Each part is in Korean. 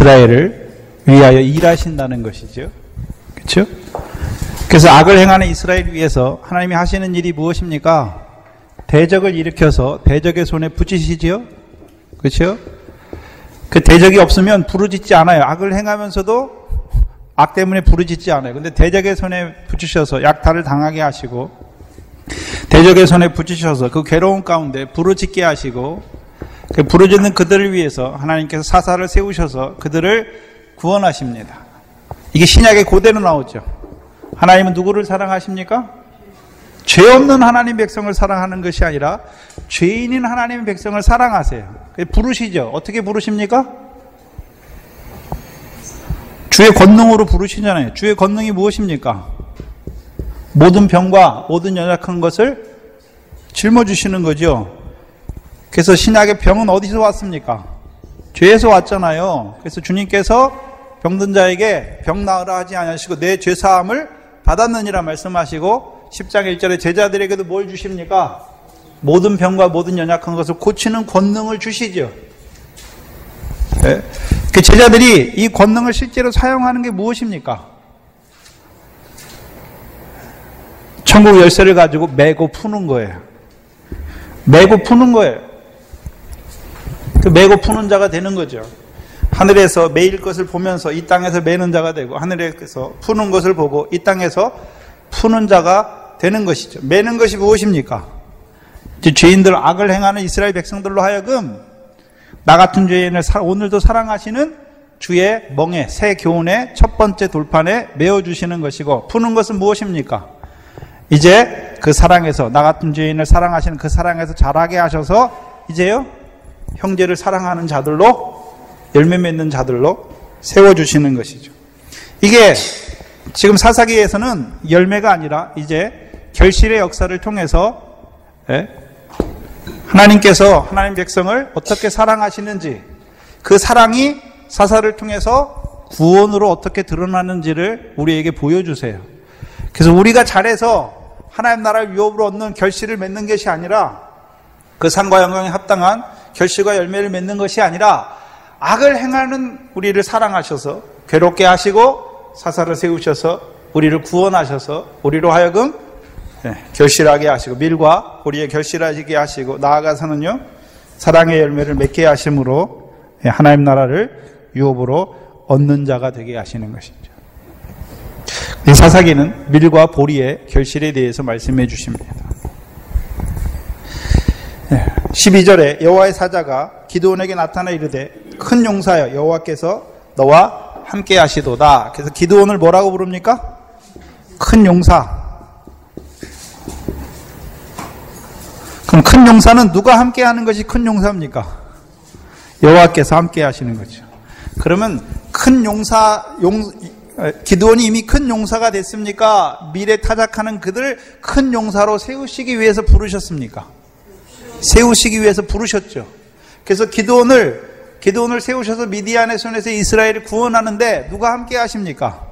이스라엘을 위하여 일하신다는 것이죠. 그렇죠? 그래서 악을 행하는 이스라엘을 위해서 하나님이 하시는 일이 무엇입니까? 대적을 일으켜서 대적의 손에 붙이시지요. 그렇죠? 그 대적이 없으면 부르짖지 않아요. 악을 행하면서도 악 때문에 부르짖지 않아요. 근데 대적의 손에 붙이셔서 약탈을 당하게 하시고 대적의 손에 붙이셔서 그 괴로운 가운데 부르짖게 하시고 그 부르짖는 그들을 위해서 하나님께서 사사를 세우셔서 그들을 구원하십니다. 이게 신약의 고대로 나오죠. 하나님은 누구를 사랑하십니까? 죄 없는 하나님 백성을 사랑하는 것이 아니라 죄인인 하나님 백성을 사랑하세요. 부르시죠. 어떻게 부르십니까? 주의 권능으로 부르시잖아요. 주의 권능이 무엇입니까? 모든 병과 모든 연약한 것을 짊어주시는 거죠. 그래서 신약의 병은 어디서 왔습니까? 죄에서 왔잖아요. 그래서 주님께서 병든 자에게 병 나으라 하지 아니하시고 내 죄사함을 받았느니라 말씀하시고 10장 1절에 제자들에게도 뭘 주십니까? 모든 병과 모든 연약한 것을 고치는 권능을 주시죠. 네. 그 제자들이 이 권능을 실제로 사용하는 게 무엇입니까? 천국 열쇠를 가지고 매고 푸는 거예요. 매고 푸는 거예요. 그 매고 푸는 자가 되는 거죠. 하늘에서 매일 것을 보면서 이 땅에서 매는 자가 되고 하늘에서 푸는 것을 보고 이 땅에서 푸는 자가 되는 것이죠. 매는 것이 무엇입니까? 죄인들 악을 행하는 이스라엘 백성들로 하여금 나 같은 죄인을 오늘도 사랑하시는 주의 멍에 새 교훈의 첫 번째 돌판에 메어주시는 것이고 푸는 것은 무엇입니까? 이제 그 사랑에서 나 같은 죄인을 사랑하시는 그 사랑에서 자라게 하셔서 이제요 형제를 사랑하는 자들로 열매 맺는 자들로 세워주시는 것이죠. 이게 지금 사사기에서는 열매가 아니라 이제 결실의 역사를 통해서 하나님께서 하나님 백성을 어떻게 사랑하시는지 그 사랑이 사사를 통해서 구원으로 어떻게 드러나는지를 우리에게 보여주세요. 그래서 우리가 잘해서 하나님 나라를 유업으로 얻는 결실을 맺는 것이 아니라 그 상과 영광에 합당한 결실과 열매를 맺는 것이 아니라 악을 행하는 우리를 사랑하셔서 괴롭게 하시고 사사를 세우셔서 우리를 구원하셔서 우리로 하여금 결실하게 하시고 밀과 보리에 결실하게 하시고 나아가서는요 사랑의 열매를 맺게 하심으로 하나님 나라를 유업으로 얻는 자가 되게 하시는 것이죠. 사사기는 밀과 보리의 결실에 대해서 말씀해 주십니다. 12절에 여호와의 사자가 기드온에게 나타나 이르되 큰 용사여 여호와께서 너와 함께 하시도다. 그래서 기드온을 뭐라고 부릅니까? 큰 용사. 그럼 큰 용사는 누가 함께 하는 것이 큰 용사입니까? 여호와께서 함께 하시는 거죠. 그러면 큰 기드온이 이미 큰 용사가 됐습니까? 미래 타작하는 그들 큰 용사로 세우시기 위해서 부르셨습니까? 세우시기 위해서 부르셨죠. 그래서 기드온을 세우셔서 미디안의 손에서 이스라엘을 구원하는데 누가 함께 하십니까?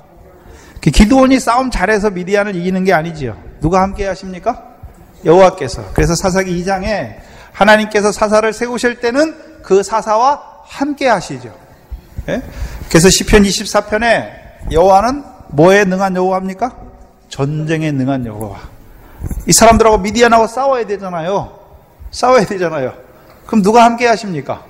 기드온이 싸움 잘해서 미디안을 이기는 게 아니지요. 누가 함께 하십니까? 여호와께서. 그래서 사사기 2장에 하나님께서 사사를 세우실 때는 그 사사와 함께 하시죠. 네? 그래서 시편 24편에 여호와는 뭐에 능한 여호와입니까? 전쟁에 능한 여호와. 이 사람들하고 미디안하고 싸워야 되잖아요. 그럼 누가 함께 하십니까?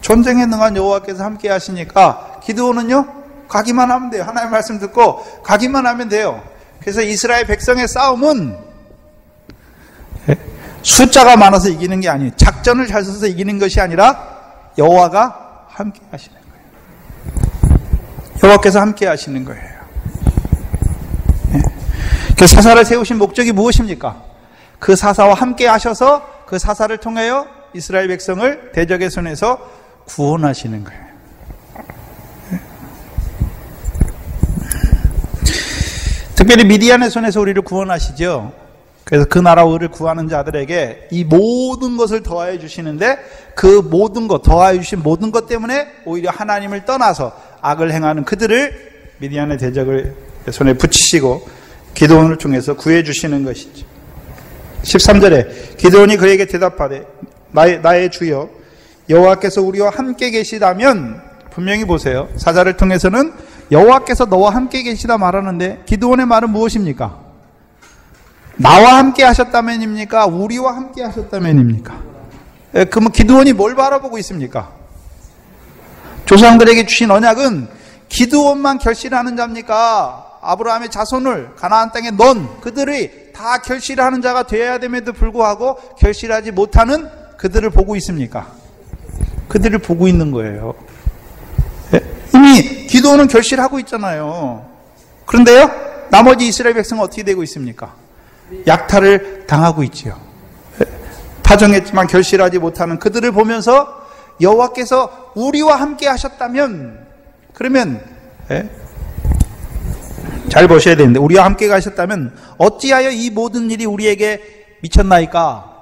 전쟁에 능한 여호와께서 함께 하시니까 기드온은요 가기만 하면 돼요. 하나님의 말씀 듣고 가기만 하면 돼요. 그래서 이스라엘 백성의 싸움은 숫자가 많아서 이기는 게 아니에요. 작전을 잘 써서 이기는 것이 아니라 여호와가 함께 하시는 거예요. 여호와께서 함께 하시는 거예요. 그 사사를 세우신 목적이 무엇입니까? 그 사사와 함께 하셔서 그 사사를 통하여 이스라엘 백성을 대적의 손에서 구원하시는 거예요. 특별히 미디안의 손에서 우리를 구원하시죠. 그래서 그 나라 의를 구하는 자들에게 이 모든 것을 더하여 주시는데 그 모든 것, 더하여 주신 모든 것 때문에 오히려 하나님을 떠나서 악을 행하는 그들을 미디안의 대적을 손에 붙이시고 기드온을 통해서 구해 주시는 것이죠. 13절에 기드온이 그에게 대답하되 나의 주여 여호와께서 우리와 함께 계시다면 분명히 보세요. 사자를 통해서는 여호와께서 너와 함께 계시다 말하는데 기드온의 말은 무엇입니까? 나와 함께 하셨다면입니까? 우리와 함께 하셨다면입니까? 그러면 기드온이 뭘 바라보고 있습니까? 조상들에게 주신 언약은 기드온만 결실하는 자입니까? 아브라함의 자손을 가나안 땅에 넣은 그들이 다 결실하는 자가 되어야 됨에도 불구하고 결실하지 못하는 그들을 보고 있습니까? 그들을 보고 있는 거예요. 이미 기드온은 결실하고 있잖아요. 그런데요, 나머지 이스라엘 백성은 어떻게 되고 있습니까? 약탈을 당하고 있지요. 파종했지만 결실하지 못하는 그들을 보면서 여호와께서 우리와 함께 하셨다면, 그러면 잘 보셔야 되는데, 우리와 함께 가셨다면 어찌하여 이 모든 일이 우리에게 미쳤나이까?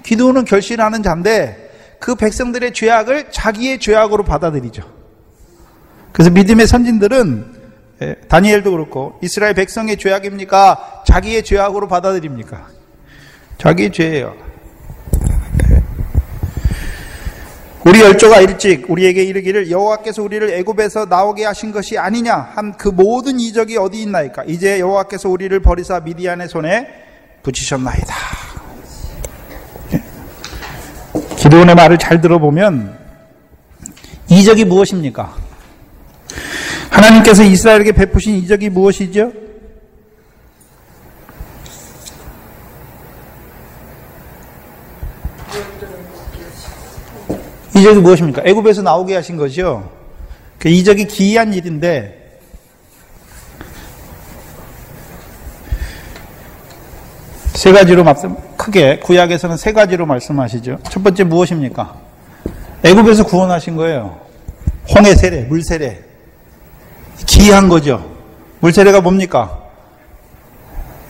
기드온은 결실하는 자인데 그 백성들의 죄악을 자기의 죄악으로 받아들이죠. 그래서 믿음의 선진들은 다니엘도 그렇고 이스라엘 백성의 죄악입니까? 자기의 죄악으로 받아들입니까? 자기의 죄예요. 우리 열조가 일찍 우리에게 이르기를 여호와께서 우리를 애굽에서 나오게 하신 것이 아니냐 한 그 모든 이적이 어디 있나이까? 이제 여호와께서 우리를 버리사 미디안의 손에 붙이셨나이다. 기드온의 말을 잘 들어보면 이적이 무엇입니까? 하나님께서 이스라엘에게 베푸신 이적이 무엇이죠? 이적이 무엇입니까? 애굽에서 나오게 하신 거죠. 그 이적이 기이한 일인데 세 가지로 크게 구약에서는 세 가지로 말씀하시죠. 첫 번째 무엇입니까? 애굽에서 구원하신 거예요. 홍해 세례, 물 세례. 기이한 거죠. 물 세례가 뭡니까?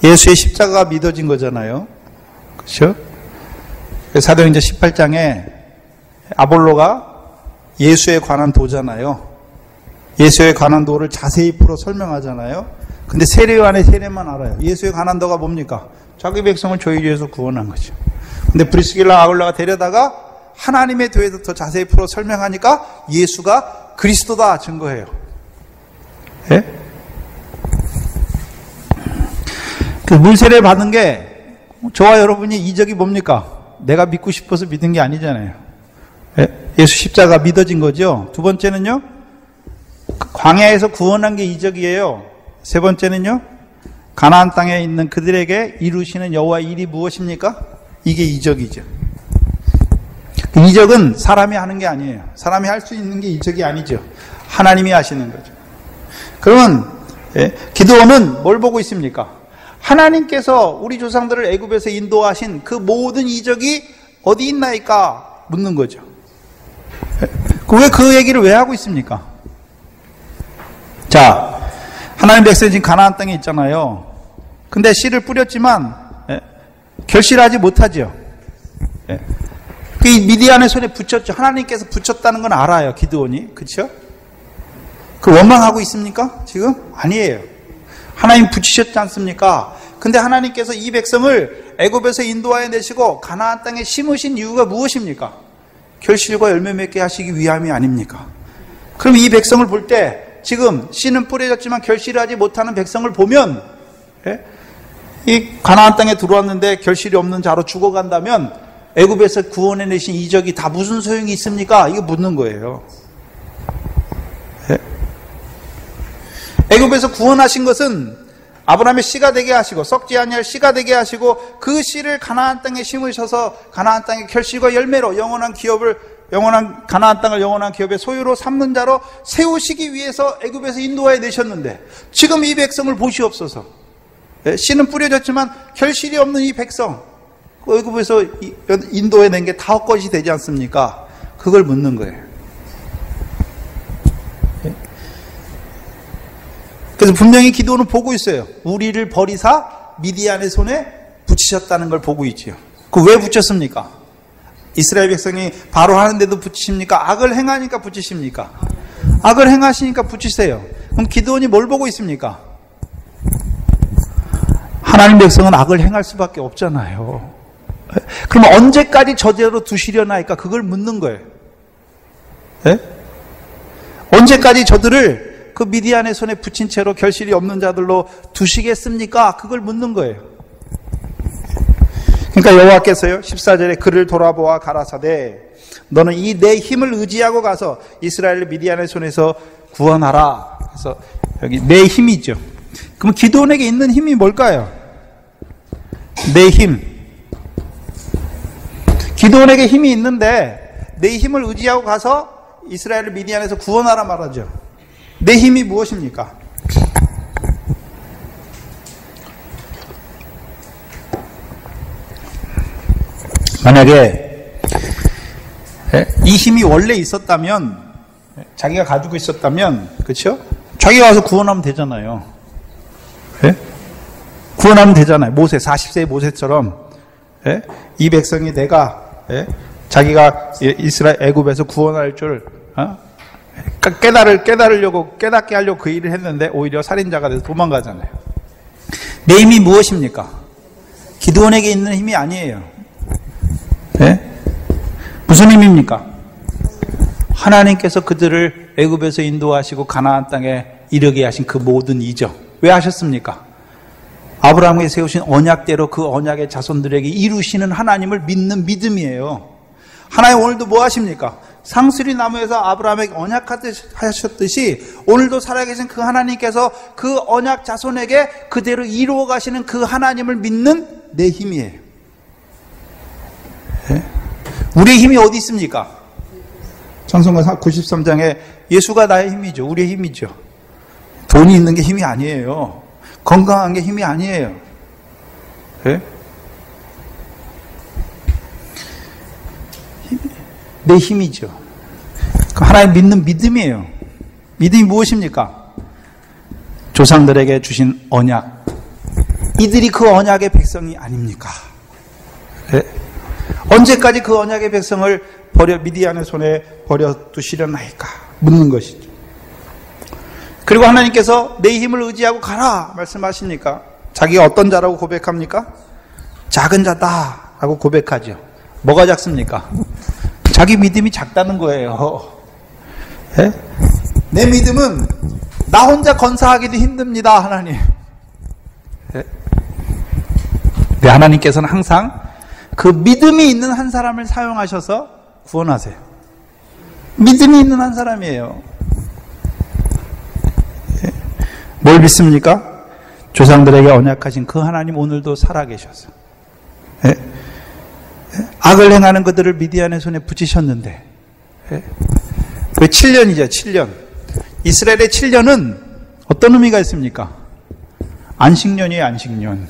예수의 십자가가 믿어진 거잖아요. 그렇죠? 사도행전 18장에 아볼로가 예수에 관한 도잖아요. 예수에 관한 도를 자세히 풀어 설명하잖아요. 근데 세례요한의 세례만 알아요. 예수에 관한 도가 뭡니까? 자기 백성을 저희주에서 구원한 거죠. 근데 브리스길라 아굴라가 데려다가 하나님의 도에서 더 자세히 풀어 설명하니까 예수가 그리스도다 증거해요. 예? 그 물세례 받은 게 저와 여러분이 이적이 뭡니까? 내가 믿고 싶어서 믿은 게 아니잖아요. 예? 예수 십자가 믿어진 거죠. 두 번째는요, 광야에서 구원한 게 이적이에요. 세 번째는요, 가나안 땅에 있는 그들에게 이루시는 여호와의 일이 무엇입니까? 이게 이적이죠. 이적은 사람이 하는 게 아니에요. 사람이 할 수 있는 게 이적이 아니죠. 하나님이 하시는 거죠. 그러면 기드온은 뭘 보고 있습니까? 하나님께서 우리 조상들을 애굽에서 인도하신 그 모든 이적이 어디 있나이까 묻는 거죠. 왜 그 얘기를 왜 하고 있습니까? 자, 하나님 백성이 지금 가나안 땅에 있잖아요. 근데 씨를 뿌렸지만 결실하지 못하죠. 그 미디안의 손에 붙였죠. 하나님께서 붙였다는 건 알아요, 기드온이. 그렇죠? 그 원망하고 있습니까? 지금? 아니에요. 하나님 붙이셨지 않습니까? 근데 하나님께서 이 백성을 애굽에서 인도하여 내시고 가나안 땅에 심으신 이유가 무엇입니까? 결실과 열매 맺게 하시기 위함이 아닙니까? 그럼 이 백성을 볼 때 지금 씨는 뿌려졌지만 결실하지 못하는 백성을 보면 이 가나안 땅에 들어왔는데 결실이 없는 자로 죽어간다면 애굽에서 구원해 내신 이적이 다 무슨 소용이 있습니까? 이거 묻는 거예요. 애굽에서 구원하신 것은 아브라함의 씨가 되게 하시고 썩지 아니할 씨가 되게 하시고 그 씨를 가나안 땅에 심으셔서 가나안 땅의 결실과 열매로 영원한 가나안 땅을 영원한 기업의 소유로 삼는 자로 세우시기 위해서 애굽에서 인도하여 내셨는데 지금 이 백성을 보시옵소서. 씨는 뿌려졌지만 결실이 없는 이 백성, 애굽에서 인도해 낸 게 다 헛것이 되지 않습니까? 그걸 묻는 거예요. 그래서 분명히 기도는 보고 있어요. 우리를 버리사 미디안의 손에 붙이셨다는 걸 보고 있지요. 그 왜 붙였습니까? 이스라엘 백성이 바로 하는데도 붙이십니까? 악을 행하니까 붙이십니까? 악을 행하시니까 붙이세요. 그럼 기드온이 뭘 보고 있습니까? 하나님 백성은 악을 행할 수밖에 없잖아요. 그럼 언제까지 저대로 두시려나니까 그걸 묻는 거예요. 네? 언제까지 저들을 그 미디안의 손에 붙인 채로 결실이 없는 자들로 두시겠습니까? 그걸 묻는 거예요. 그러니까 여호와께서요 14절에 그를 돌아보아 가라사대 너는 이 내 힘을 의지하고 가서 이스라엘을 미디안의 손에서 구원하라. 그래서 여기 내 힘이죠. 그럼 기드온에게 있는 힘이 뭘까요? 내 힘. 기드온에게 힘이 있는데 내 힘을 의지하고 가서 이스라엘을 미디안에서 구원하라 말하죠. 내 힘이 무엇입니까? 만약에 이 힘이 원래 있었다면, 자기가 가지고 있었다면, 그렇죠? 자기가 와서 구원하면 되잖아요. 구원하면 되잖아요. 모세, 40세의 모세처럼 이 백성이 내가 자기가 이스라엘 애굽에서 구원할 줄 깨닫게 하려고 그 일을 했는데 오히려 살인자가 돼서 도망가잖아요. 내 힘이 무엇입니까? 기드온에게 있는 힘이 아니에요. 무슨 힘입니까? 하나님께서 그들을 애굽에서 인도하시고 가나안 땅에 이르게 하신 그 모든 이적. 왜 하셨습니까? 아브라함에게 세우신 언약대로 그 언약의 자손들에게 이루시는 하나님을 믿는 믿음이에요. 하나님 오늘도 뭐 하십니까? 상수리 나무에서 아브라함에게 언약하셨듯이 오늘도 살아계신 그 하나님께서 그 언약 자손에게 그대로 이루어 가시는 그 하나님을 믿는 내 힘이에요. 우리의 힘이 어디 있습니까? 찬송가 93장에 예수가 나의 힘이죠. 우리의 힘이죠. 돈이 있는 게 힘이 아니에요. 건강한 게 힘이 아니에요. 내 힘이죠. 하나님 믿는 믿음이에요. 믿음이 무엇입니까? 조상들에게 주신 언약. 이들이 그 언약의 백성이 아닙니까? 언제까지 그 언약의 백성을 미디안의 손에 버려두시려나이까 묻는 것이죠. 그리고 하나님께서 내 힘을 의지하고 가라 말씀하시니까 자기가 어떤 자라고 고백합니까? 작은 자다 라고 고백하죠. 뭐가 작습니까? 자기 믿음이 작다는 거예요. 내 믿음은 나 혼자 건사하기도 힘듭니다. 하나님. 하나님께서는 항상 그 믿음이 있는 한 사람을 사용하셔서 구원하세요. 믿음이 있는 한 사람이에요. 뭘 믿습니까? 조상들에게 언약하신 그 하나님 오늘도 살아계셔서 악을 행하는 그들을 미디안의 손에 붙이셨는데 왜 7년이죠? 7년. 이스라엘의 7년은 어떤 의미가 있습니까? 안식년이에요. 안식년.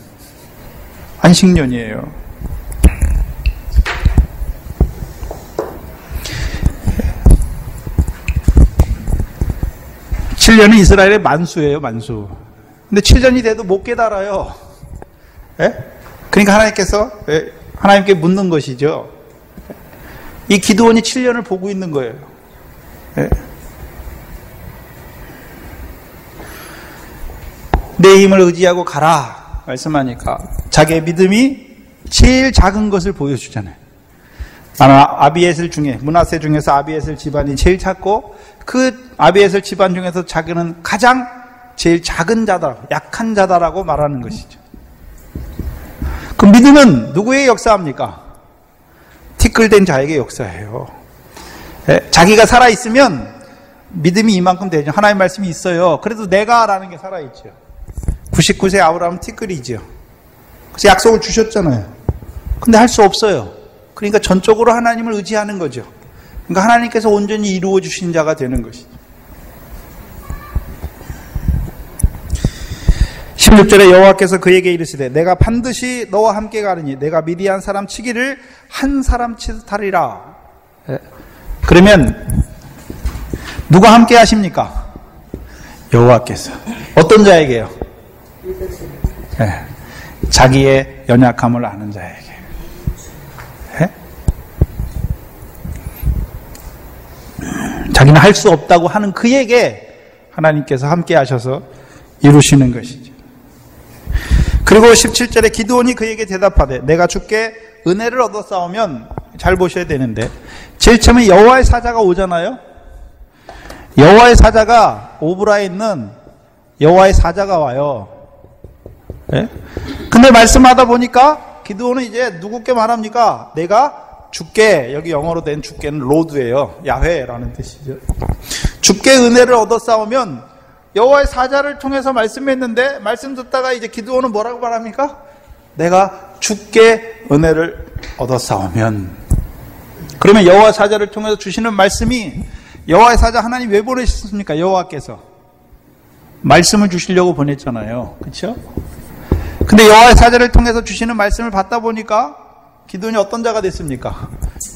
안식년이에요. 7년은 이스라엘의 만수예요. 만수. 근데 7년이 돼도 못 깨달아요. 그러니까 하나님께 묻는 것이죠. 이 기드온이 7년을 보고 있는 거예요. 내 힘을 의지하고 가라 말씀하니까 자기의 믿음이 제일 작은 것을 보여주잖아요. 아비에셀 중에, 므낫세 중에서 아비에셀 집안이 제일 작고 그 아비에셀 집안 중에서 자기는 가장 제일 작은 자다, 약한 자다라고 말하는 것이죠. 그 믿음은 누구의 역사입니까? 티끌된 자에게 역사예요. 자기가 살아있으면 믿음이 이만큼 되죠. 하나님의 말씀이 있어요. 그래도 내가라는 게 살아있죠. 99세 아브라함은 티끌이죠. 그래서 약속을 주셨잖아요. 근데 할 수 없어요. 그러니까 전적으로 하나님을 의지하는 거죠. 그러니까 하나님께서 온전히 이루어 주신 자가 되는 것이죠. 16절에 여호와께서 그에게 이르시되 내가 반드시 너와 함께 가리니 내가 미디안 사람 치기를 한 사람 치듯 하리라. 그러면 누가 함께 하십니까? 여호와께서. 어떤 자에게요? 자기의 연약함을 아는 자에게. 자기는 할 수 없다고 하는 그에게 하나님께서 함께 하셔서 이루시는 것이죠. 그리고 17절에 기드온이 그에게 대답하되 내가 주께 은혜를 얻어 싸우면 잘 보셔야 되는데 제일 처음에 여호와의 사자가 오잖아요. 여호와의 사자가 오브라에 있는 여호와의 사자가 와요. 예? 근데 말씀하다 보니까 기드온은 이제 누구께 말합니까? 내가 주께, 여기 영어로 된 주께는 로드예요. 야훼라는 뜻이죠. 주께 은혜를 얻어 싸우면, 여호와의 사자를 통해서 말씀했는데 말씀 듣다가 이제 기드온은 뭐라고 말합니까? 내가 주께 은혜를 얻어 싸우면. 그러면 여호와 사자를 통해서 주시는 말씀이, 여호와의 사자 하나님 왜 보내셨습니까? 여호와께서 말씀을 주시려고 보냈잖아요. 그렇죠? 근데 여호와의 사자를 통해서 주시는 말씀을 받다 보니까 기드온이 어떤 자가 됐습니까?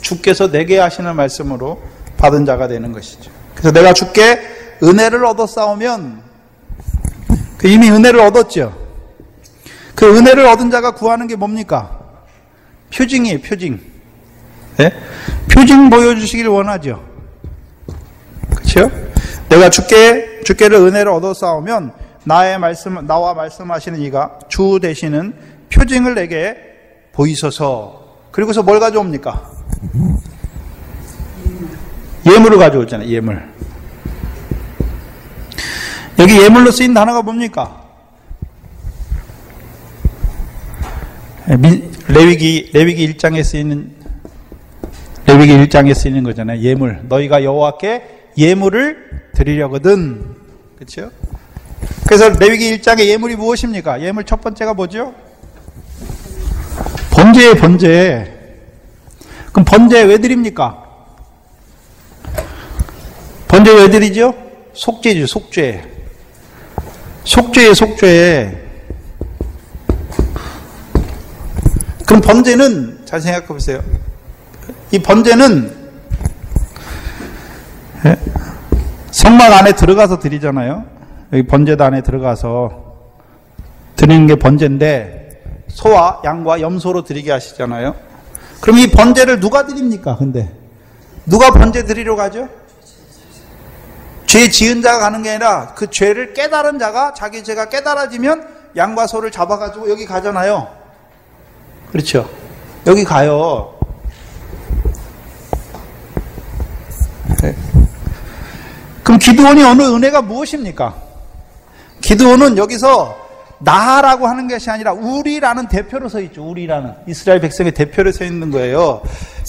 주께서 내게 하시는 말씀으로 받은 자가 되는 것이죠. 그래서 내가 주께 은혜를 얻어 싸우면, 이미 은혜를 얻었죠. 그 은혜를 얻은 자가 구하는 게 뭡니까? 표징이에요. 표징. 네? 표징 보여주시길 원하죠. 그렇죠? 내가 주께를 은혜를 얻어 싸우면 나와 말씀하시는 이가 주 되시는 표징을 내게 보이소서. 그리고서 뭘 가져옵니까? 예물을 가져오잖아요. 예물. 여기 예물로 쓰인 단어가 뭡니까? 레위기 1장에 쓰이는 거잖아요. 예물. 너희가 여호와께 예물을 드리려거든. 그렇죠? 그래서 레위기 1장의 예물이 무엇입니까? 예물 첫 번째가 뭐죠? 번제예요, 번제. 그럼 번제 왜 드립니까? 번제 왜 드리죠? 속죄죠, 속죄. 속죄예요, 속죄. 그럼 번제는, 잘 생각해 보세요. 이 번제는 성막 안에 들어가서 드리잖아요. 여기 번제단 안에 들어가서 드리는 게 번제인데, 소와 양과 염소로 드리게 하시잖아요. 그럼 이 번제를 누가 드립니까? 근데 누가 번제 드리러 가죠? 죄 지은 자가 가는 게 아니라 그 죄를 깨달은 자가, 자기 죄가 깨달아지면 양과 소를 잡아가지고 여기 가잖아요. 그렇죠? 여기 가요. 네. 그럼 기드온이 얻은 은혜가 무엇입니까? 기드온은 여기서 나라고 하는 것이 아니라 우리라는 대표로 서 있죠. 우리라는 이스라엘 백성의 대표로 서 있는 거예요.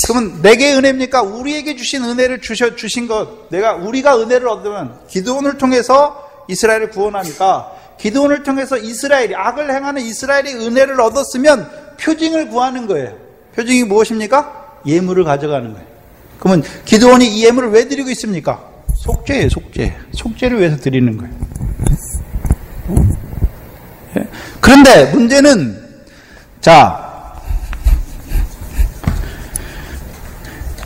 그러면 내게 은혜입니까? 우리에게 주신 은혜를 주신 것, 우리가 은혜를 얻으면 기드온을 통해서 이스라엘을 구원하니까, 기드온을 통해서 이스라엘이, 악을 행하는 이스라엘이 은혜를 얻었으면 표징을 구하는 거예요. 표징이 무엇입니까? 예물을 가져가는 거예요. 그러면 기드온이 이 예물을 왜 드리고 있습니까? 속죄예요, 속죄. 속죄를 위해서 드리는 거예요. 그런데 문제는,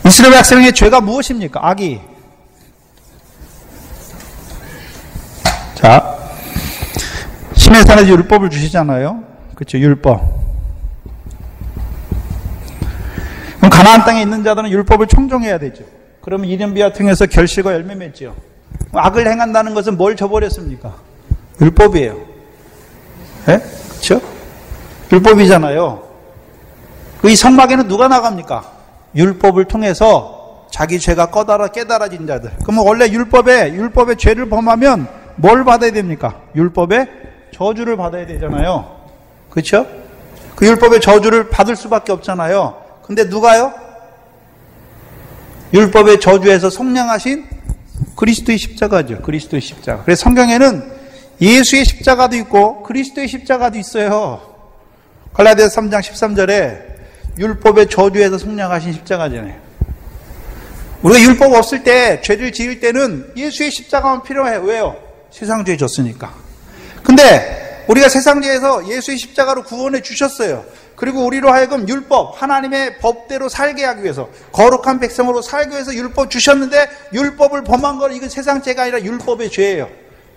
이스라엘 백성의 죄가 무엇입니까? 악이. 시내산에서 율법을 주시잖아요. 그렇죠? 율법. 그럼 가나안 땅에 있는 자들은 율법을 청종해야 되죠. 그러면 이른비와 통해서 결실과 열매 맺죠. 악을 행한다는 것은 뭘 저버렸습니까? 율법이에요. 예? 그렇죠? 율법이잖아요. 이 성막에는 누가 나갑니까? 율법을 통해서 자기 죄가 깨달아진 자들. 그러면 원래 율법의 죄를 범하면 뭘 받아야 됩니까? 율법의 저주를 받아야 되잖아요. 그렇죠? 그 율법의 저주를 받을 수밖에 없잖아요. 근데 누가요? 율법의 저주에서 속량하신 그리스도의 십자가죠. 그리스도의 십자가. 그래서 성경에는 예수의 십자가도 있고 그리스도의 십자가도 있어요. 갈라디아서 3장 13절에 율법의 저주에서 속량하신 십자가잖아요. 우리가 율법 없을 때, 죄를 지을 때는 예수의 십자가만 필요해요. 왜요? 세상 죄 졌으니까. 근데 우리가 세상 죄에서 예수의 십자가로 구원해 주셨어요. 그리고 우리로 하여금 율법, 하나님의 법대로 살게 하기 위해서, 거룩한 백성으로 살기 위해서 율법 주셨는데, 율법을 범한 건 이건 세상 죄가 아니라 율법의 죄예요.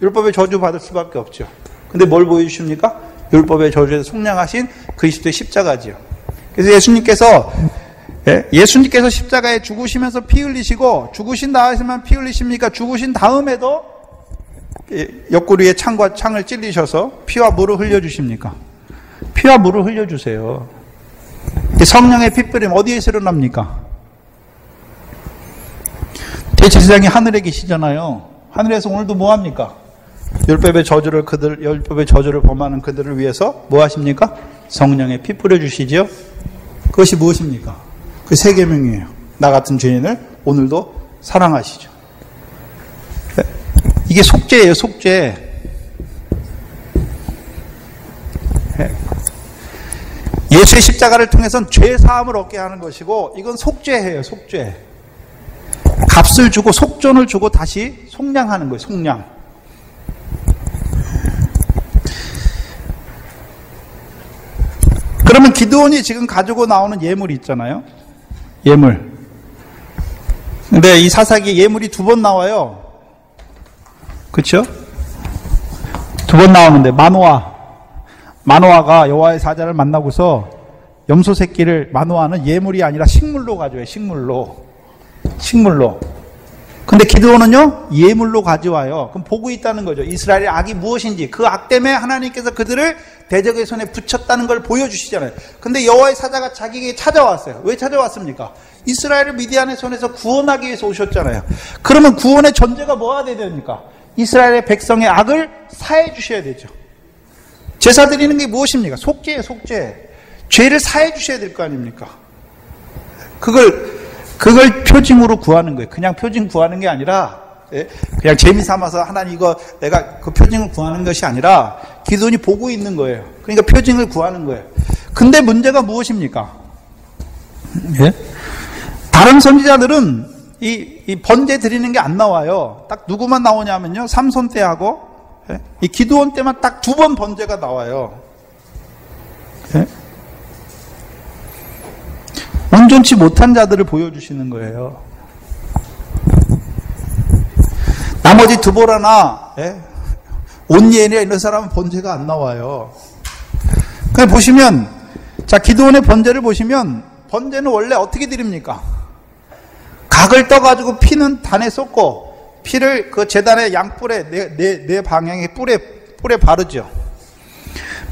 율법의 저주 받을 수밖에 없죠. 근데 뭘 보여주십니까? 율법의 저주에서 속량하신 그리스도의 십자가지요. 그래서 예수님께서 십자가에 죽으시면서 피 흘리시고, 죽으신 다음에만 피 흘리십니까? 죽으신 다음에도 옆구리에 창을 찔리셔서 피와 물을 흘려주십니까? 피와 물을 흘려주세요. 성령의 핏부림 어디에서 일어납니까? 대제사장이 하늘에 계시잖아요. 하늘에서 오늘도 뭐 합니까? 율법의 저주를 범하는 그들을 위해서 뭐 하십니까? 성령의 피 뿌려주시지요? 그것이 무엇입니까? 그 세 계명이에요. 나 같은 죄인을 오늘도 사랑하시죠. 이게 속죄예요, 속죄. 예수의 십자가를 통해서는 죄 사함을 얻게 하는 것이고, 이건 속죄예요, 속죄. 값을 주고 속전을 주고 다시 속량하는 거예요, 속량. 그러면 기드온이 지금 가지고 나오는 예물이 있잖아요. 예물. 근데 이 사사기에 예물이 2번 나와요. 그렇죠? 2번 나오는데 마노아가 여호와의 사자를 만나고서 염소 새끼를, 마노아는 예물이 아니라 식물로 가져와요. 식물로. 근데 기드온은요, 예물로 가져와요. 그럼 보고 있다는 거죠. 이스라엘의 악이 무엇인지, 그 악 때문에 하나님께서 그들을 대적의 손에 붙였다는 걸 보여주시잖아요. 근데 여호와의 사자가 자기에게 찾아왔어요. 왜 찾아왔습니까? 이스라엘을 미디안의 손에서 구원하기 위해서 오셨잖아요. 그러면 구원의 전제가 뭐가 돼야 됩니까? 이스라엘의 백성의 악을 사해 주셔야 되죠. 제사 드리는 게 무엇입니까? 속죄예요, 속죄. 죄를 사해 주셔야 될 거 아닙니까? 그걸 표징으로 구하는 거예요. 그냥 표징 구하는 게 아니라, 그냥 재미 삼아서 하나님 이거 내가 그 표징을 구하는 것이 아니라 기드온이 보고 있는 거예요. 그러니까 표징을 구하는 거예요. 근데 문제가 무엇입니까? 다른 선지자들은 이 번제 드리는 게 안 나와요. 딱 누구만 나오냐면요, 삼손 때하고 이 기드온 때만 딱 2번 번제가 나와요. 온전치 못한 자들을 보여주시는 거예요. 나머지 드보라나 온니엘이나 이런 사람은 번제가 안 나와요. 그냥 보시면, 자, 기드온의 번제를 보시면, 번제는 원래 어떻게 드립니까? 각을 떠가지고 피는 단에 쏟고 피를 그 제단의 양뿔에 네 방향의 뿔에 바르죠.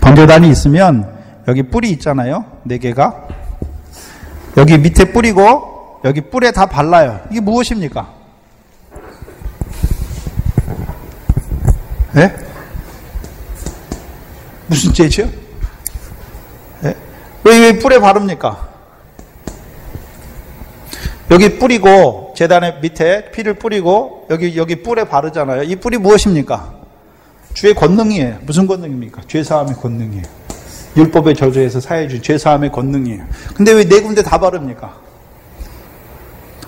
번제단이 있으면 여기 뿔이 있잖아요. 4개가. 여기 밑에 뿌리고 여기 뿔에 다 발라요. 이게 무엇입니까? 무슨 죄죠? 왜 뿔에 바릅니까? 여기 뿌리고 제단의 밑에 피를 뿌리고 여기 뿔에 바르잖아요. 이 뿔이 무엇입니까? 주의 권능이에요. 무슨 권능입니까? 죄사함의 권능이에요. 율법의 저주에서 사해준 죄사함의 권능이에요. 근데 왜 4군데 다 바릅니까?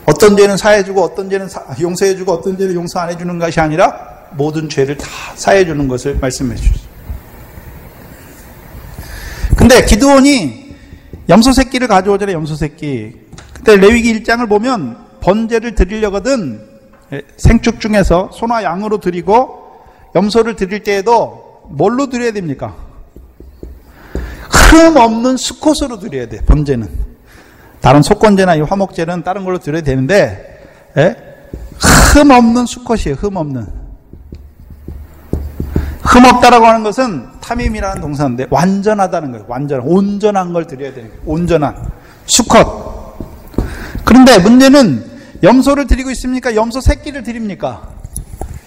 어떤 죄는 사해주고 어떤 죄는 용서해주고 어떤 죄는 용서 안 해주는 것이 아니라 모든 죄를 다 사해주는 것을 말씀해 주셨어요. 근데 기드온이 염소 새끼를 가져오잖아요. 염소 새끼. 근데 레위기 1장을 보면 번제를 드리려거든 생축 중에서 소나 양으로 드리고 염소를 드릴 때에도 뭘로 드려야 됩니까? 흠 없는 수컷으로 드려야 돼. 번제는. 다른 속건제나 이 화목제는 다른 걸로 드려야 되는데 흠 없는 수컷이에요. 흠 없는. 흠 없다라고 하는 것은 탐임이라는 동사인데 완전하다는 거예요. 온전한 걸 드려야 되는 거예요. 온전한 수컷. 그런데 문제는 염소를 드리고 있습니까? 염소 새끼를 드립니까?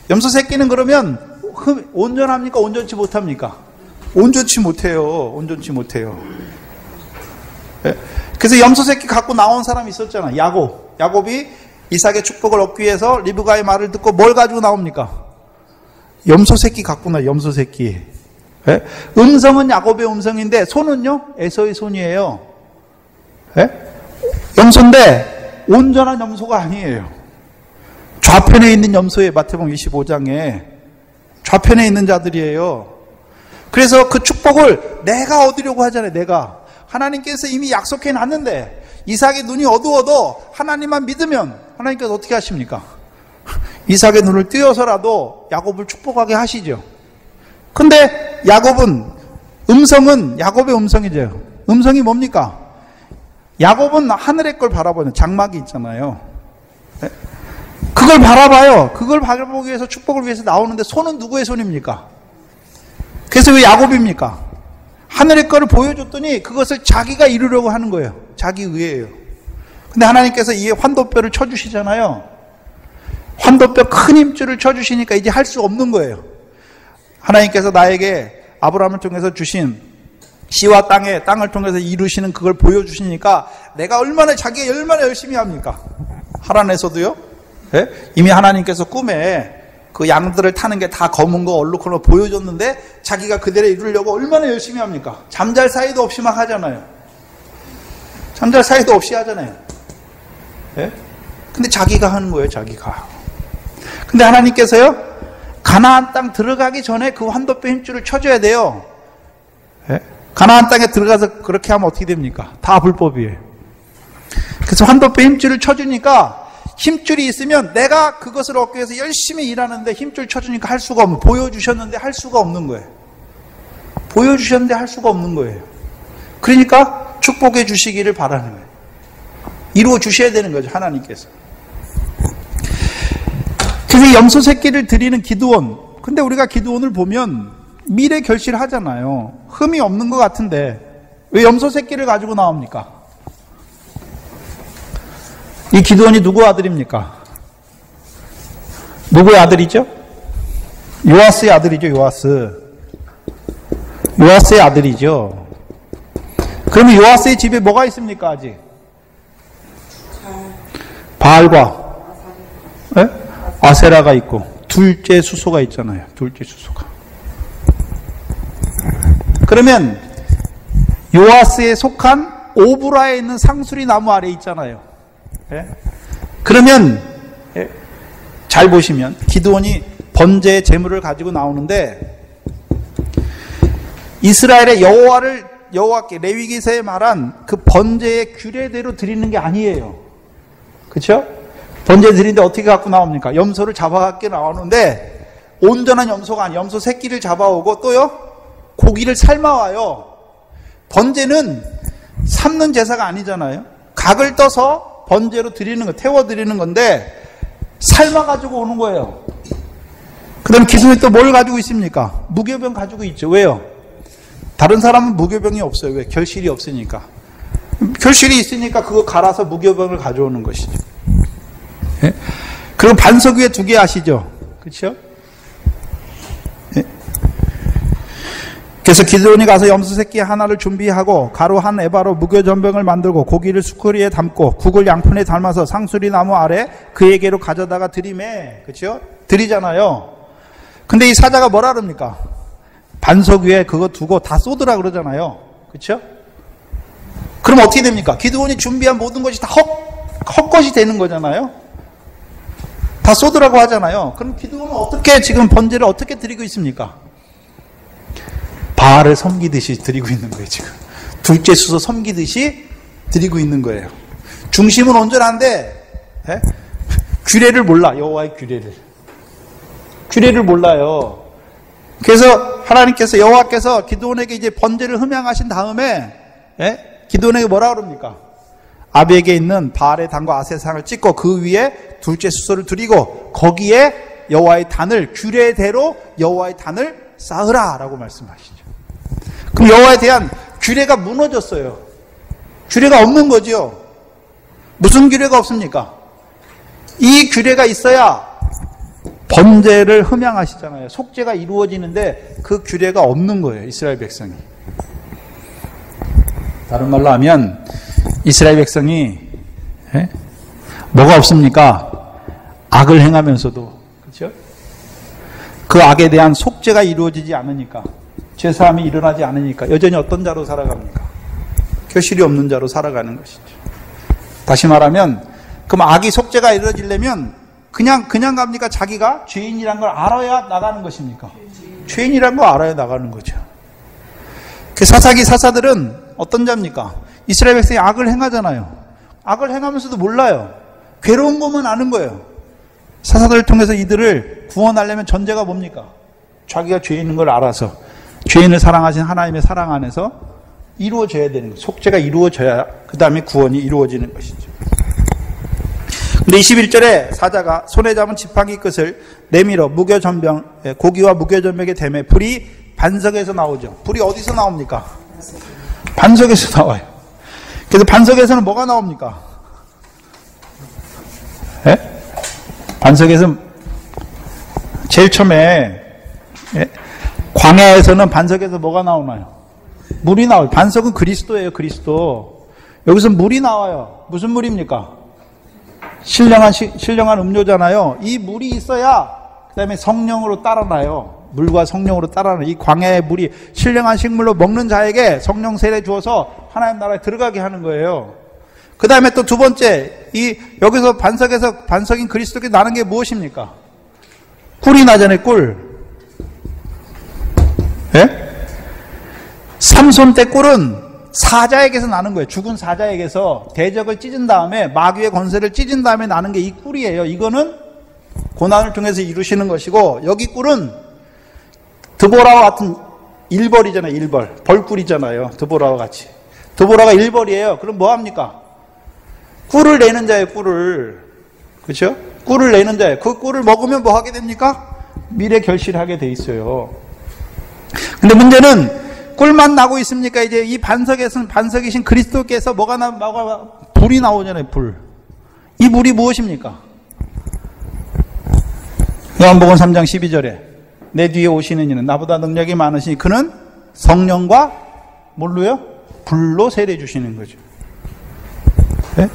염소 새끼는 그러면 온전합니까? 온전치 못합니까? 온전치 못해요. 온전치 못해요. 그래서 염소 새끼 갖고 나온 사람이 있었잖아. 야곱이 이삭의 축복을 얻기 위해서 리브가의 말을 듣고 뭘 가지고 나옵니까? 염소 새끼 갖고 나와요. 염소 새끼. 음성은 야곱의 음성인데 손은요? 에서의 손이에요. 염소인데 온전한 염소가 아니에요. 좌편에 있는 염소의 마태복음 25장에 좌편에 있는 자들이에요. 그래서 그 축복을 내가 얻으려고 하잖아요. 내가. 하나님께서 이미 약속해 놨는데 이삭의 눈이 어두워도 하나님만 믿으면 하나님께서 어떻게 하십니까? 이삭의 눈을 띄어서라도 야곱을 축복하게 하시죠. 근데 음성은 야곱의 음성이죠. 음성이 뭡니까? 야곱은 하늘의 걸 바라보는 장막이 있잖아요. 그걸 바라봐요. 그걸 바라보기 위해서 축복을 위해서 나오는데 손은 누구의 손입니까? 그래서 왜 야곱입니까? 하늘의 거를 보여줬더니 그것을 자기가 이루려고 하는 거예요. 자기 의예요. 근데 하나님께서 이에 환도뼈를 쳐주시잖아요. 환도뼈 큰 힘줄을 쳐주시니까 이제 할 수 없는 거예요. 하나님께서 나에게 아브라함을 통해서 주신 씨와 땅을 통해서 이루시는 그걸 보여주시니까 내가 자기가 얼마나 열심히 합니까? 하란에서도요. 네? 이미 하나님께서 꿈에 그 양들을 타는 게 다 검은 거 얼룩걸룩 보여줬는데 자기가 그대로 이루려고 얼마나 열심히 합니까? 잠잘 사이도 없이 막 하잖아요. 잠잘 사이도 없이 하잖아요. 네? 근데 자기가 하는 거예요, 자기가. 근데 하나님께서요, 가나안 땅 들어가기 전에 그 환도뼈 힘줄을 쳐줘야 돼요. 네? 가나안 땅에 들어가서 그렇게 하면 어떻게 됩니까? 다 불법이에요. 그래서 환도뼈 힘줄을 쳐주니까 힘줄이 있으면 내가 그것을 얻기 위해서 열심히 일하는데 힘줄 쳐주니까 할 수가 없는, 보여주셨는데 할 수가 없는 거예요. 보여주셨는데 할 수가 없는 거예요. 그러니까 축복해 주시기를 바라는 거예요. 이루어 주셔야 되는 거죠, 하나님께서. 그래서 염소 새끼를 드리는 기드온. 근데 우리가 기드온을 보면 미래 결실을 하잖아요. 흠이 없는 것 같은데 왜 염소 새끼를 가지고 나옵니까? 이 기드온이 누구 아들입니까? 누구의 아들이죠? 요아스의 아들이죠, 요아스의 아들이죠. 그러면 요아스의 집에 뭐가 있습니까, 아직? 바알과 네? 아세라가 있고 둘째 수소가 있잖아요. 둘째 수소가. 그러면 요아스에 속한 오브라에 있는 상수리 나무 아래 있잖아요. 예? 그러면 잘 보시면 기드온이 번제의 제물을 가지고 나오는데 이스라엘의 여호와께 레위기서에 말한 그 번제의 규례대로 드리는 게 아니에요. 그렇죠? 번제 드리는데 어떻게 갖고 나옵니까? 염소를 잡아갖고 나오는데 온전한 염소가 아니에요. 염소 새끼를 잡아오고 또요 고기를 삶아와요. 번제는 삶는 제사가 아니잖아요. 각을 떠서 번제로 드리는 거, 태워 드리는 건데 삶아가지고 오는 거예요. 그 다음에 기순이 또 뭘 가지고 있습니까? 무교병 가지고 있죠. 왜요? 다른 사람은 무교병이 없어요. 왜? 결실이 없으니까. 결실이 있으니까 그거 갈아서 무교병을 가져오는 것이죠. 예? 그리고 반석 위에 2개 아시죠? 그렇죠? 예? 그래서 기드온이 가서 염소 새끼 하나를 준비하고 가루 한 에바로 무교전병을 만들고 고기를 수쿠리에 담고 국을 양푼에 담아서 상수리 나무 아래 그에게로 가져다가 드리매. 그렇죠? 드리잖아요. 근데 이 사자가 뭐라 그럽니까? 반석 위에 그거 두고 다 쏟으라 그러잖아요. 그렇죠? 그럼 어떻게 됩니까? 기드온이 준비한 모든 것이 다 헛것이 되는 거잖아요. 다 쏟으라고 하잖아요. 그럼 기드온은 어떻게 지금 번제를 어떻게 드리고 있습니까? 바알을 섬기듯이 드리고 있는 거예요, 지금. 둘째 수소 섬기듯이 드리고 있는 거예요. 중심은 온전한데, 예? 규례를 몰라, 여호와의 규례를 몰라요. 그래서 하나님께서, 여호와께서 기드온에게 이제 번제를 흠양하신 다음에, 예? 기드온에게 뭐라 그럽니까? 아비에게 있는 바알의 단과 아세상을 찍고 그 위에 둘째 수소를 드리고 거기에 여호와의 단을, 규례대로 여호와의 단을 쌓으라 라고 말씀하시죠. 그럼 여호와에 대한 규례가 무너졌어요. 규례가 없는 거죠. 무슨 규례가 없습니까? 이 규례가 있어야 번제를 흠양하시잖아요. 속죄가 이루어지는데 그 규례가 없는 거예요. 이스라엘 백성이. 다른 말로 하면 이스라엘 백성이 뭐가 없습니까? 악을 행하면서도, 그렇죠? 그 악에 대한 속죄가 이루어지지 않으니까, 죄사함이 일어나지 않으니까 여전히 어떤 자로 살아갑니까? 결실이 없는 자로 살아가는 것이죠. 다시 말하면 그럼 악이 속죄가 이루어지려면 그냥 갑니까? 자기가 죄인이란 걸 알아야 나가는 것입니까? 죄인이란 걸 알아야 나가는 거죠. 그 사사들은 어떤 자입니까? 이스라엘 백성이 악을 행하잖아요. 악을 행하면서도 몰라요. 괴로운 것만 아는 거예요. 사사들을 통해서 이들을 구원하려면 전제가 뭡니까? 자기가 죄인인 걸 알아서 죄인을 사랑하신 하나님의 사랑 안에서 이루어져야 되는 거예요. 속죄가 이루어져야 그 다음에 구원이 이루어지는 것이죠. 근데 21절에 사자가 손에 잡은 지팡이 끝을 내밀어 무교전병, 고기와 무교전병의 댐에 불이 반석에서 나오죠. 불이 어디서 나옵니까? 반석에서 나와요. 그래서 반석에서는 뭐가 나옵니까? 반석에서 제일 처음에 광야에서는 반석에서 뭐가 나오나요? 물이 나와요. 반석은 그리스도예요. 그리스도. 여기서 물이 나와요. 무슨 물입니까? 신령한 음료잖아요. 이 물이 있어야 그 다음에 성령으로 따라나요. 물과 성령으로 따라나요. 이 광야의 물이 신령한 식물로 먹는 자에게 성령 세례 주어서 하나님 나라에 들어가게 하는 거예요. 그 다음에 또 두 번째, 여기서 반석인 그리스도께 나는 게 무엇입니까? 꿀이 나잖아요, 꿀. 예? 삼손 때 꿀은 사자에게서 나는 거예요. 죽은 사자에게서 대적을 찢은 다음에, 마귀의 권세를 찢은 다음에 나는 게 이 꿀이에요. 이거는 고난을 통해서 이루시는 것이고, 여기 꿀은 드보라와 같은 일벌이잖아요, 일벌. 벌꿀이잖아요, 드보라와 같이. 드보라가 일벌이에요. 그럼 뭐 합니까? 꿀을 내는 자예요, 꿀을. 그렇죠? 꿀을 내는 자예요. 그 꿀을 먹으면 뭐 하게 됩니까? 미래 결실하게 돼 있어요. 근데 문제는 꿀만 나고 있습니까? 이제 이 반석이신 그리스도께서 불이 나오잖아요, 불. 이 불이 무엇입니까? 요한복음 3장 12절에 내 뒤에 오시는 이는 나보다 능력이 많으시니 그는 성령과 뭘로요? 불로 세례 주시는 거죠. 네?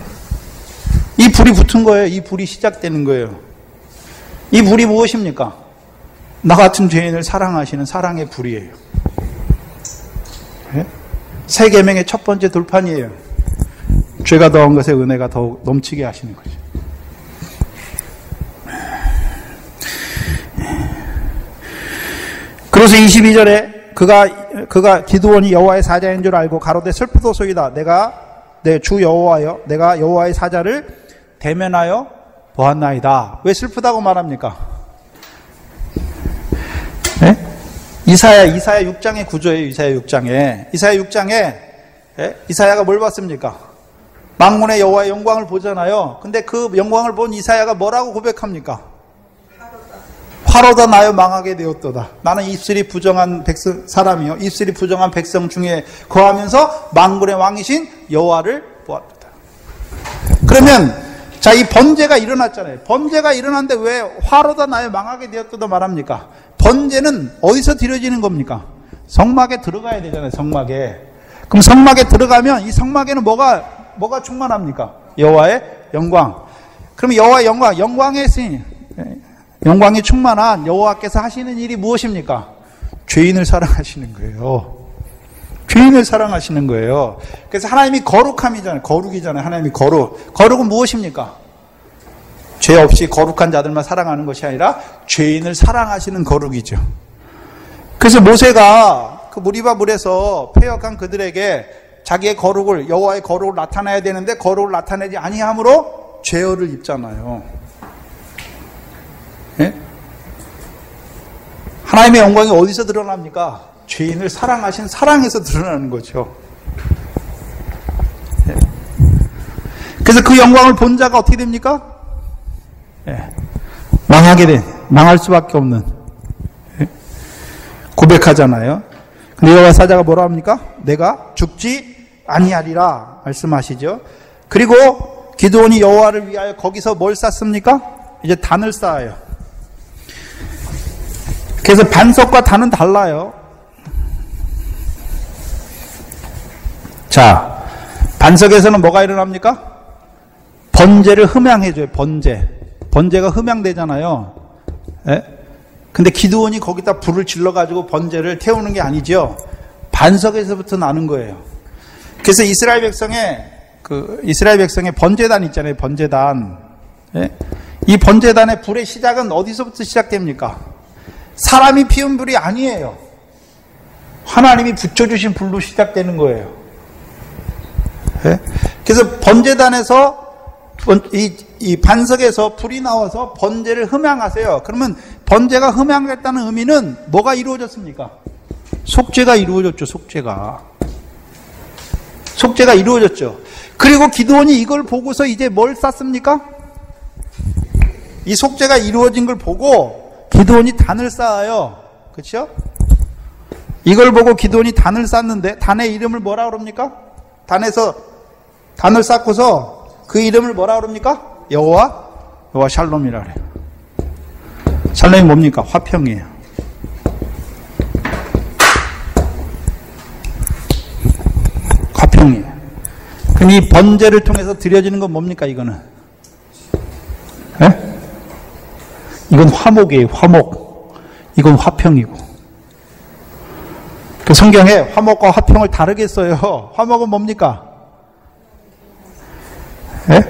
이 불이 붙은 거예요. 이 불이 시작되는 거예요. 이 불이 무엇입니까? 나 같은 죄인을 사랑하시는 사랑의 불이에요. 네? 새 계명의 첫 번째 돌판이에요. 죄가 더한 것에 은혜가 더욱 넘치게 하시는 거죠. 그래서 22절에 그가 기드온이 여호와의 사자인 줄 알고 가로되 슬프도소이다. 내 주 여호와여, 내가 여호와의 사자를 대면하여 보았나이다. 왜 슬프다고 말합니까? 네? 이사야 6장의 구조예요. 이사야 6장에 이사야가 뭘 봤습니까? 망문의 여호와의 영광을 보잖아요. 근데 그 영광을 본 이사야가 뭐라고 고백합니까? 화로다 나여 망하게 되었도다. 나는 입술이 부정한 사람이요, 입술이 부정한 백성 중에 거하면서 만군의 왕이신 여호와를 보았도다. 그러면 자, 이 번제가 일어났잖아요. 번제가 일어났는데 왜 화로다 나여 망하게 되었도다 말합니까? 번제는 어디서 드려지는 겁니까? 성막에 들어가야 되잖아요. 성막에. 그럼 성막에 들어가면 이 성막에는 뭐가 충만합니까? 여호와의 영광. 그럼 여호와의 영광의 신, 영광이 충만한 여호와께서 하시는 일이 무엇입니까? 죄인을 사랑하시는 거예요. 죄인을 사랑하시는 거예요. 그래서 하나님이 거룩함이잖아요. 거룩이잖아요. 하나님이 거룩. 거룩은 무엇입니까? 죄 없이 거룩한 자들만 사랑하는 것이 아니라 죄인을 사랑하시는 거룩이죠. 그래서 모세가 그 무리바 물에서 패역한 그들에게 자기의 거룩을, 여호와의 거룩을 나타내야 되는데 거룩을 나타내지 아니함으로 죄어를 입잖아요. 예? 하나님의 영광이 어디서 드러납니까? 죄인을 사랑하신 사랑에서 드러나는 거죠. 예. 그래서 그 영광을 본 자가 어떻게 됩니까? 예. 망할 수밖에 없는, 예. 고백하잖아요. 근데 여호와 사자가 뭐라 합니까? 내가 죽지 아니하리라 말씀하시죠. 그리고 기드온이 여호와를 위하여 거기서 뭘 쌓습니까? 이제 단을 쌓아요. 그래서 반석과 단은 달라요. 자, 반석에서는 뭐가 일어납니까? 번제를 흠양해줘요. 번제가 흠양되잖아요. 예? 근데 기드온이 거기다 불을 질러가지고 번제를 태우는 게 아니죠. 반석에서부터 나는 거예요. 그래서 이스라엘 백성의 번제단 있잖아요. 번제단. 예? 이 번제단의 불의 시작은 어디서부터 시작됩니까? 사람이 피운 불이 아니에요. 하나님이 붙여주신 불로 시작되는 거예요. 예? 그래서 번제단에서 이 반석에서 불이 나와서 번제를 흠양하세요. 그러면 번제가 흠양됐다는 의미는 뭐가 이루어졌습니까? 속죄가 이루어졌죠. 속죄가 이루어졌죠. 그리고 기드온이 이걸 보고서 이제 뭘 쌓습니까? 이 속죄가 이루어진 걸 보고 기드온이 단을 쌓아요. 그렇죠? 이걸 보고 기드온이 단을 쌓는데 단의 이름을 뭐라 그럽니까? 단을 쌓고서 그 이름을 뭐라 그럽니까? 여호와 샬롬이라 그래요. 샬롬이 뭡니까? 화평이에요. 화평이에요. 그럼 이 번제를 통해서 드려지는 건 뭡니까, 이거는? 예? 이건 화목이에요, 화목. 이건 화평이고. 그 성경에 화목과 화평을 다르게 써요. 화목은 뭡니까? 예?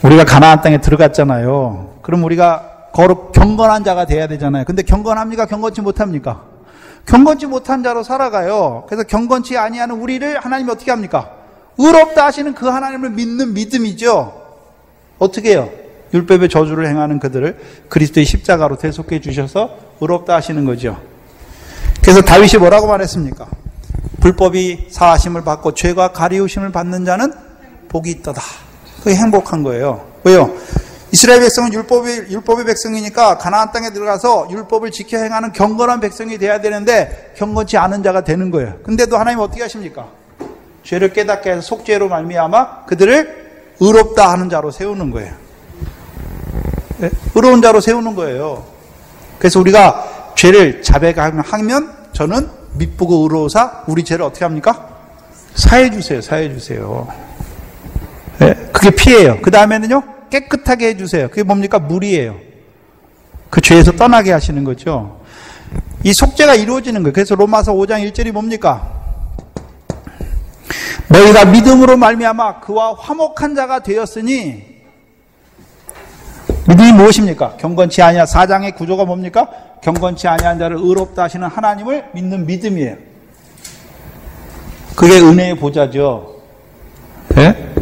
우리가 가나안 땅에 들어갔잖아요. 그럼 우리가 거룩 경건한 자가 돼야 되잖아요. 근데 경건합니까? 경건치 못합니까? 경건치 못한 자로 살아가요. 그래서 경건치 아니하는 우리를 하나님이 어떻게 합니까? 의롭다 하시는 그 하나님을 믿는 믿음이죠. 어떻게 해요? 율법의 저주를 행하는 그들을 그리스도의 십자가로 대속해 주셔서 의롭다 하시는 거죠. 그래서 다윗이 뭐라고 말했습니까? 불법이 사하심을 받고 죄가 가리우심을 받는 자는 복이 있도다. 그게 행복한 거예요. 왜요? 이스라엘 백성은 율법의 백성이니까 가나안 땅에 들어가서 율법을 지켜 행하는 경건한 백성이 돼야 되는데 경건치 않은 자가 되는 거예요. 근데도 하나님 어떻게 하십니까? 죄를 깨닫게 해서 속죄로 말미암아 그들을 의롭다 하는 자로 세우는 거예요. 네? 의로운 자로 세우는 거예요. 그래서 우리가 죄를 자백하면 저는 미쁘고 의로우사 우리 죄를 어떻게 합니까? 사해 주세요. 사해 주세요. 네? 그게 피예요. 그 다음에는요, 깨끗하게 해주세요. 그게 뭡니까? 물이에요. 그 죄에서 떠나게 하시는 거죠. 이 속죄가 이루어지는 거예요. 그래서 로마서 5장 1절이 뭡니까? 너희가 믿음으로 말미암아 그와 화목한 자가 되었으니, 믿음이 무엇입니까? 경건치 아니한 4장의 구조가 뭡니까? 경건치 아니한 자를 의롭다 하시는 하나님을 믿는 믿음이에요. 그게 은혜의 보좌죠. 네?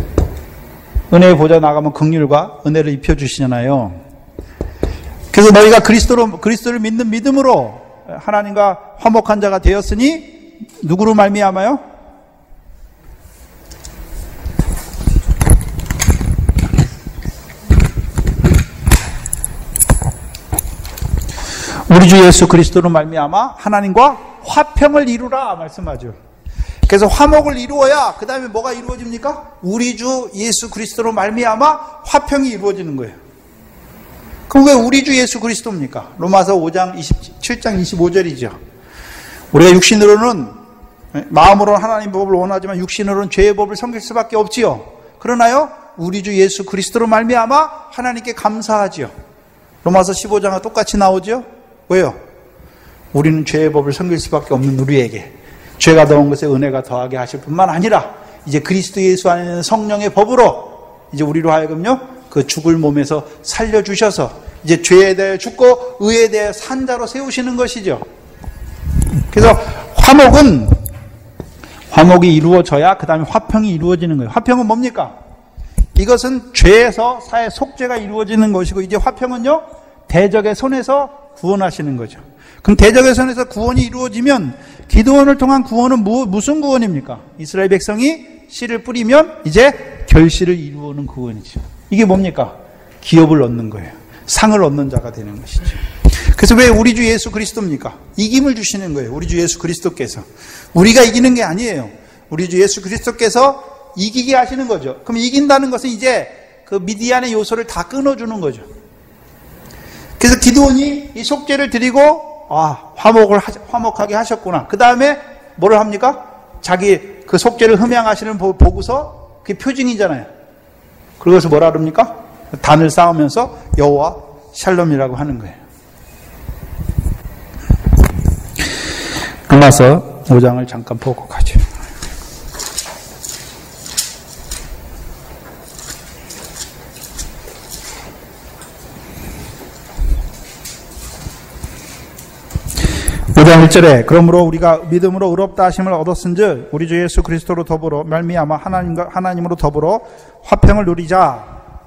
은혜의 보좌 나가면 긍휼과 은혜를 입혀주시잖아요. 그래서 너희가 그리스도를 믿는 믿음으로 하나님과 화목한 자가 되었으니 누구로 말미암아요? 우리 주 예수 그리스도로 말미암아 하나님과 화평을 이루라 말씀하죠. 그래서 화목을 이루어야 그 다음에 뭐가 이루어집니까? 우리 주 예수 그리스도로 말미암아 화평이 이루어지는 거예요. 그럼 왜 우리 주 예수 그리스도입니까? 로마서 5장 7장 25절이죠. 우리가 육신으로는 마음으로는 하나님 법을 원하지만 육신으로는 죄의 법을 섬길 수밖에 없지요. 그러나요? 우리 주 예수 그리스도로 말미암아 하나님께 감사하지요. 로마서 15장과 똑같이 나오죠. 왜요? 우리는 죄의 법을 섬길 수밖에 없는 우리에게 죄가 더한 것에 은혜가 더하게 하실 뿐만 아니라 이제 그리스도 예수 안에 있는 성령의 법으로 이제 우리로 하여금요 그 죽을 몸에서 살려주셔서 이제 죄에 대해 죽고 의에 대해 산 자로 세우시는 것이죠. 그래서 화목이 이루어져야 그 다음에 화평이 이루어지는 거예요. 화평은 뭡니까? 이것은 죄에서 사의 속죄가 이루어지는 것이고 이제 화평은요 대적의 손에서 구원하시는 거죠. 그럼 대적의 손에서 구원이 이루어지면 기드온을 통한 구원은 무슨 구원입니까? 이스라엘 백성이 씨를 뿌리면 이제 결실을 이루어오는 구원이죠. 이게 뭡니까? 기업을 얻는 거예요. 상을 얻는 자가 되는 것이죠. 그래서 왜 우리 주 예수 그리스도입니까? 이김을 주시는 거예요. 우리 주 예수 그리스도께서. 우리가 이기는 게 아니에요. 우리 주 예수 그리스도께서 이기게 하시는 거죠. 그럼 이긴다는 것은 이제 그 미디안의 요소를 다 끊어주는 거죠. 그래서 기드온이 이 속죄를 드리고 화목하게 하셨구나. 그 다음에 뭐를 합니까? 자기 그 속죄를 흠양하시는 보고서 그게 표징이잖아요. 그래서 뭐라 그럽니까? 단을 쌓으면서 여호와 샬롬이라고 하는 거예요. 로마서 5장을 잠깐 보고 가죠. 오장 1절에 그러므로 우리가 믿음으로 의롭다 하심을 얻었은즉 우리 주 예수 그리스도로 더불어 말미암아 하나님으로 더불어 화평을 누리자.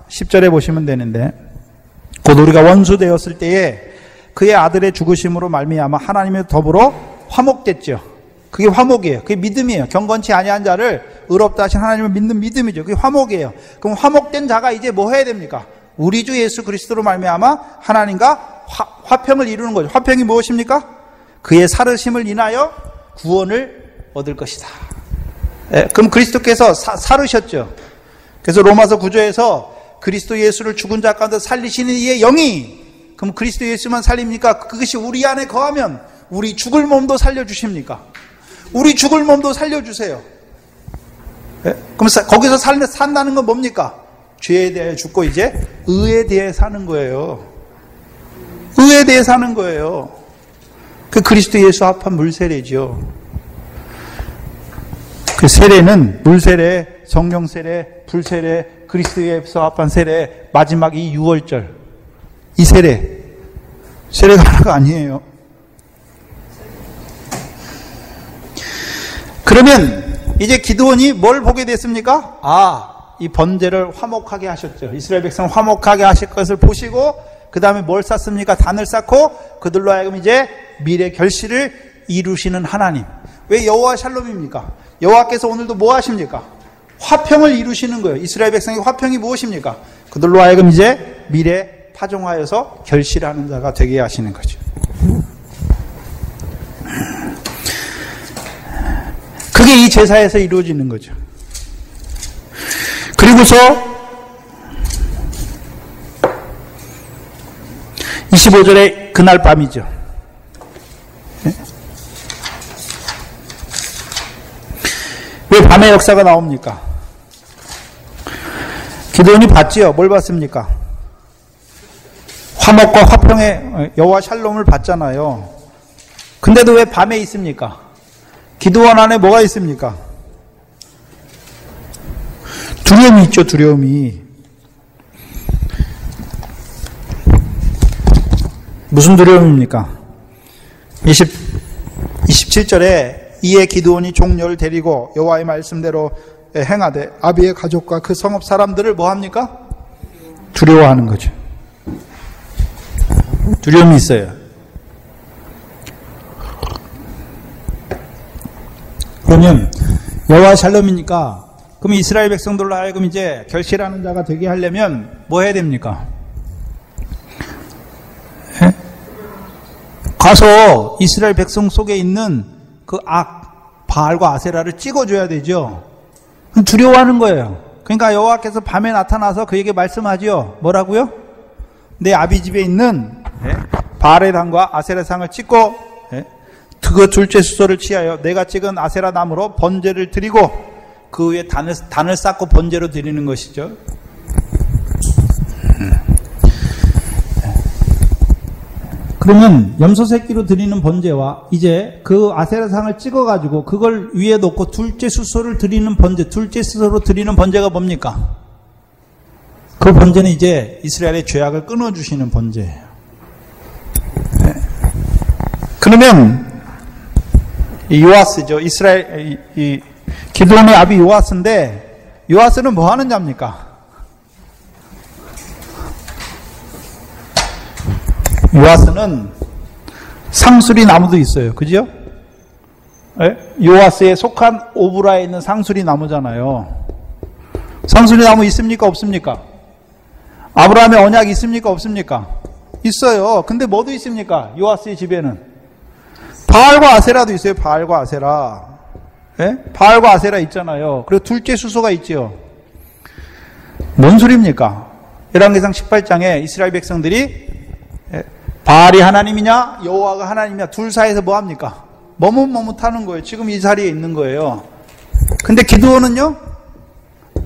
10절에 보시면 되는데 곧 우리가 원수 되었을 때에 그의 아들의 죽으심으로 말미암아 하나님과 더불어 화목됐죠. 그게 화목이에요. 그게 믿음이에요. 경건치 아니한 자를 의롭다 하신 하나님을 믿는 믿음이죠. 그게 화목이에요. 그럼 화목된 자가 이제 뭐 해야 됩니까? 우리 주 예수 그리스도로 말미암아 하나님과 화평을 이루는 거죠. 화평이 무엇입니까? 그의 살으심을 인하여 구원을 얻을 것이다. 그럼 그리스도께서 살으셨죠. 그래서 로마서 9조에서 그리스도 예수를 죽은 자 가운데 살리시는 이의 영이 그럼 그리스도 예수만 살립니까? 그것이 우리 안에 거하면 우리 죽을 몸도 살려주십니까? 우리 죽을 몸도 살려주세요. 네? 그럼 거기서 산다는 건 뭡니까? 죄에 대해 죽고 이제 의에 대해 사는 거예요. 의에 대해 사는 거예요. 그 그리스도 예수 합한 물세례죠. 그 세례는 물세례, 성령 세례, 불세례, 그리스도 예수 합한 세례, 마지막 이 6월절 이 세례가 하나가 아니에요. 그러면 이제 기드온이 뭘 보게 됐습니까? 이 번제를 화목하게 하셨죠. 이스라엘 백성 화목하게 하실 것을 보시고 그 다음에 뭘 쌓습니까? 단을 쌓고 그들로 하여금 이제 미래 결실을 이루시는 하나님. 왜 여호와 샬롬입니까? 여호와께서 오늘도 뭐 하십니까? 화평을 이루시는 거예요. 이스라엘 백성의 화평이 무엇입니까? 그들로 하여금 이제 미래 파종하여서 결실하는 자가 되게 하시는 거죠. 그게 이 제사에서 이루어지는 거죠. 그리고서 25절에 그날 밤이죠. 왜 밤의 역사가 나옵니까? 기드온이 봤지요. 뭘 봤습니까? 화목과 화평의 여호와 샬롬을 봤잖아요. 근데도 왜 밤에 있습니까? 기드온 안에 뭐가 있습니까? 두려움이 있죠. 두려움이. 무슨 두려움입니까? 27절에 이에 기드온이 종려를 데리고 여호와의 말씀대로 행하되 아비의 가족과 그 성읍 사람들을 뭐합니까? 두려워하는 거죠. 두려움이 있어요. 그러면 여호와 샬롬이니까 그럼 이스라엘 백성들로 하여금 이제 결실하는 자가 되게 하려면 뭐 해야 됩니까? 예? 가서 이스라엘 백성 속에 있는 그 바알과 아세라를 찍어줘야 되죠. 두려워하는 거예요. 그러니까 여호와께서 밤에 나타나서 그에게 말씀하죠. 뭐라고요? 내 아비 집에 있는 바알의 당과 아세라 상을 찍고 그 둘째 수소를 취하여 내가 찍은 아세라 나무로 번제를 드리고 그 위에 단을 쌓고 번제로 드리는 것이죠. 그러면 염소 새끼로 드리는 번제와 이제 그 아세라상을 찍어가지고 그걸 위에 놓고 둘째 수소를 드리는 번제, 둘째 수소로 드리는 번제가 뭡니까? 그 번제는 이제 이스라엘의 죄악을 끊어주시는 번제예요. 그러면 이 요아스죠. 이 기드온의 아비 요아스인데 요아스는 뭐 하는 자입니까? 요아스는 상수리 나무도 있어요. 그죠? 요아스에 속한 오브라에 있는 상수리 나무잖아요. 상수리 나무 있습니까? 없습니까? 아브라함의 언약이 있습니까? 없습니까? 있어요. 근데 뭐도 있습니까? 요아스의 집에는 바알과 아세라도 있어요. 바알과 아세라. 바알과 아세라 있잖아요. 그리고 둘째 수소가 있죠. 뭔 소리입니까? 열왕기상 18장에 이스라엘 백성들이 바알이 하나님이냐 여호와가 하나님이냐 둘 사이에서 뭐합니까? 머뭇머뭇하는 거예요. 지금 이 자리에 있는 거예요. 근데 기드온은요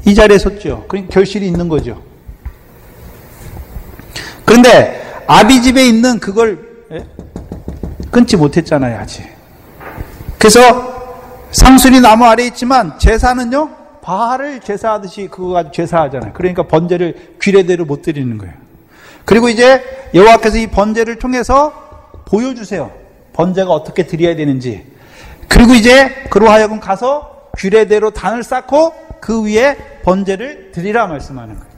이 자리에 섰죠. 그러니까 결실이 있는 거죠. 그런데 아비 집에 있는 그걸 끊지 못했잖아요. 아직. 그래서 상수리 나무 아래에 있지만 제사는요 바알을 제사하듯이 그거 가지고 제사하잖아요. 그러니까 번제를 규례대로 못 드리는 거예요. 그리고 이제 여호와께서 이 번제를 통해서 보여주세요. 번제가 어떻게 드려야 되는지. 그리고 이제 그로 하여금 가서 규례대로 단을 쌓고 그 위에 번제를 드리라 말씀하는 거예요.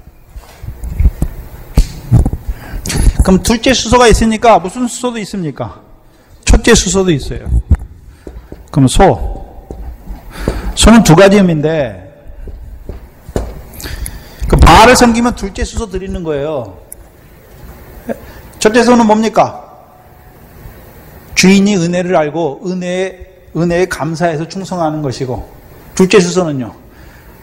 그럼 둘째 수소가 있으니까 무슨 수소도 있습니까? 첫째 수소도 있어요. 그럼 소는 두 가지 의미인데 그 바알을 섬기면 둘째 수소 드리는 거예요. 첫째 소는 뭡니까? 주인이 은혜를 알고 은혜에 감사해서 충성하는 것이고, 둘째 수소는요,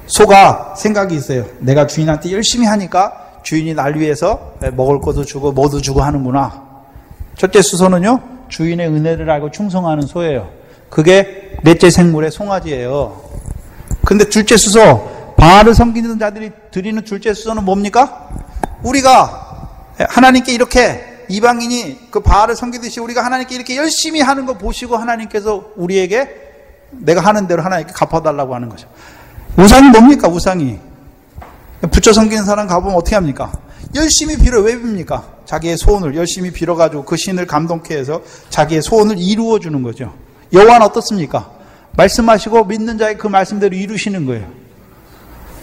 소가 생각이 있어요. 내가 주인한테 열심히 하니까 주인이 날 위해서 먹을 것도 주고 뭐도 주고 하는구나. 첫째 수소는요, 주인의 은혜를 알고 충성하는 소예요. 그게 넷째 생물의 송아지예요. 근데 둘째 수소, 바알을 섬기는 자들이 드리는 둘째 수소는 뭡니까? 우리가 하나님께 이렇게 이방인이 그 바알을 섬기듯이 우리가 하나님께 이렇게 열심히 하는 거 보시고 하나님께서 우리에게 내가 하는 대로 하나님께 갚아달라고 하는 거죠. 우상이 뭡니까? 우상이. 부처 섬기는 사람 가보면 어떻게 합니까? 열심히 빌어. 왜 빕니까? 자기의 소원을 열심히 빌어가지고 그 신을 감동케 해서 자기의 소원을 이루어주는 거죠. 여호와는 어떻습니까? 말씀하시고 믿는 자의 그 말씀대로 이루시는 거예요.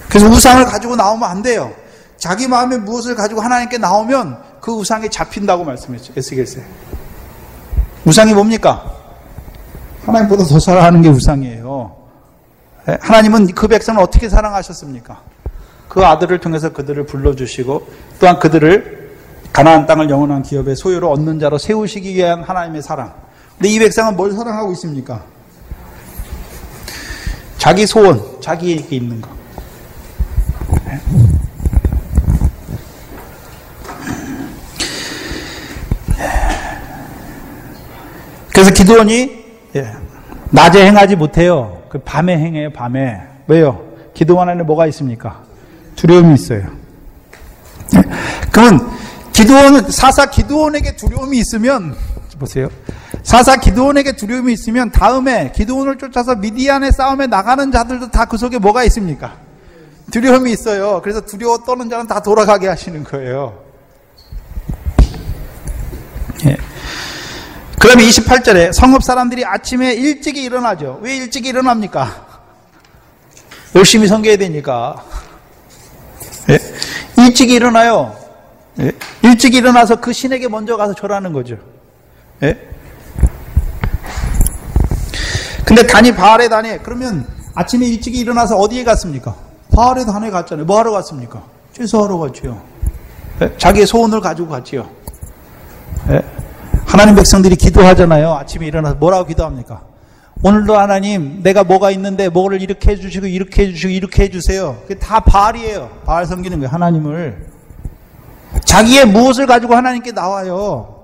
그래서 우상을 가지고 나오면 안 돼요. 자기 마음에 무엇을 가지고 하나님께 나오면 그 우상에 잡힌다고 말씀했죠. 에스겔서에. 우상이 뭡니까? 하나님보다 더 사랑하는 게 우상이에요. 하나님은 그 백성을 어떻게 사랑하셨습니까? 그 아들을 통해서 그들을 불러주시고 또한 그들을 가나안 땅을 영원한 기업의 소유로 얻는 자로 세우시기 위한 하나님의 사랑. 근데 이 백성은 뭘 사랑하고 있습니까? 자기 소원, 자기에게 있는 거. 그래서 기드온이 낮에 행하지 못해요. 그 밤에 행해요. 밤에. 왜요? 기드온 안에 뭐가 있습니까? 두려움이 있어요. 그러면 사사 기드온에게 두려움이 있으면 보세요. 사사 기드온에게 두려움이 있으면 다음에 기드온을 쫓아서 미디안의 싸움에 나가는 자들도 다 그 속에 뭐가 있습니까? 두려움이 있어요. 그래서 두려워 떠는 자는 다 돌아가게 하시는 거예요. 예. 그러면 28절에 성읍 사람들이 아침에 일찍이 일어나죠. 왜 일찍이 일어납니까? 열심히 섬겨야 되니까. 예? 일찍이 일어나요. 예? 일찍이 일어나서 그 신에게 먼저 가서 절하는 거죠. 예? 근데 단이 바알의 단에 그러면 아침에 일찍이 일어나서 어디에 갔습니까? 바알의 단에 갔잖아요. 뭐 하러 갔습니까? 제사하러 갔지요. 예? 자기의 소원을 가지고 갔지요. 예? 하나님 백성들이 기도하잖아요. 아침에 일어나서 뭐라고 기도합니까? 오늘도 하나님 내가 뭐가 있는데 뭐를 이렇게 해주시고 이렇게 해주시고 이렇게 해주세요. 그게 다 바알이에요. 바알 섬기는 거예요. 하나님을. 자기의 무엇을 가지고 하나님께 나와요.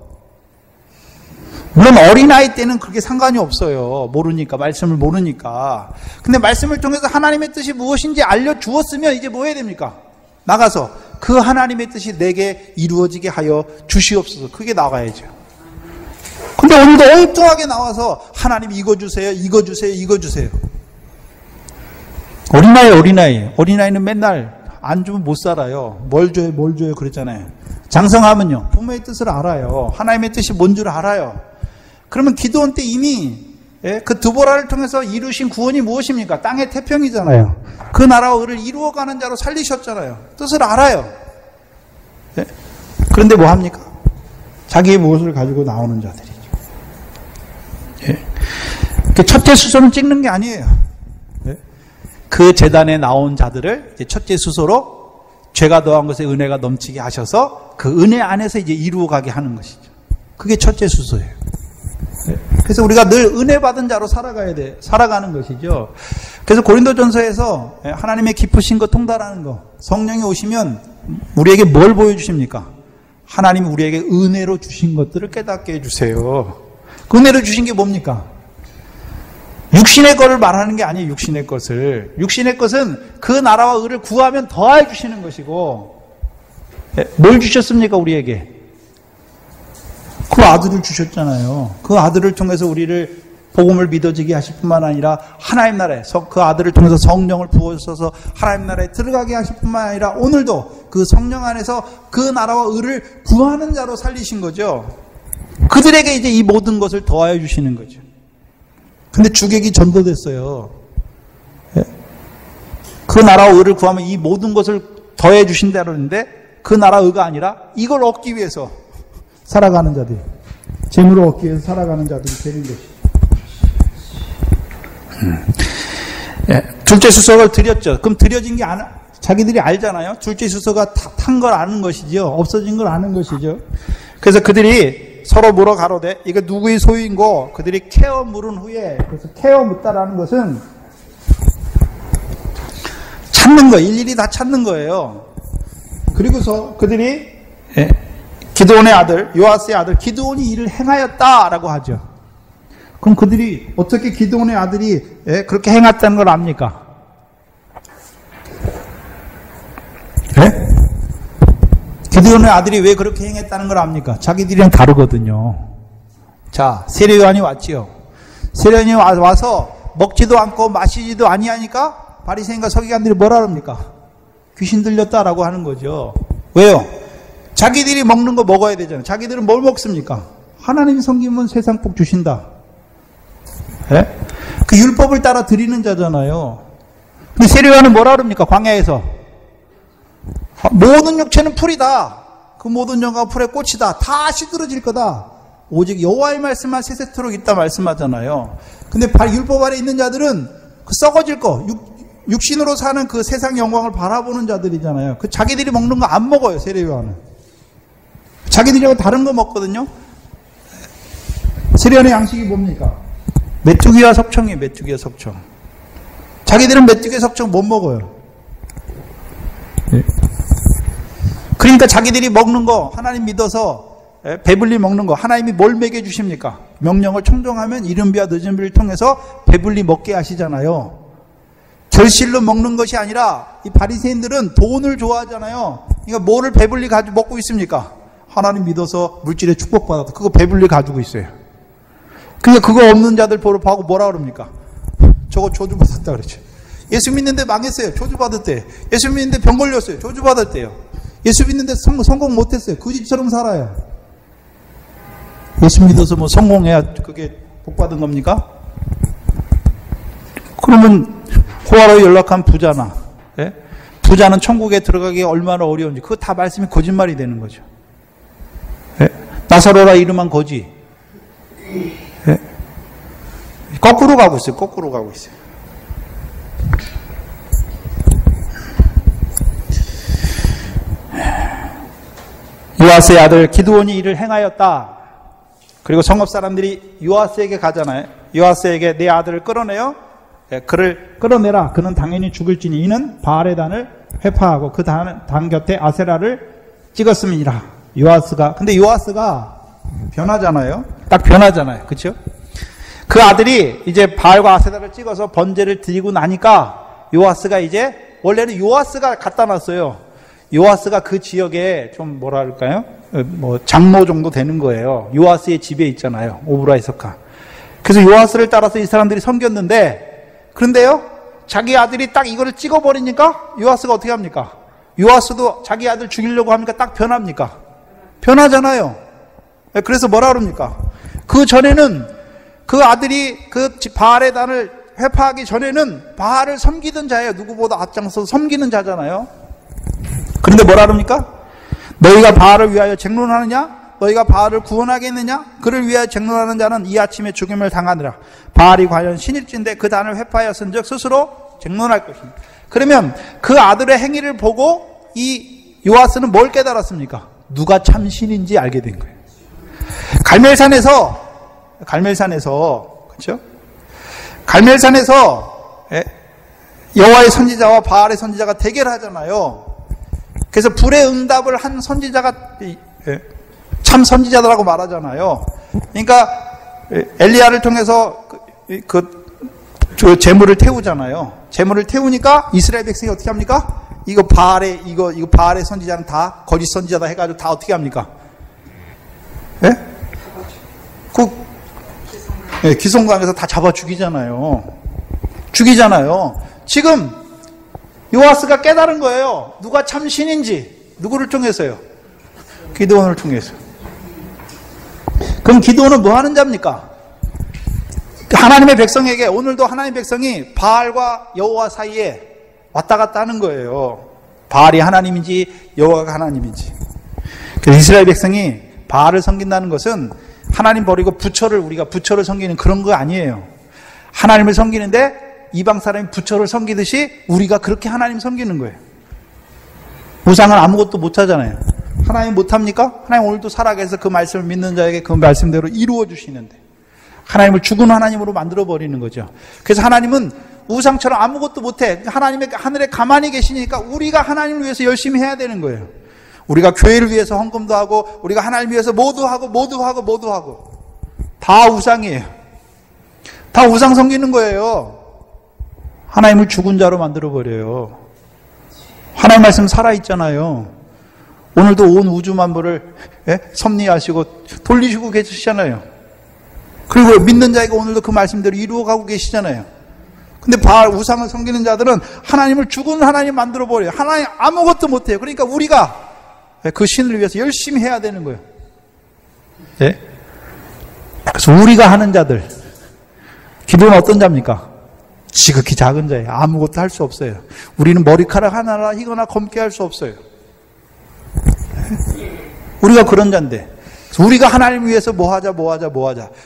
물론 어린아이 때는 그렇게 상관이 없어요. 모르니까, 말씀을 모르니까. 근데 말씀을 통해서 하나님의 뜻이 무엇인지 알려주었으면 이제 뭐 해야 됩니까? 나가서 그 하나님의 뜻이 내게 이루어지게 하여 주시옵소서. 그게 나가야죠. 근데 오늘도 엉뚱하게 나와서 하나님 이거 주세요, 이거 주세요, 이거 주세요. 어린아이는 맨날 안 주면 못 살아요. 뭘 줘요, 뭘 줘요 그랬잖아요. 장성하면요. 부모의 뜻을 알아요. 하나님의 뜻이 뭔 줄 알아요. 그러면 기도원 때 이미 그 드보라를 통해서 이루신 구원이 무엇입니까? 땅의 태평이잖아요. 그 나라와 의를 이루어가는 자로 살리셨잖아요. 뜻을 알아요. 그런데 뭐 합니까? 자기의 무엇을 가지고 나오는 자들이죠. 첫째 수소는 찍는 게 아니에요. 그 제단에 나온 자들을 이제 첫째 수소로 죄가 더한 것에 은혜가 넘치게 하셔서 그 은혜 안에서 이제 이루어가게 하는 것이죠. 그게 첫째 수소예요. 그래서 우리가 늘 은혜 받은 자로 살아가는 것이죠. 그래서 고린도전서에서 하나님의 깊으신 것 통달하는 것, 성령이 오시면 우리에게 뭘 보여주십니까? 하나님이 우리에게 은혜로 주신 것들을 깨닫게 해주세요. 그 은혜로 주신 게 뭡니까? 육신의 것을 말하는 게 아니에요. 육신의 것을. 육신의 것은 그 나라와 의를 구하면 더해 주시는 것이고, 뭘 주셨습니까? 우리에게 그 아들을 주셨잖아요. 그 아들을 통해서 우리를 복음을 믿어지게 하실 뿐만 아니라 하나님 나라에 그 아들을 통해서 성령을 부어주셔서 하나님 나라에 들어가게 하실 뿐만 아니라 오늘도 그 성령 안에서 그 나라와 의를 구하는 자로 살리신 거죠. 그들에게 이제 이 모든 것을 더하여 주시는 거죠. 근데 주객이 전도됐어요. 그 나라와 의를 구하면 이 모든 것을 더해 주신다고 하는데 그 나라 의가 아니라 이걸 얻기 위해서 살아가는 자들, 재물을 얻기 위해서 살아가는 자들이 되는 것이죠. 둘째 수소를 드렸죠. 그럼 드려진 게 자기들이 알잖아요. 둘째 수소가 탄 걸 아는 것이죠. 없어진 걸 아는 것이죠. 그래서 그들이 서로 물어 가로되 이거 누구의 소유인고 그들이 캐어 물은 후에, 그래서 캐어 묻다라는 것은 찾는 거, 일일이 다 찾는 거예요. 그리고서 그들이 기드온의 아들, 요아스의 아들 기드온이 이를 행하였다라고 하죠. 그럼 그들이 어떻게 기드온의 아들이 그렇게 행했다는 걸 압니까? 기드온의 아들이 왜 그렇게 행했다는 걸 압니까? 자기들이랑 다르거든요. 자, 세례요한이 왔지요. 세례요한이 와서 먹지도 않고 마시지도 아니하니까 바리새인과 서기관들이 뭐라 합니까? 귀신 들렸다라고 하는 거죠. 왜요? 자기들이 먹는 거 먹어야 되잖아요. 자기들은 뭘 먹습니까? 하나님이 섬기면 세상 복 주신다. 그 율법을 따라 드리는 자잖아요. 근데 세례요한은 뭐라 그럽니까? 광야에서 모든 육체는 풀이다. 그 모든 영광은 풀의 꽃이다. 다 시들어질 거다. 오직 여호와의 말씀만 세세토록 있다 말씀하잖아요. 근데 율법 아래 있는 자들은 그 썩어질 거, 육신으로 사는 그 세상 영광을 바라보는 자들이잖아요. 그 자기들이 먹는 거 안 먹어요. 세례요한은 자기들이하고 다른 거 먹거든요. 세례요한의 양식이 뭡니까? 메뚜기와 석청이에요. 메뚜기와 석청. 자기들은 메뚜기와 석청 못 먹어요. 그러니까 자기들이 먹는 거 하나님 믿어서 배불리 먹는 거 하나님이 뭘 먹여주십니까? 명령을 청종하면 이른비와 늦은비를 통해서 배불리 먹게 하시잖아요. 결실로 먹는 것이 아니라 이 바리새인들은 돈을 좋아하잖아요. 그러니까 뭐를 배불리 가지고 먹고 있습니까? 하나님 믿어서 물질에 축복받아서 그거 배불리 가지고 있어요. 그러니까 그거 없는 자들 보고 뭐라 그럽니까? 저거 저주받았다 그러죠. 예수 믿는데 망했어요. 저주받았대. 예수 믿는데 병 걸렸어요. 저주받았대요. 예수 믿는데 성공 못했어요. 그 집처럼 살아요. 예수 믿어서 뭐 성공해야 그게 복받은 겁니까? 그러면 호화로 연락한 부자나 부자는 천국에 들어가기 얼마나 어려운지 그거 다 말씀이 거짓말이 되는 거죠. 나사로라 이름한 거지. 거꾸로 가고 있어요. 거꾸로 가고 있어요. 요아스의 아들 기드온이 이를 행하였다. 그리고 성읍 사람들이 요아스에게 가잖아요. 요아스에게 내 아들을 끌어내요. 그를 끌어내라. 그는 당연히 죽을지니 이는 바알의 단을 회파하고 그 단 곁에 아세라를 찍었음이니라. 근데 요아스가 변하잖아요. 딱 변하잖아요. 그렇죠? 그 아들이 이제 바알과 아세라를 찍어서 번제를 드리고 나니까 요아스가 이제 원래는 요아스가 갖다 놨어요. 요아스가 그 지역에 좀 뭐랄까요? 뭐 장로 정도 되는 거예요. 요아스의 집에 있잖아요. 오브라 이서카. 그래서 요아스를 따라서 이 사람들이 섬겼는데 그런데요. 자기 아들이 딱 이거를 찍어버리니까 요아스가 어떻게 합니까? 요아스도 자기 아들 죽이려고 하니까 딱 변합니까? 변하잖아요. 그래서 뭐라 그럽니까? 그 전에는 그 아들이 그 바알의 단을 회파하기 전에는 바알을 섬기던 자예요. 누구보다 앞장서서 섬기는 자잖아요. 그런데 뭐라 그럽니까? 너희가 바알을 위하여 쟁론하느냐? 너희가 바알을 구원하겠느냐? 그를 위하여 쟁론하는 자는 이 아침에 죽임을 당하느라. 바알이 과연 신일진데 그 단을 회파하였은즉 스스로 쟁론할 것입니다. 그러면 그 아들의 행위를 보고 이 요아스는 뭘 깨달았습니까? 누가 참 신인지 알게 된 거예요. 갈멜산에서 그렇죠? 갈멜산에서 여호와의 선지자와 바알의 선지자가 대결하잖아요. 그래서 불의 응답을 한 선지자가 참 선지자라고 말하잖아요. 그러니까 엘리야를 통해서 그 재물을 태우잖아요. 재물을 태우니까 이스라엘 백성이 어떻게 합니까? 이거 바알의 선지자는 다 거짓 선지자다 해가지고 다 어떻게 합니까? 기송강에서 다 잡아 죽이잖아요. 지금 요아스가 깨달은 거예요. 누가 참 신인지. 누구를 통해서요? 기드온을 통해서. 그럼 기드온은 뭐 하는 자입니까? 하나님의 백성에게 오늘도 하나님의 백성이 바알과 여호와 사이에 왔다 갔다 하는 거예요. 바알이 하나님인지 여호와가 하나님인지. 그래서 이스라엘 백성이 바알을 섬긴다는 것은 하나님 버리고 우리가 부처를 섬기는 그런 거 아니에요. 하나님을 섬기는데 이방 사람이 부처를 섬기듯이 우리가 그렇게 하나님 섬기는 거예요. 우상은 아무것도 못하잖아요. 하나님 못합니까? 하나님 오늘도 살아계서 그 말씀을 믿는 자에게 그 말씀대로 이루어 주시는데 하나님을 죽은 하나님으로 만들어버리는 거죠. 그래서 하나님은 우상처럼 아무것도 못해. 하나님의 하늘에 가만히 계시니까 우리가 하나님을 위해서 열심히 해야 되는 거예요. 우리가 교회를 위해서 헌금도 하고 우리가 하나님 위해서 모두 하고 다 우상이에요. 다 우상 섬기는 거예요. 하나님을 죽은 자로 만들어버려요. 하나님 말씀 살아있잖아요. 오늘도 온 우주 만물을 섭리하시고 돌리시고 계시잖아요. 그리고 믿는 자에게 오늘도 그 말씀대로 이루어가고 계시잖아요. 근데 바알 우상을 섬기는 자들은 하나님을 죽은 하나님 만들어버려요. 하나님 아무것도 못해요. 그러니까 우리가 그 신을 위해서 열심히 해야 되는 거예요. 예? 그래서 우리가 하는 자들, 기도는 어떤 자입니까? 지극히 작은 자예요. 아무것도 할 수 없어요. 우리는 머리카락 하나나 희거나 검게 할 수 없어요. 우리가 그런 자인데, 우리가 하나님을 위해서 뭐 하자.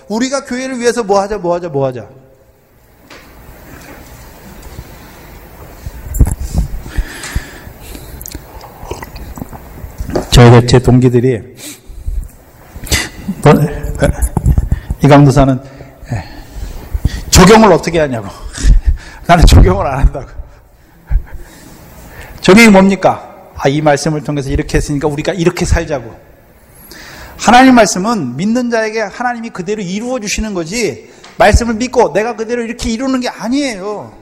우리가 교회를 위해서 뭐 하자. 제 동기들이, 이 강도사는 적용을 어떻게 하냐고. 나는 적용을 안 한다고. 적용이 뭡니까? 이 말씀을 통해서 이렇게 했으니까 우리가 이렇게 살자고. 하나님 말씀은 믿는 자에게 하나님이 그대로 이루어 주시는 거지, 말씀을 믿고 내가 그대로 이렇게 이루는 게 아니에요.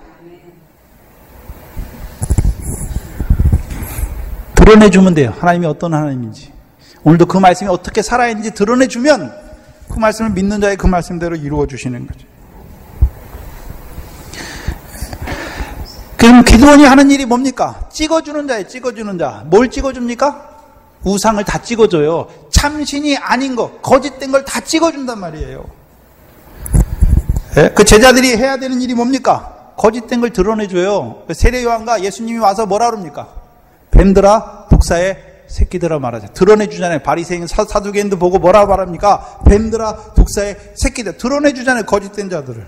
드러내주면 돼요. 하나님이 어떤 하나님인지. 오늘도 그 말씀이 어떻게 살아있는지 드러내주면 그 말씀을 믿는 자의 그 말씀대로 이루어 주시는 거죠. 그럼 기도원이 하는 일이 뭡니까? 찍어주는 자예요. 찍어주는 자. 뭘 찍어줍니까? 우상을 다 찍어줘요. 참신이 아닌 거, 거짓된 걸 다 찍어준단 말이에요. 그 제자들이 해야 되는 일이 뭡니까? 거짓된 걸 드러내줘요. 세례 요한과 예수님이 와서 뭐라 그럽니까? 뱀들아, 독사의 새끼들아 말하자. 드러내주잖아요. 바리새인 사두개인도 보고 뭐라 말합니까? 뱀들아, 독사의 새끼들. 드러내주잖아요. 거짓된 자들을.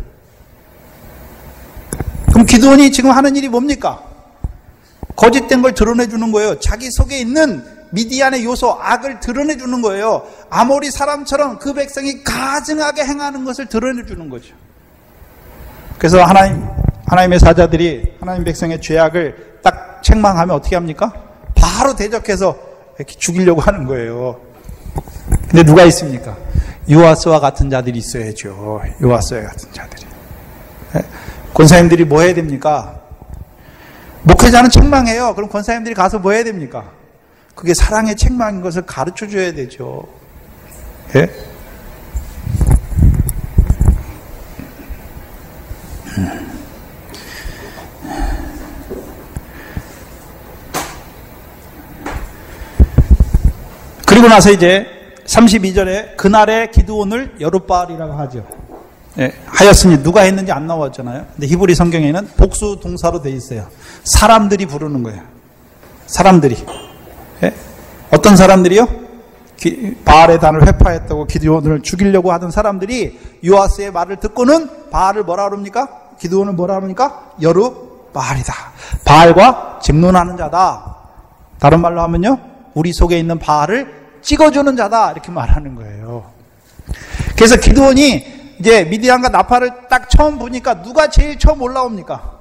그럼 기도원이 지금 하는 일이 뭡니까? 거짓된 걸 드러내주는 거예요. 자기 속에 있는 미디안의 요소, 악을 드러내주는 거예요. 아모리 사람처럼 그 백성이 가증하게 행하는 것을 드러내주는 거죠. 그래서 하나님의 사자들이 하나님 백성의 죄악을 딱 책망하면 어떻게 합니까? 바로 대적해서 이렇게 죽이려고 하는 거예요. 근데 누가 있습니까? 요아스와 같은 자들이 있어야죠. 요아스와 같은 자들이. 권사님들이 뭐 해야 됩니까? 목회자는 책망해요. 그럼 권사님들이 가서 뭐 해야 됩니까? 그게 사랑의 책망인 것을 가르쳐 줘야 되죠. 예? 그리고 나서 이제 32절에 그날의 기드온을 여룻바알이라고 하죠. 예, 하였으니 누가 했는지 안 나왔잖아요. 근데 히브리 성경에는 복수 동사로 되어 있어요. 사람들이 부르는 거예요. 사람들이. 예? 어떤 사람들이요? 바알의 단을 회파했다고 기드온을 죽이려고 하던 사람들이 요아스의 말을 듣고는 바알을 뭐라 그럽니까? 기드온을 뭐라 그럽니까? 여룻바알이다. 바알과 쟁론하는 자다. 다른 말로 하면요, 우리 속에 있는 바알을 찍어주는 자다. 이렇게 말하는 거예요. 그래서 기드온이 이제 미디안과 나팔을 딱 처음 보니까 누가 제일 처음 올라옵니까?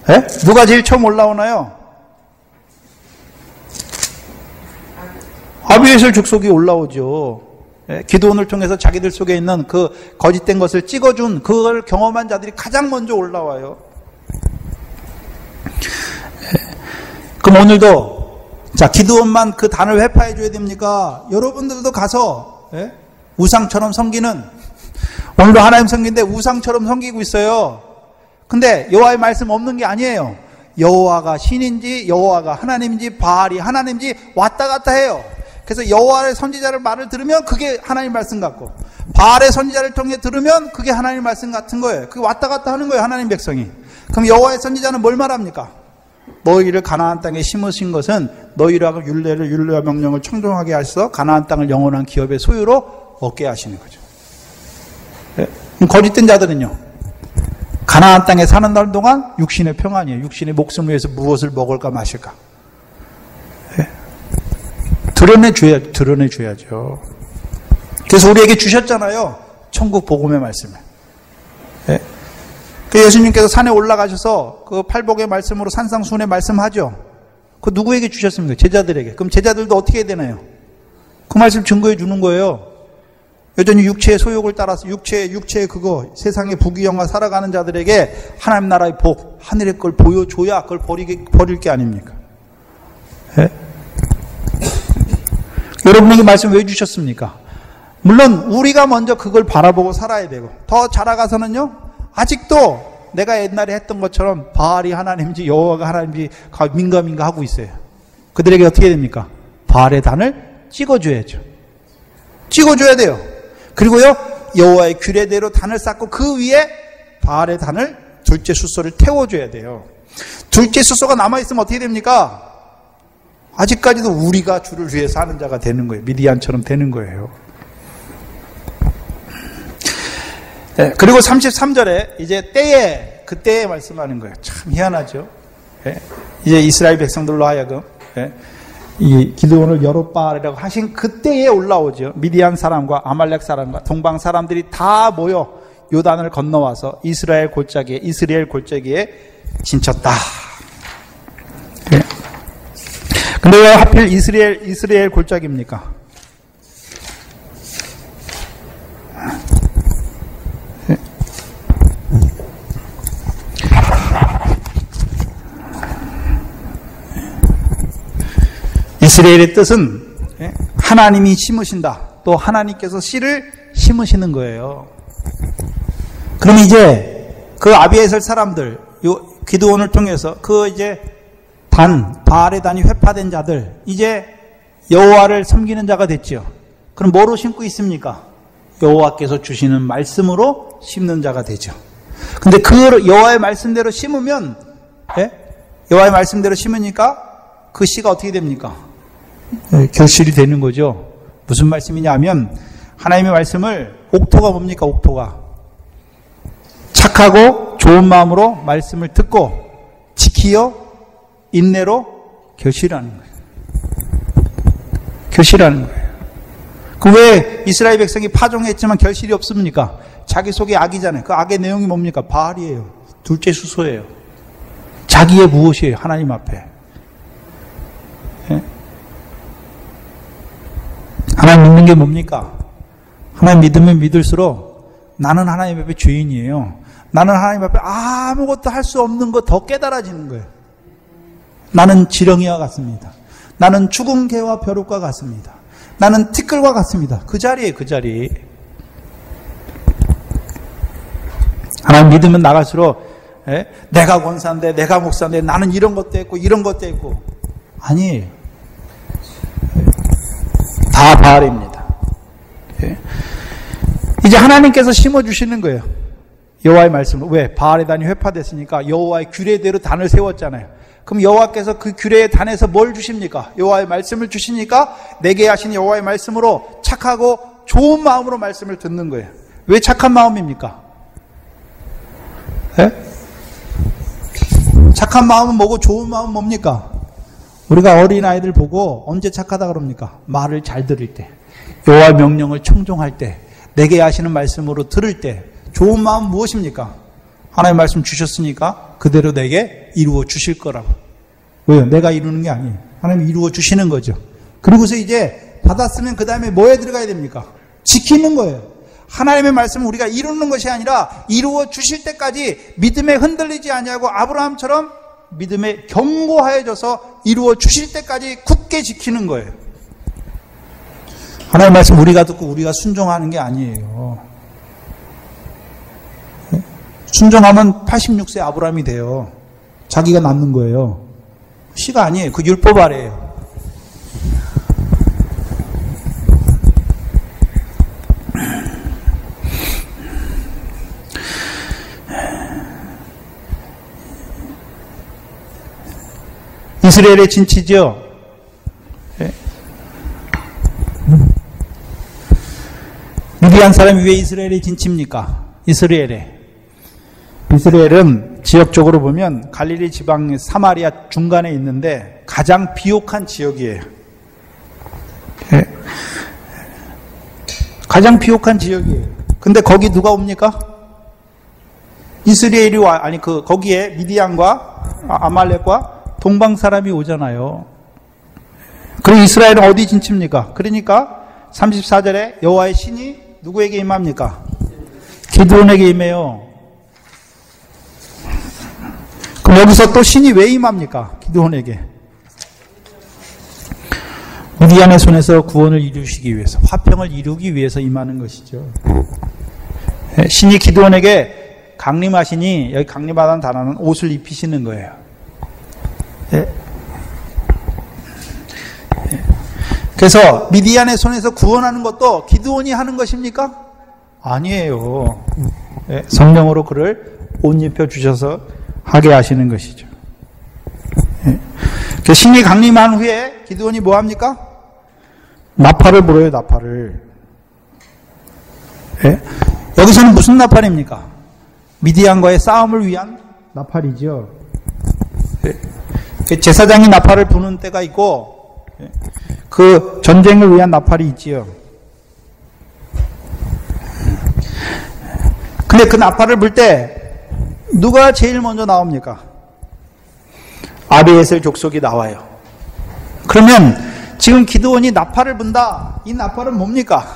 예? 누가 제일 처음 올라오나요? 아비에셀 족속이 올라오죠. 예? 기드온을 통해서 자기들 속에 있는 그 거짓된 것을 찍어준 그걸 경험한 자들이 가장 먼저 올라와요. 예. 그럼 오늘도 자, 기드온만 그 단을 회파해 줘야 됩니까? 여러분들도 가서 우상처럼 섬기는, 오늘도 하나님 섬기는데 우상처럼 섬기고 있어요. 근데 여호와의 말씀 없는 게 아니에요. 여호와가 신인지 여호와가 하나님인지 바알이 하나님인지 왔다 갔다 해요. 그래서 여호와의 선지자를 말을 들으면 그게 하나님 말씀 같고, 바알의 선지자를 통해 들으면 그게 하나님 말씀 같은 거예요. 그게 왔다 갔다 하는 거예요, 하나님 백성이. 그럼 여호와의 선지자는 뭘 말합니까? 너희를 가나안 땅에 심으신 것은 너희라고 율례와 명령을 청종하게 하셔서 가나안 땅을 영원한 기업의 소유로 얻게 하시는 거죠. 네? 거짓된 자들은요, 가나안 땅에 사는 날 동안 육신의 평안이에요. 육신의 목숨을 위해서 무엇을 먹을까 마실까. 네? 드러내줘야죠. 그래서 우리에게 주셨잖아요, 천국 복음의 말씀을. 네? 그 예수님께서 산에 올라가셔서 그 팔복의 말씀으로 산상수훈의 말씀하죠. 그 누구에게 주셨습니까? 제자들에게. 그럼 제자들도 어떻게 해야 되나요? 그 말씀 증거해 주는 거예요. 여전히 육체의 소욕을 따라서 육체의 그거 세상의 부귀영화 살아가는 자들에게 하나님 나라의 복, 하늘의 걸 보여줘야 그걸 버릴 게 아닙니까? 예? 여러분에게 말씀 왜 주셨습니까? 물론 우리가 먼저 그걸 바라보고 살아야 되고 더 자라가서는요 아직도 내가 옛날에 했던 것처럼 바알이 하나님인지 여호와가 하나님인지 민감민가 하고 있어요. 그들에게 어떻게 됩니까? 바알의 단을 찍어줘야죠. 찍어줘야 돼요. 그리고요 여호와의 규례대로 단을 쌓고 그 위에 바알의 단을 둘째 숫소를 태워줘야 돼요. 둘째 숫소가 남아있으면 어떻게 됩니까? 아직까지도 우리가 주를 위해서 하는 자가 되는 거예요. 미디안처럼 되는 거예요. 네, 그리고 33절에 이제 그때에 말씀하는 거예요. 참 희한하죠. 네, 이제 이스라엘 백성들로 하여금 이 기드온을 여룻바알이라고 하신 그때에 올라오죠. 미디안 사람과 아말렉 사람과 동방 사람들이 다 모여 요단을 건너와서 이스라엘 골짜기에 진쳤다. 네. 근데 왜 하필 이스라엘 골짜기입니까? 이스라엘의 뜻은 하나님이 심으신다. 또 하나님께서 씨를 심으시는 거예요. 그럼 이제 그 아비에셀 사람들, 기드온을 통해서 바알의 단이 회파된 자들, 이제 여호와를 섬기는 자가 됐죠. 그럼 뭐로 심고 있습니까? 여호와께서 주시는 말씀으로 심는 자가 되죠. 근데 그 여호와의 말씀대로 심으면, 여호와의 말씀대로 심으니까 그 씨가 어떻게 됩니까? 결실이 되는 거죠. 무슨 말씀이냐 하면 하나님의 말씀을 옥토가 뭡니까? 옥토가 착하고 좋은 마음으로 말씀을 듣고 지키어 인내로 결실하는 거예요. 결실하는 거예요. 그 왜 이스라엘 백성이 파종했지만 결실이 없습니까? 자기 속에 악이잖아요. 그 악의 내용이 뭡니까? 바알이에요. 둘째 수소예요. 자기의 무엇이에요? 하나님 앞에. 하나님 믿는 게 뭡니까? 하나님 믿으면 믿을수록 나는 하나님 앞에 죄인이에요. 나는 하나님 앞에 아무것도 할 수 없는 거 더 깨달아지는 거예요. 나는 지렁이와 같습니다. 나는 죽은 개와 벼룩과 같습니다. 나는 티끌과 같습니다. 그 자리에 그 자리. 하나님 믿으면 나갈수록 내가 권사인데 내가 목사인데 나는 이런 것도 했고 이런 것도 했고 아니에요. 다 바알입니다. 이제 하나님께서 심어주시는 거예요. 여호와의 말씀으로. 왜? 바알의 단이 회파됐으니까 여호와의 규례대로 단을 세웠잖아요. 그럼 여호와께서 그 규례의 단에서 뭘 주십니까? 여호와의 말씀을 주시니까 내게 하신 여호와의 말씀으로 착하고 좋은 마음으로 말씀을 듣는 거예요. 왜 착한 마음입니까? 착한 마음은 뭐고 좋은 마음은 뭡니까? 우리가 어린아이들 보고 언제 착하다 그럽니까? 말을 잘 들을 때, 여호와 명령을 청종할 때, 내게 하시는 말씀으로 들을 때 좋은 마음 무엇입니까? 하나님의 말씀 주셨으니까 그대로 내게 이루어 주실 거라고. 왜요? 내가 이루는 게 아니에요. 하나님이 이루어 주시는 거죠. 그리고서 이제 받았으면 그 다음에 뭐에 들어가야 됩니까? 지키는 거예요. 하나님의 말씀을 우리가 이루는 것이 아니라 이루어 주실 때까지 믿음에 흔들리지 아니하고 아브라함처럼 믿음에 견고하여져서 이루어 주실 때까지 굳게 지키는 거예요. 하나님의 말씀 우리가 듣고 우리가 순종하는 게 아니에요. 순종하면 86세 아브라함이 돼요. 자기가 낳는 거예요. 시가 아니에요. 그 율법 아래예요. 이스라엘의 진치죠. 미디안 사람이 왜 이스라엘의 진치입니까? 이스라엘은 지역적으로 보면 갈릴리 지방 사마리아 중간에 있는데 가장 비옥한 지역이에요. 가장 비옥한 지역이에요. 근데 거기 누가 옵니까? 이스라엘이 와, 거기에 미디안과 아말렉과 동방 사람이 오잖아요. 그리고 이스라엘은 어디 진칩니까? 그러니까 34절에 여호와의 신이 누구에게 임합니까? 기드온에게 임해요. 그럼 여기서 또 신이 왜 임합니까? 기드온에게. 미디안의 손에서 구원을 이루시기 위해서, 화평을 이루기 위해서 임하는 것이죠. 신이 기드온에게 강림하시니, 여기 강림하다는 단어는 옷을 입히시는 거예요. 그래서 미디안의 손에서 구원하는 것도 기드온이 하는 것입니까? 아니에요. 성령으로 그를 옷 입혀 주셔서 하게 하시는 것이죠. 신이 강림한 후에 기드온이 뭐 합니까? 나팔을 불어요, 나팔을. 여기서는 무슨 나팔입니까? 미디안과의 싸움을 위한 나팔이죠. 제사장이 나팔을 부는 때가 있고, 그 전쟁을 위한 나팔이 있지요. 근데 그 나팔을 불 때 누가 제일 먼저 나옵니까? 아비에셀 족속이 나와요. 그러면 지금 기드온이 나팔을 분다. 이 나팔은 뭡니까?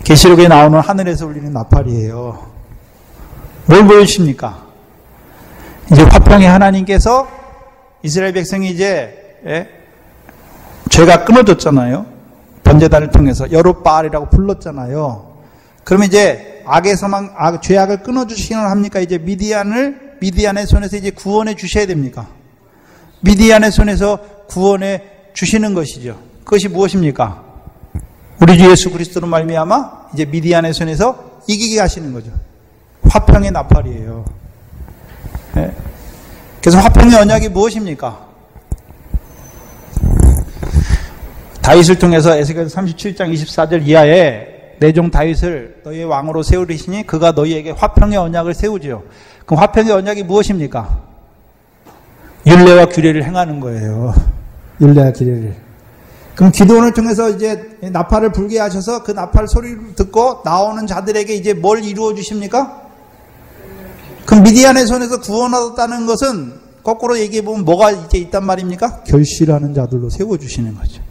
계시록에 나오는 하늘에서 울리는 나팔이에요. 뭘 보여주십니까? 이제 화평의 하나님께서 이스라엘 백성이 이제 죄가 끊어졌잖아요. 번제단을 통해서 여룻바알이라고 불렀잖아요. 그러면 이제 죄악을 끊어주시기는 합니까? 이제 미디안의 손에서 이제 구원해 주셔야 됩니까? 미디안의 손에서 구원해 주시는 것이죠. 그것이 무엇입니까? 우리 주 예수 그리스도로 말미암아 이제 미디안의 손에서 이기게 하시는 거죠. 화평의 나팔이에요. 그래서 화평의 언약이 무엇입니까? 다윗을 통해서 에스겔 37장 24절 이하에 내 종 다윗을 너희의 왕으로 세우리시니 그가 너희에게 화평의 언약을 세우지요. 그럼 화평의 언약이 무엇입니까? 율례와 규례를 행하는 거예요. 율례와 규례를. 그럼 기도원을 통해서 이제 나팔을 불게 하셔서 그 나팔 소리를 듣고 나오는 자들에게 이제 뭘 이루어 주십니까? 그럼 미디안의 손에서 구원하셨다는 것은 거꾸로 얘기해 보면 뭐가 이제 있단 말입니까? 결실하는 자들로 세워 주시는 거죠.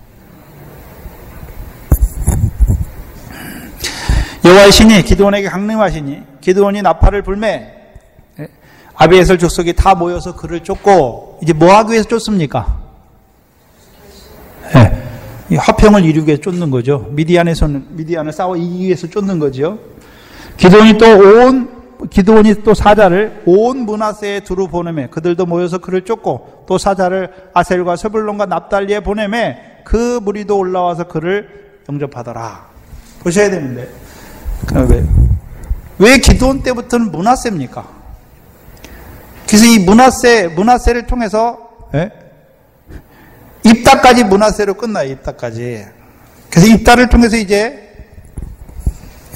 여호와의 신이 기드온에게 강림하시니 기드온이 나팔을 불매 아비에셀 족속이 다 모여서 그를 쫓고 이제 뭐 하기 위해서 쫓습니까? 이 화평을 이루기 위해서 쫓는 거죠. 미디안을 싸워 이기기 위해서 쫓는 거죠. 기드온이 또 사자를 온 므낫세에 두루 보내매 그들도 모여서 그를 쫓고 또 사자를 아셀과 스불론과 납달리에 보내매 그 무리도 올라와서 그를 영접하더라. 보셔야 되는데 왜 기드온 때부터는 므낫세입니까? 그래서 이 므낫세를 통해서 입다까지 므낫세로 끝나요. 입다까지. 그래서 입다를 통해서 이제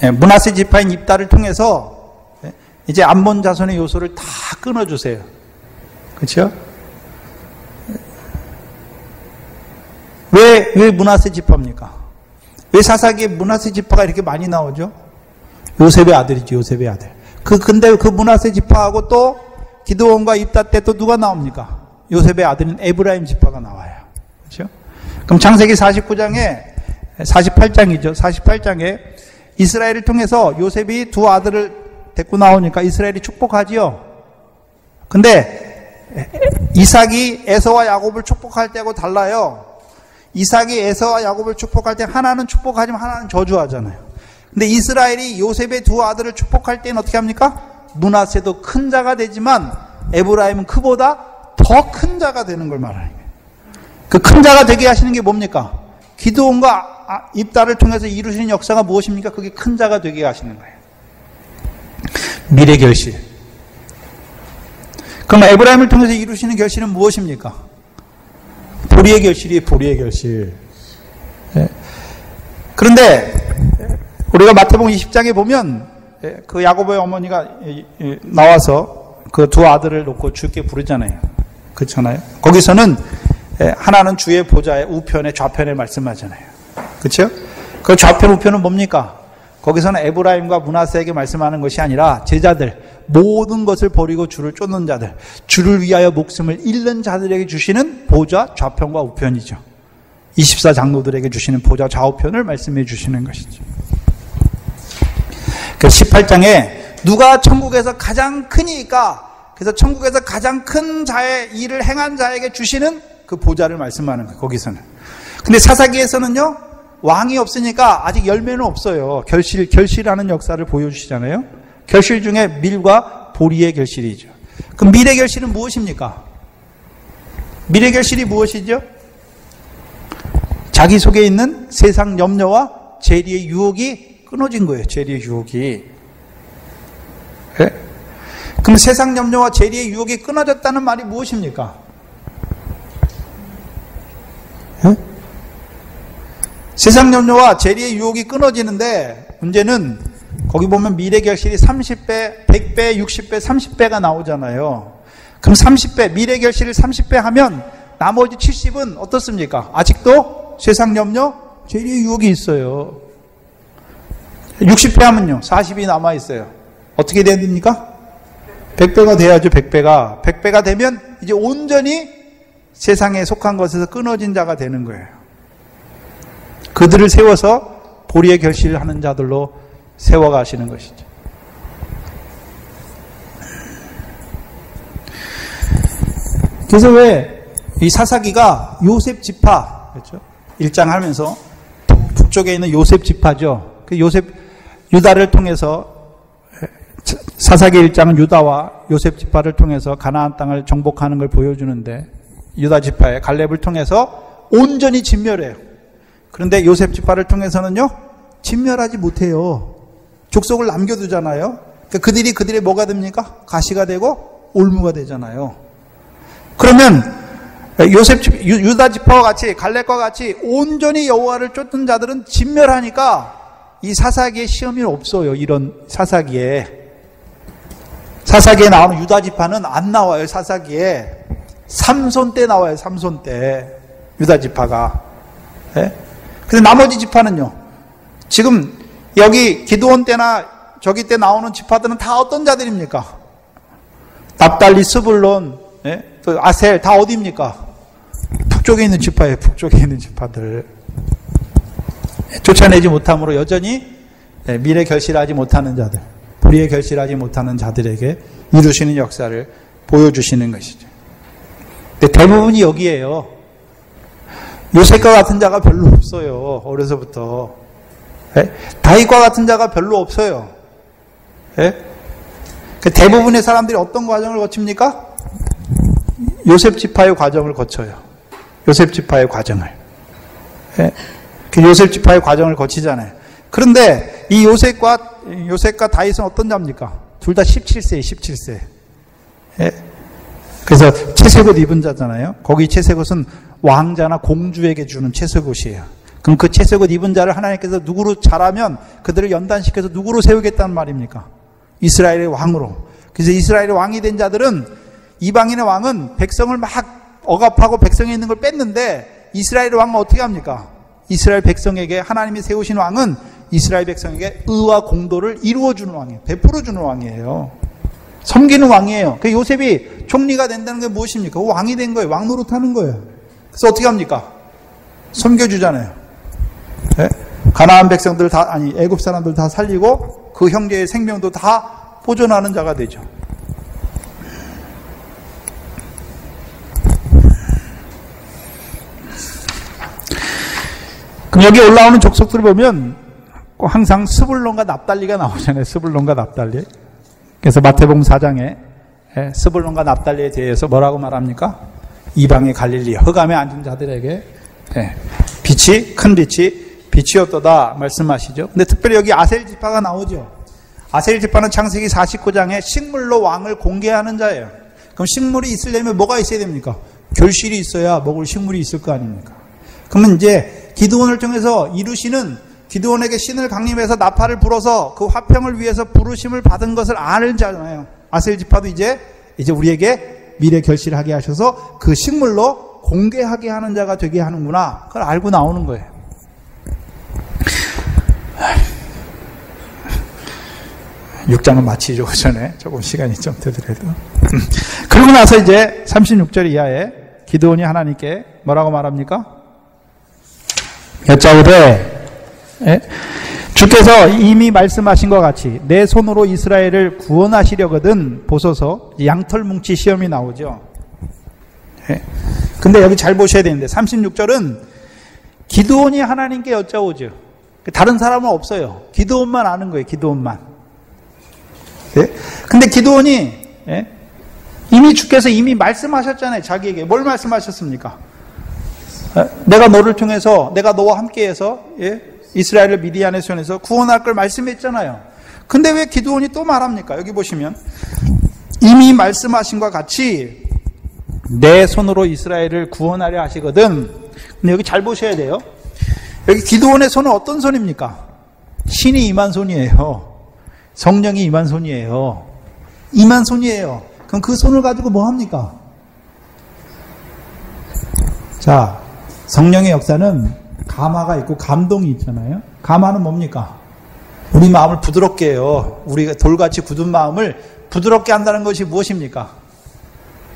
므낫세 지파인 입다를 통해서 이제 암몬 자손의 요소를 다 끊어주세요. 그렇죠? 왜 므낫세 지파입니까? 왜 사사기에 므낫세 지파가 이렇게 많이 나오죠? 요셉의 아들이죠. 요셉의 아들. 근데 그 므낫세 지파하고 또 기드온과 입다 때 또 누가 나옵니까? 요셉의 아들인 에브라임 지파가 나와요. 그렇죠? 그럼 창세기 48장이죠. 48장에 이스라엘을 통해서 요셉이 두 아들을 데리고 나오니까 이스라엘이 축복하지요. 근데 이삭이 에서와 야곱을 축복할 때하고 달라요. 이삭이 에서와 야곱을 축복할 때 하나는 축복하지만 하나는 저주하잖아요. 근데 이스라엘이 요셉의 두 아들을 축복할 때는 어떻게 합니까? 므낫세도 큰 자가 되지만 에브라임은 그보다 더 큰 자가 되는 걸 말하는 거예요. 그 큰 자가 되게 하시는 게 뭡니까? 기드온과 입다를 통해서 이루시는 역사가 무엇입니까? 그게 큰 자가 되게 하시는 거예요. 미래 결실. 그럼 에브라임을 통해서 이루시는 결실은 무엇입니까? 보리의 결실이에요. 보리의 결실. 그런데 우리가 마태복음 20장에 보면 그 야곱의 어머니가 나와서 그 두 아들을 놓고 주께 부르잖아요. 그렇잖아요. 거기서는 하나는 주의 보좌의 우편에 좌편에 말씀하잖아요. 그렇죠? 그 좌편 우편은 뭡니까? 거기서는 에브라임과 므낫세에게 말씀하는 것이 아니라 제자들 모든 것을 버리고 주를 쫓는 자들, 주를 위하여 목숨을 잃는 자들에게 주시는 보좌 좌편과 우편이죠. 24장로들에게 주시는 보좌 좌우편을 말씀해 주시는 것이죠. 그 18장에 누가 천국에서 가장 크니까, 그래서 천국에서 가장 큰 자의 일을 행한 자에게 주시는 그 보좌를 말씀하는 거예요. 거기서는. 근데 사사기에서는요, 왕이 없으니까 아직 열매는 없어요. 결실하는 역사를 보여주시잖아요. 결실 중에 밀과 보리의 결실이죠. 그럼 밀의 결실은 무엇입니까? 밀의 결실이 무엇이죠? 자기 속에 있는 세상 염려와 재리의 유혹이 끊어진 거예요. 재리의 유혹이. 네? 그럼 세상 염려와 재리의 유혹이 끊어졌다는 말이 무엇입니까? 네? 세상 염려와 재리의 유혹이 끊어지는데 문제는 거기 보면 밀의 결실이 30배, 100배, 60배, 30배가 나오잖아요. 그럼 30배, 밀의 결실을 30배 하면 나머지 70은 어떻습니까? 아직도 세상 염려, 재리의 유혹이 있어요. 60배 하면요, 40이 남아있어요. 어떻게 돼야 됩니까? 100배가 돼야죠, 100배가. 100배가 되면 이제 온전히 세상에 속한 것에서 끊어진 자가 되는 거예요. 그들을 세워서 보리의 결실을 하는 자들로 세워가시는 것이죠. 그래서 왜 이 사사기가 요셉 지파, 그렇죠? 1장 하면서 북쪽에 있는 요셉 지파죠. 그 유다를 통해서 사사기 1장은 유다와 요셉 지파를 통해서 가나안 땅을 정복하는 걸 보여주는데 유다 지파의 갈렙을 통해서 온전히 진멸해요. 그런데 요셉 지파를 통해서는요, 진멸하지 못해요. 족속을 남겨두잖아요. 그러니까 그들이 뭐가 됩니까? 가시가 되고 올무가 되잖아요. 그러면 유다 지파와 같이 갈렙과 같이 온전히 여호와를 쫓는 자들은 진멸하니까 이 사사기에 시험이 없어요. 이런 사사기에 나오는 유다 지파는 안 나와요. 사사기에 삼손 때 나와요. 삼손 때 유다 지파가. 네? 근데 나머지 지파는요, 지금 여기 기드온 때나 저기 때 나오는 지파들은 다 어떤 자들입니까? 납달리, 스불론, 네? 또 아셀 다 어디입니까? 북쪽에 있는 지파예요. 북쪽에 있는 지파들. 쫓아내지 못함으로 여전히 밀에 결실하지 못하는 자들, 보리에 결실하지 못하는 자들에게 이루시는 역사를 보여주시는 것이죠. 근데 대부분이 여기에요. 요셉과 같은 자가 별로 없어요. 어려서부터. 다윗과 같은 자가 별로 없어요. 대부분의 사람들이 어떤 과정을 거칩니까? 요셉 지파의 과정을 거쳐요. 요셉 지파의 과정을. 요셉 지파의 과정을 거치잖아요. 그런데 이 요셉과 다윗은 어떤 자입니까? 둘 다 17세예요. 17세. 그래서 채색옷 입은 자잖아요. 거기 채색옷은 왕자나 공주에게 주는 채색옷이에요. 그럼 그 채색옷 입은 자를 하나님께서 누구로 자라면 그들을 연단시켜서 누구로 세우겠다는 말입니까? 이스라엘의 왕으로. 그래서 이스라엘의 왕이 된 자들은, 이방인의 왕은 백성을 막 억압하고 백성에 있는 걸 뺐는데 이스라엘의 왕은 어떻게 합니까? 이스라엘 백성에게, 하나님이 세우신 왕은 이스라엘 백성에게 의와 공도를 이루어주는 왕이에요. 베풀어주는 왕이에요. 섬기는 왕이에요. 그 요셉이 총리가 된다는 게 무엇입니까? 왕이 된 거예요. 왕 노릇하는 거예요. 그래서 어떻게 합니까? 섬겨주잖아요. 네? 가나안 백성들 다, 애굽 사람들 다 살리고 그 형제의 생명도 다 보존하는 자가 되죠. 그럼 여기 올라오는 족속들을 보면 꼭 항상 스불론과 납달리가 나오잖아요. 스불론과 납달리. 그래서 마태복음 4장에 스불론과 납달리에 대해서 뭐라고 말합니까? 이방의 갈릴리 흑암에 앉은 자들에게 큰 빛이었도다 말씀하시죠. 근데 특별히 여기 아셀 지파가 나오죠. 아셀 지파는 창세기 49장에 식물로 왕을 공개하는 자예요. 그럼 식물이 있으려면 뭐가 있어야 됩니까? 결실이 있어야 먹을 식물이 있을 거 아닙니까? 그러면 이제 기드온을 통해서 이루시는, 기드온에게 신을 강림해서 나팔을 불어서 그 화평을 위해서 부르심을 받은 것을 아는 자잖아요. 아셀 지파도 이제 우리에게 미래 결실을 하게 하셔서 그 식물로 공개하게 하는 자가 되게 하는구나. 그걸 알고 나오는 거예요. 6장은 마치죠. 그 전에 조금 시간이 좀 되더라도. 그러고 나서 이제 36절 이하에 기드온이 하나님께 뭐라고 말합니까? 여짜오되 주께서 이미 말씀하신 것 같이 내 손으로 이스라엘을 구원하시려거든 보소서. 양털 뭉치 시험이 나오죠. 근데 여기 잘 보셔야 되는데 36절은 기드온이 하나님께 여짜오죠. 다른 사람은 없어요. 기드온만 아는 거예요. 기드온만. 근데 기드온이 이미 주께서 이미 말씀하셨잖아요. 자기에게 뭘 말씀하셨습니까? 내가 너를 통해서 내가 너와 함께해서 이스라엘을 미디안의 손에서 구원할 걸 말씀했잖아요. 근데 왜 기드온이 또 말합니까? 여기 보시면 이미 말씀하신 것 같이 내 손으로 이스라엘을 구원하려 하시거든. 근데 여기 잘 보셔야 돼요. 여기 기드온의 손은 어떤 손입니까? 신이 임한 손이에요. 성령이 임한 손이에요. 임한 손이에요. 그럼 그 손을 가지고 뭐 합니까? 자, 성령의 역사는 감화가 있고 감동이 있잖아요. 감화는 뭡니까? 우리 마음을 부드럽게 해요. 우리가 돌같이 굳은 마음을 부드럽게 한다는 것이 무엇입니까?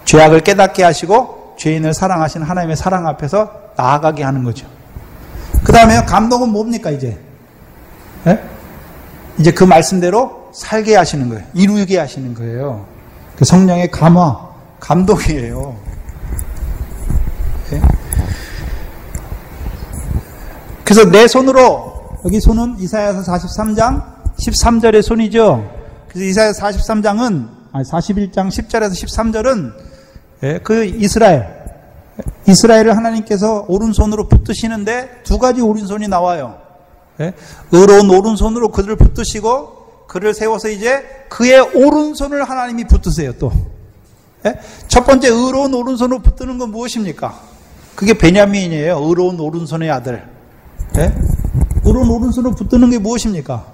죄악을 깨닫게 하시고 죄인을 사랑하시는 하나님의 사랑 앞에서 나아가게 하는 거죠. 그 다음에 감동은 뭡니까 이제? 이제 그 말씀대로 살게 하시는 거예요. 이루게 하시는 거예요. 그 성령의 감화, 감동이에요. 그래서 내 손으로, 여기 손은 이사야서 43장 13절의 손이죠. 그래서 이사야서 43장은 41장 10절에서 13절은 그 이스라엘을 하나님께서 오른손으로 붙드시는데 두 가지 오른손이 나와요. 의로운 오른손으로 그들을 붙드시고 그를 세워서 이제 그의 오른손을 하나님이 붙드세요. 또 첫 번째 의로운 오른손으로 붙드는 건 무엇입니까? 그게 베냐민이에요. 의로운 오른손의 아들. 의로운 오른손으로 붙드는 게 무엇입니까?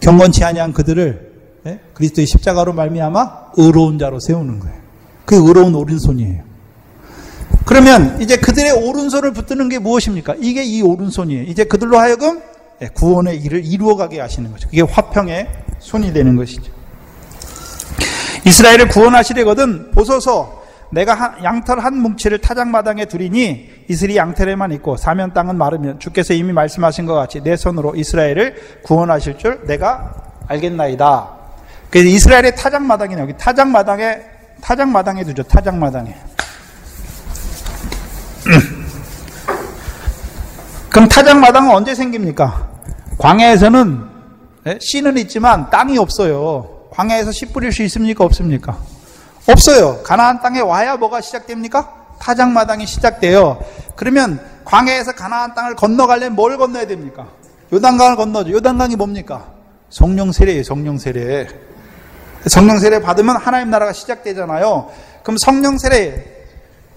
경건치 아니한 그들을 그리스도의 십자가로 말미암아 의로운 자로 세우는 거예요. 그게 의로운 오른손이에요. 그러면 이제 그들의 오른손을 붙드는 게 무엇입니까? 이게 이 오른손이에요. 이제 그들로 하여금 구원의 일을 이루어가게 하시는 거죠. 그게 화평의 손이 되는 것이죠. 이스라엘을 구원하시려거든 보소서 내가 양털 한 뭉치를 타작마당에 두리니 이슬이 양털에만 있고 사면 땅은 마르면 주께서 이미 말씀하신 것 같이 내 손으로 이스라엘을 구원하실 줄 내가 알겠나이다. 그래서 이스라엘의 타작마당이네. 여기 타작마당에 두죠. 타작마당에. 그럼 타작마당은 언제 생깁니까? 광야에서는 씨는 있지만 땅이 없어요. 광야에서 씨 뿌릴 수 있습니까? 없습니까? 없어요. 가나안 땅에 와야 뭐가 시작됩니까? 타작마당이 시작돼요. 그러면 광야에서 가나안 땅을 건너가려면 뭘 건너야 됩니까? 요단강을 건너죠. 요단강이 뭡니까? 성령 세례예요. 성령 세례. 성령 세례 받으면 하나님 나라가 시작되잖아요. 그럼 성령 세례,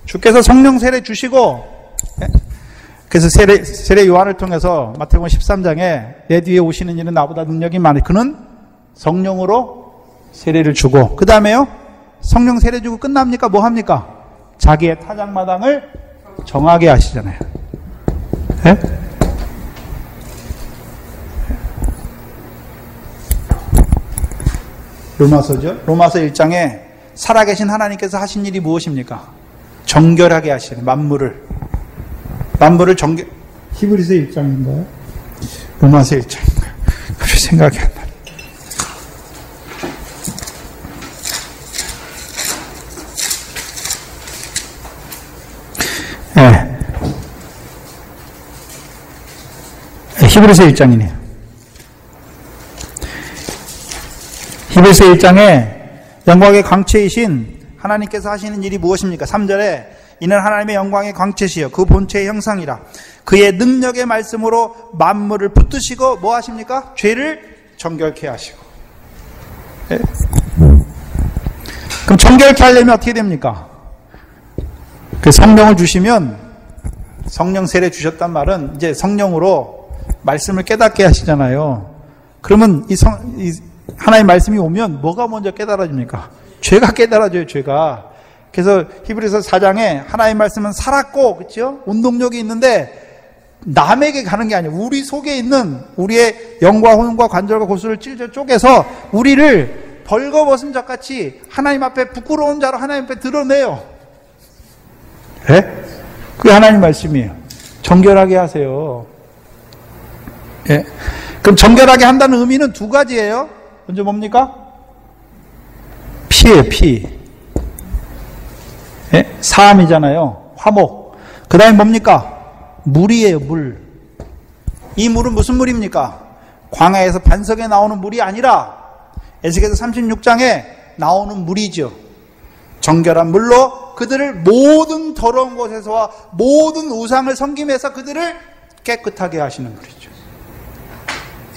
주께서 성령 세례 주시고, 그래서 세례 요한을 통해서 마태복음 13장에 내 뒤에 오시는 이는 나보다 능력이 많으니 그는 성령으로 세례를 주고, 그 다음에요 성령 세례 주고 끝납니까? 뭐 합니까? 자기의 타작마당을 정하게 하시잖아요. 로마서죠. 로마서 1장에 살아계신 하나님께서 하신 일이 무엇입니까? 정결하게 하시는 만물을 히브리서 1장인가요? 로마서 1장인가요? 그렇게 생각이 안 나요. 히브리서 1장이네요. 히브리서 1장에 영광의 광채이신 하나님께서 하시는 일이 무엇입니까? 3절에 이는 하나님의 영광의 광채시여 그 본체의 형상이라 그의 능력의 말씀으로 만물을 붙드시고 뭐 하십니까? 죄를 정결케 하시고. 그럼 정결케 하려면 어떻게 됩니까? 그 성령을 주시면 성령 세례 주셨단 말은 이제 성령으로 말씀을 깨닫게 하시잖아요. 그러면 하나님의 말씀이 오면 뭐가 먼저 깨달아집니까? 죄가 깨달아져요. 죄가. 그래서 히브리서 4장에 하나님의 말씀은 살았고, 그렇죠? 운동력이 있는데 남에게 가는 게 아니에요. 우리 속에 있는 우리의 영과 혼과 관절과 골수를 찔러 쪼개서 우리를 벌거벗은 자같이 하나님 앞에 부끄러운 자로 하나님 앞에 드러내요. 예? 그게 하나님 말씀이에요. 정결하게 하세요. 예? 그럼 정결하게 한다는 의미는 두 가지예요. 먼저 뭡니까? 피예요, 피. 예? 사암이잖아요. 화목. 그 다음에 뭡니까? 물이에요, 물. 이 물은 무슨 물입니까? 광야에서 반석에 나오는 물이 아니라 에스겔서 36장에 나오는 물이죠. 정결한 물로 그들을 모든 더러운 곳에서와 모든 우상을 섬김해서 그들을 깨끗하게 하시는 물이죠.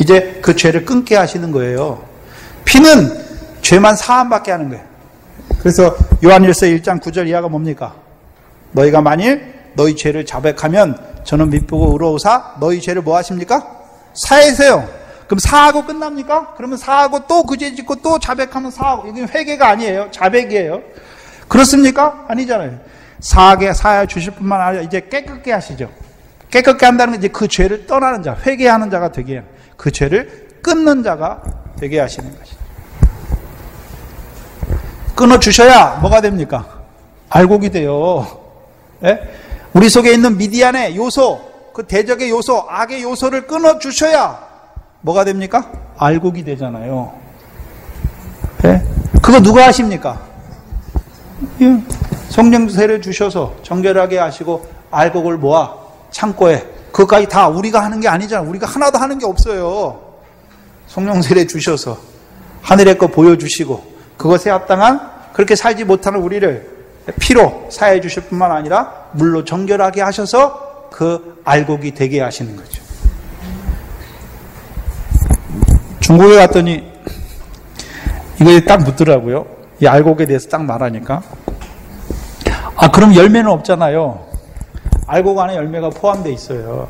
이제 그 죄를 끊게 하시는 거예요. 피는 죄만 사함받게 하는 거예요. 그래서 요한일서 1장 9절 이하가 뭡니까? 너희가 만일 너희 죄를 자백하면 저는 미쁘고 의로우사 너희 죄를 뭐 하십니까? 사해세요. 그럼 사하고 끝납니까? 그러면 사하고 또 그 죄 짓고 또 자백하면 사하고. 이게 회개가 아니에요. 자백이에요. 그렇습니까? 아니잖아요. 사하여 주실 뿐만 아니라 이제 깨끗게 하시죠. 깨끗게 한다는 게 이제 그 죄를 떠나는 자, 회개하는 자가 되게 해요. 그 죄를 끊는 자가 되게 하시는 것이죠. 끊어주셔야 뭐가 됩니까? 알곡이 돼요. 예? 우리 속에 있는 미디안의 요소, 그 대적의 요소, 악의 요소를 끊어주셔야 뭐가 됩니까? 알곡이 되잖아요. 예? 그거 누가 하십니까? 예. 성령세를 주셔서 정결하게 하시고 알곡을 모아 창고에, 그것까지 다 우리가 하는 게 아니잖아요. 우리가 하나도 하는 게 없어요. 성령세를 주셔서 하늘의 거 보여주시고 그것에 합당한 그렇게 살지 못하는 우리를 피로 사해 주실 뿐만 아니라 물로 정결하게 하셔서 그 알곡이 되게 하시는 거죠. 중국에 갔더니 이거 딱 묻더라고요. 이 알곡에 대해서 딱 말하니까. 아, 그럼 열매는 없잖아요. 알곡 안에 열매가 포함되어 있어요.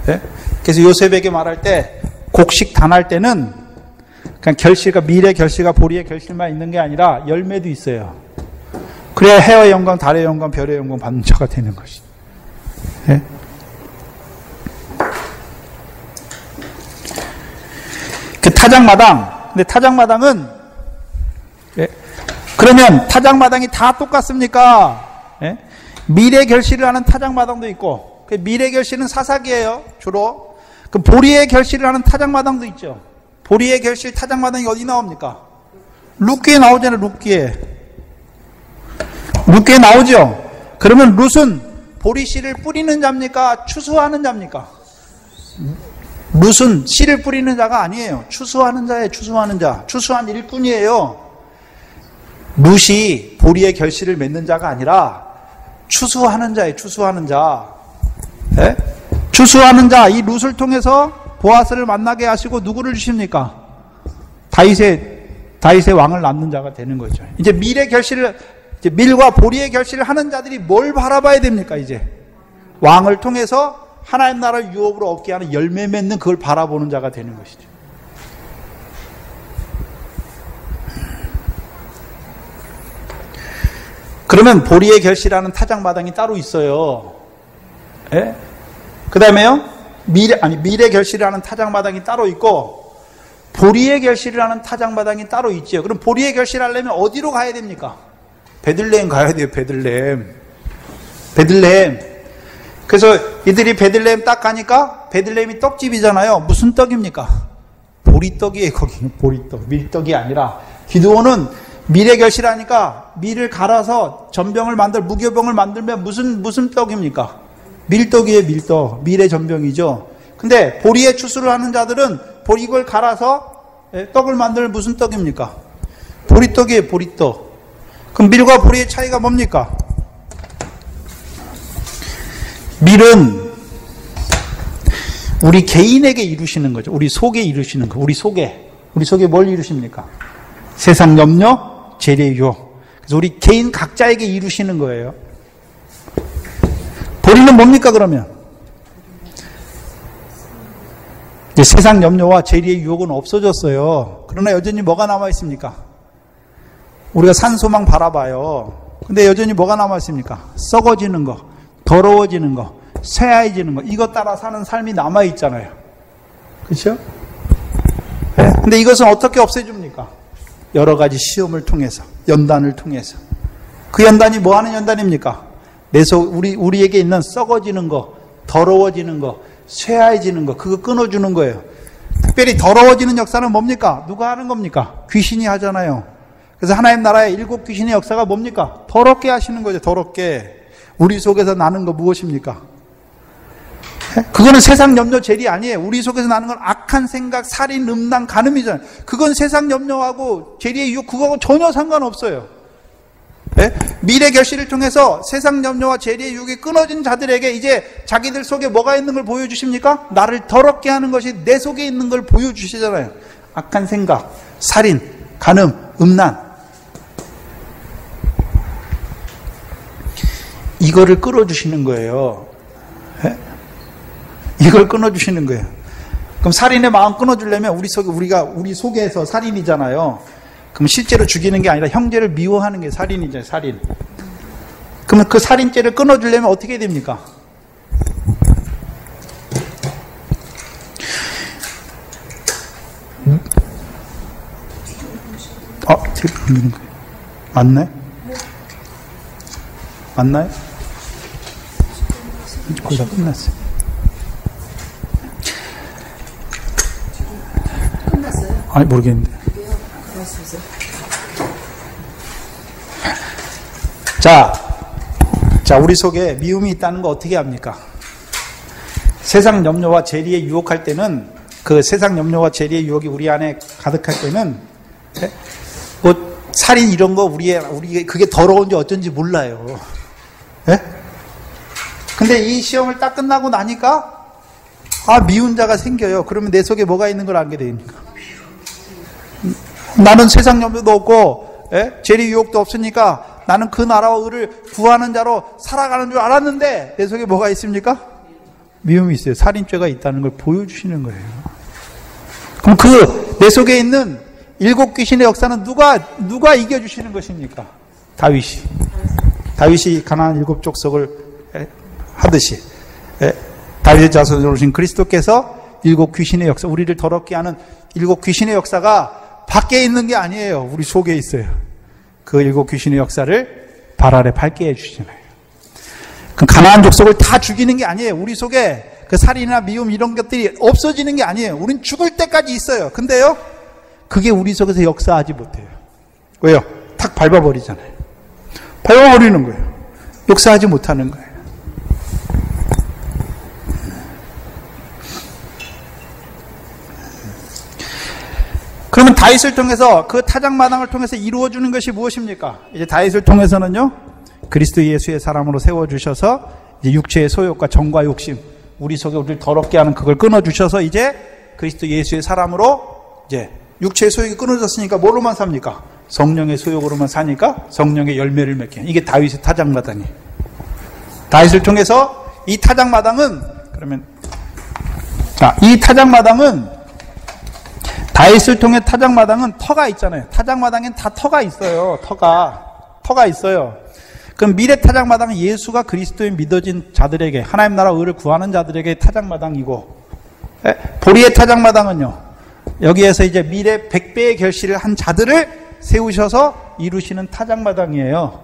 네? 그래서 요셉에게 말할 때 곡식 단할 때는 그냥 결실과 밀의 결실과 보리의 결실만 있는 게 아니라 열매도 있어요. 그래야 해의 영광, 달의 영광, 별의 영광 받는 자가 되는 것이죠. 네? 그 타작마당. 근데 타작마당은 네? 그러면 타작마당이 다 똑같습니까? 네? 밀의 결실을 하는 타작마당도 있고, 그 밀의 결실은 사사기예요, 주로. 그 보리의 결실을 하는 타작마당도 있죠. 보리의 결실 타작마당이 어디 나옵니까? 룻기에 나오잖아요, 룻기에. 룻기에 나오죠. 그러면 룻은 보리 씨를 뿌리는 자입니까? 추수하는 자입니까? 룻은 씨를 뿌리는 자가 아니에요. 추수하는 자예요, 추수하는 자. 추수한 일꾼이에요. 룻이 보리의 결실을 맺는 자가 아니라 추수하는 자예요, 추수하는 자. 네? 추수하는 자, 이 룻을 통해서 보아스를 만나게 하시고 누구를 주십니까? 다윗의 왕을 낳는 자가 되는 거죠. 이제 밀의 결실을, 이제 밀과 보리의 결실을 하는 자들이 뭘 바라봐야 됩니까? 이제 왕을 통해서 하나님 나라를 유업으로 얻게 하는 열매 맺는 그걸 바라보는 자가 되는 것이죠. 그러면 보리의 결실하는 타작마당이 따로 있어요. 예? 그 다음에요, 밀의 결실하는 타작마당이 따로 있고, 보리의 결실이라는 타작마당이 따로 있죠. 그럼 보리의 결실하려면 어디로 가야 됩니까? 베들레헴 가야 돼요, 베들레헴. 그래서 이들이 베들레헴 딱 가니까 베들레헴이 떡집이잖아요. 무슨 떡입니까? 보리떡이에요, 거기. 보리떡. 밀떡이 아니라. 기드온은 밀의 결실하니까 밀을 갈아서 전병을 무교병을 만들면 무슨 떡입니까? 밀떡이에요, 밀떡. 밀의 전병이죠. 근데 보리의 추수를 하는 자들은 이걸 갈아서 떡을 만들면 무슨 떡입니까? 보리떡이에요, 보리떡. 그럼 밀과 보리의 차이가 뭡니까? 밀은 우리 개인에게 이루시는 거죠. 우리 속에 이루시는 거. 우리 속에 뭘 이루십니까? 세상 염려, 재래 유혹. 그래서 우리 개인 각자에게 이루시는 거예요. 보리는 뭡니까 그러면? 이제 세상 염려와 재리의 유혹은 없어졌어요. 그러나 여전히 뭐가 남아 있습니까? 우리가 산소망 바라봐요. 근데 여전히 뭐가 남아 있습니까? 썩어지는 거, 더러워지는 거, 쇠하해지는 거, 이것 따라 사는 삶이 남아있잖아요. 그렇죠? 네? 근데 이것은 어떻게 없애줍니까? 여러 가지 시험을 통해서, 연단을 통해서. 그 연단이 뭐 하는 연단입니까? 내 속, 우리에게 있는 썩어지는 거, 더러워지는 거, 쇠하해지는 거, 그거 끊어주는 거예요. 특별히 더러워지는 역사는 뭡니까? 누가 하는 겁니까? 귀신이 하잖아요. 그래서 하나님 나라의 7 귀신의 역사가 뭡니까? 더럽게 하시는 거죠. 더럽게. 우리 속에서 나는 거 무엇입니까? 그거는 세상 염려 재리 아니에요. 우리 속에서 나는 건 악한 생각, 살인, 음란, 간음이잖아요. 그건 세상 염려하고 재리의 유혹, 그거하고 전혀 상관없어요. 네? 미래 결실을 통해서 세상 염려와 재리의 유혹이 끊어진 자들에게 이제 자기들 속에 뭐가 있는 걸 보여주십니까? 나를 더럽게 하는 것이 내 속에 있는 걸 보여주시잖아요. 악한 생각, 살인, 간음, 음란. 이거를 끌어주시는 거예요. 네? 이걸 끊어주시는 거예요. 그럼 살인의 마음 끊어주려면 우리 속에서 살인이잖아요. 그럼 실제로 죽이는 게 아니라 형제를 미워하는 게 살인이죠, 살인. 그러면 그 살인죄를 끊어주려면 어떻게 됩니까? 들리는 거예요. 맞나요? 맞나요? 거의 다 끝났어요. 끝났어요? 아니, 모르겠는데. 자, 우리 속에 미움이 있다는 거 어떻게 합니까? 세상 염려와 재리에 유혹할 때는, 그 세상 염려와 재리의 유혹이 우리 안에 가득할 때는, 뭐, 살인 이런 거 우리가 그게 더러운지 어쩐지 몰라요. 예? 근데 이 시험을 딱 끝나고 나니까, 미운 자가 생겨요. 그러면 내 속에 뭐가 있는 걸 알게 됩니까? 나는 세상 염려도 없고, 재리 유혹도 없으니까, 나는 그 나라와 의를 구하는 자로 살아가는 줄 알았는데 내 속에 뭐가 있습니까? 미움이 있어요. 살인죄가 있다는 걸 보여주시는 거예요. 그럼 그 내 속에 있는 7 귀신의 역사는 누가 이겨주시는 것입니까? 다윗이 가나안 7 족속을 하듯이 다윗의 자손으로 오신 그리스도께서 7 귀신의 역사, 우리를 더럽게 하는 7 귀신의 역사가 밖에 있는 게 아니에요. 우리 속에 있어요. 그 7 귀신의 역사를 발 아래 밟게 해주시잖아요. 그 가나안 족속을 다 죽이는 게 아니에요. 우리 속에 그 살인이나 미움 이런 것들이 없어지는 게 아니에요. 우린 죽을 때까지 있어요. 근데요, 그게 우리 속에서 역사하지 못해요. 왜요? 탁 밟아버리잖아요. 밟아버리는 거예요. 역사하지 못하는 거예요. 그러면 다윗을 통해서, 그 타작마당을 통해서 이루어주는 것이 무엇입니까? 이제 다윗을 통해서는요, 그리스도 예수의 사람으로 세워주셔서 이제 육체의 소욕과 정과 욕심, 우리 속에 우리를 더럽게 하는 그걸 끊어주셔서 이제 그리스도 예수의 사람으로 이제 육체의 소욕이 끊어졌으니까 뭐로만 삽니까? 성령의 소욕으로만 사니까 성령의 열매를 맺게. 이게 다윗의 타작마당이에요. 다윗을 통해서 이 타작마당은, 그러면 이 타작마당은, 다윗을 통해 타작마당은 터가 있잖아요. 타작마당엔 다 터가 있어요. 터가 있어요. 그럼 미래 타작마당은 예수가 그리스도인 믿어진 자들에게, 하나님 나라 의를 구하는 자들에게 타작마당이고, 보리의 타작마당은요, 여기에서 이제 미래 100배의 결실을 한 자들을 세우셔서 이루시는 타작마당이에요.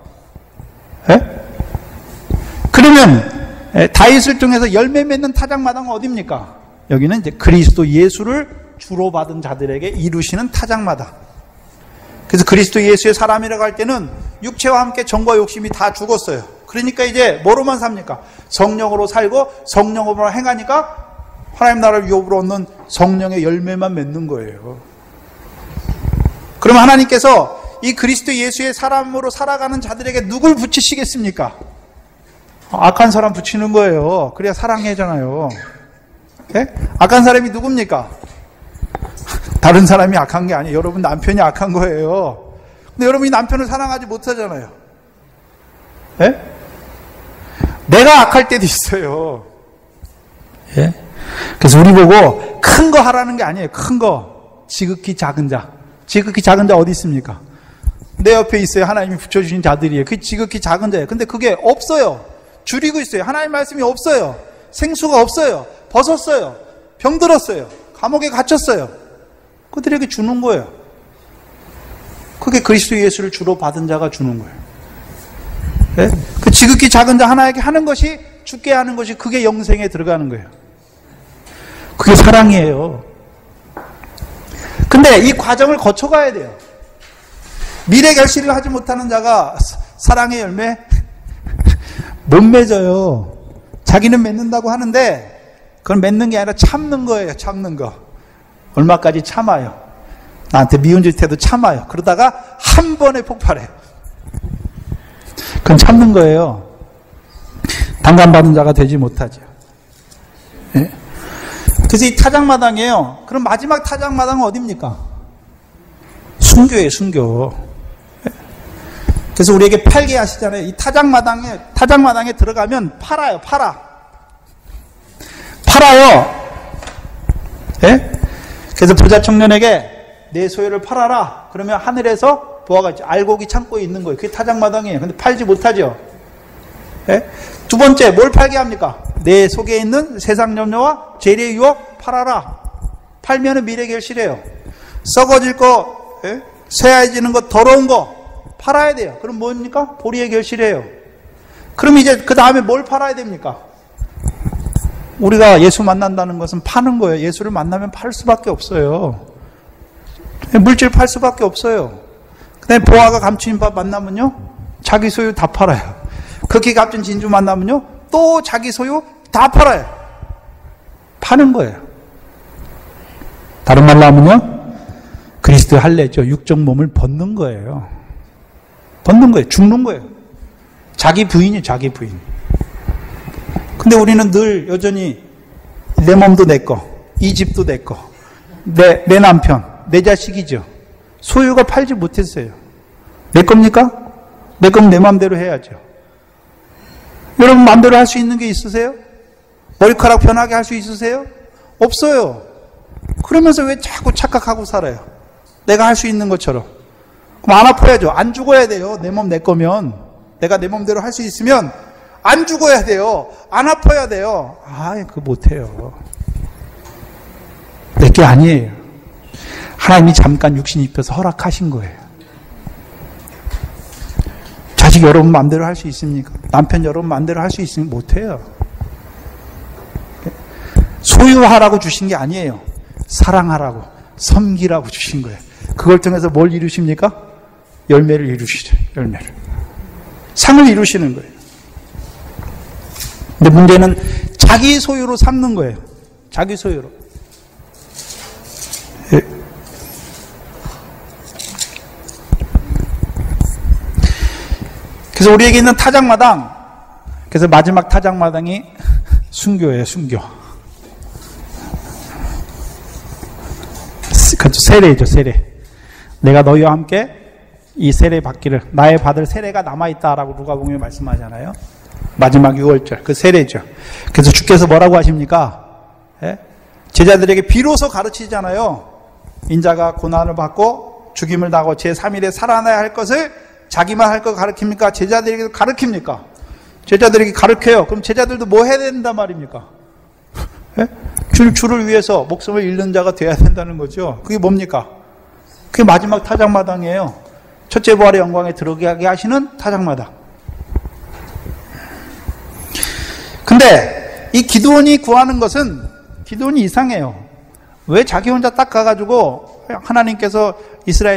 그러면 다윗을 통해서 열매 맺는 타작마당은 어디입니까? 여기는 이제 그리스도 예수를 주로 받은 자들에게 이루시는 타작마당. 그래서 그리스도 예수의 사람이라고 할 때는 육체와 함께 정과 욕심이 다 죽었어요. 그러니까 이제 뭐로만 삽니까? 성령으로 살고 성령으로 행하니까 하나님 나라를 유업으로 얻는 성령의 열매만 맺는 거예요. 그러면 하나님께서 이 그리스도 예수의 사람으로 살아가는 자들에게 누굴 붙이시겠습니까? 악한 사람 붙이는 거예요. 그래야 사랑해잖아요. 악한 사람이 누굽니까? 다른 사람이 악한 게 아니에요. 여러분 남편이 악한 거예요. 근데 여러분이 남편을 사랑하지 못하잖아요. 내가 악할 때도 있어요. 그래서 우리 보고 큰 거 하라는 게 아니에요. 큰 거. 지극히 작은 자. 지극히 작은 자 어디 있습니까? 내 옆에 있어요. 하나님이 붙여주신 자들이에요. 그게 지극히 작은 자예요. 근데 그게 없어요. 줄이고 있어요. 하나님 말씀이 없어요. 생수가 없어요. 벗었어요. 병들었어요. 감옥에 갇혔어요. 그들에게 주는 거예요. 그게 그리스도 예수를 주로 받은 자가 주는 거예요. 네? 그 지극히 작은 자 하나에게 하는 것이, 죽게 하는 것이, 그게 영생에 들어가는 거예요. 그게 사랑이에요. 근데 이 과정을 거쳐가야 돼요. 미래 결실을 하지 못하는 자가 사랑의 열매 못 맺어요. 자기는 맺는다고 하는데 그건 맺는 게 아니라 참는 거예요. 참는 거. 얼마까지 참아요. 나한테 미운 짓 해도 참아요. 그러다가 한 번에 폭발해요. 그건 참는 거예요. 단감받은 자가 되지 못하죠. 네? 그래서 이 타작마당이에요. 그럼 마지막 타작마당은 어디입니까? 순교예요, 순교. 그래서 우리에게 팔게 하시잖아요. 이 타작마당에 들어가면 팔아요, 팔아요. 예? 그래서 부자 청년에게 내 소유를 팔아라. 그러면 하늘에서 보아가 알곡이 창고에 있는 거예요. 그게 타작마당이에요. 근데 팔지 못하죠. 예? 두 번째, 뭘 팔게 합니까? 내 속에 있는 세상 염려와 재리의 유혹 팔아라. 팔면은 미래 결실이에요. 썩어질 거, 예? 쇠해지는 거, 더러운 거 팔아야 돼요. 그럼 뭡니까? 보리의 결실이에요. 그럼 이제 그 다음에 뭘 팔아야 됩니까? 우리가 예수 만난다는 것은 파는 거예요. 예수를 만나면 팔 수밖에 없어요. 물질 팔 수밖에 없어요. 그다음에 보아가 감추인 밥 만나면요, 자기 소유 다 팔아요. 극히 값진 진주 만나면요, 또 자기 소유 다 팔아요. 파는 거예요. 다른 말로 하면요, 그리스도의 할례죠. 육적 몸을 벗는 거예요. 벗는 거예요. 죽는 거예요. 자기 부인이 자기 부인. 근데 우리는 늘 여전히 내 몸도 내 거, 이 집도 내 거, 내 남편, 내 자식이죠. 소유가 팔지 못했어요. 내 겁니까? 내 건 내 마음대로 해야죠. 여러분 마음대로 할 수 있는 게 있으세요? 머리카락 편하게 할 수 있으세요? 없어요. 그러면서 왜 자꾸 착각하고 살아요? 내가 할 수 있는 것처럼. 그럼 안 아파야죠. 안 죽어야 돼요. 내 몸 내 거면. 내가 내 몸대로 할 수 있으면 안 죽어야 돼요. 안 아파야 돼요. 그거 못해요. 내 게 아니에요. 하나님이 잠깐 육신 입혀서 허락하신 거예요. 자식 여러분 마음대로 할 수 있습니까? 남편 여러분 마음대로 할 수 있으면 못해요. 소유하라고 주신 게 아니에요. 사랑하라고, 섬기라고 주신 거예요. 그걸 통해서 뭘 이루십니까? 열매를 이루시죠. 열매를. 상을 이루시는 거예요. 근데 문제는 자기 소유로 삼는 거예요. 자기 소유로. 예. 그래서 우리에게 있는 타작마당, 그래서 마지막 타작마당이 순교예요. 순교. 그렇죠. 세례죠. 세례. 내가 너희와 함께 이 세례 받기를, 나의 받을 세례가 남아있다라고 누가복음에 말씀하잖아요. 마지막 6월절 그 세례죠. 그래서 주께서 뭐라고 하십니까? 예? 제자들에게 비로소 가르치잖아요. 인자가 고난을 받고 죽임을 당하고 제3일에 살아나야 할 것을 자기만 할 거 가르칩니까? 제자들에게도 가르칩니까? 제자들에게 가르쳐요. 그럼 제자들도 뭐 해야 된단 말입니까? 예? 주를 위해서 목숨을 잃는 자가 돼야 된다는 거죠. 그게 뭡니까? 그게 마지막 타작마당이에요. 첫째 부활의 영광에 들어가게 하시는 타작마당. 근데 이 기드온이 구하는 것은, 기드온이 이상해요. 왜 자기 혼자 딱 가가지고 하나님께서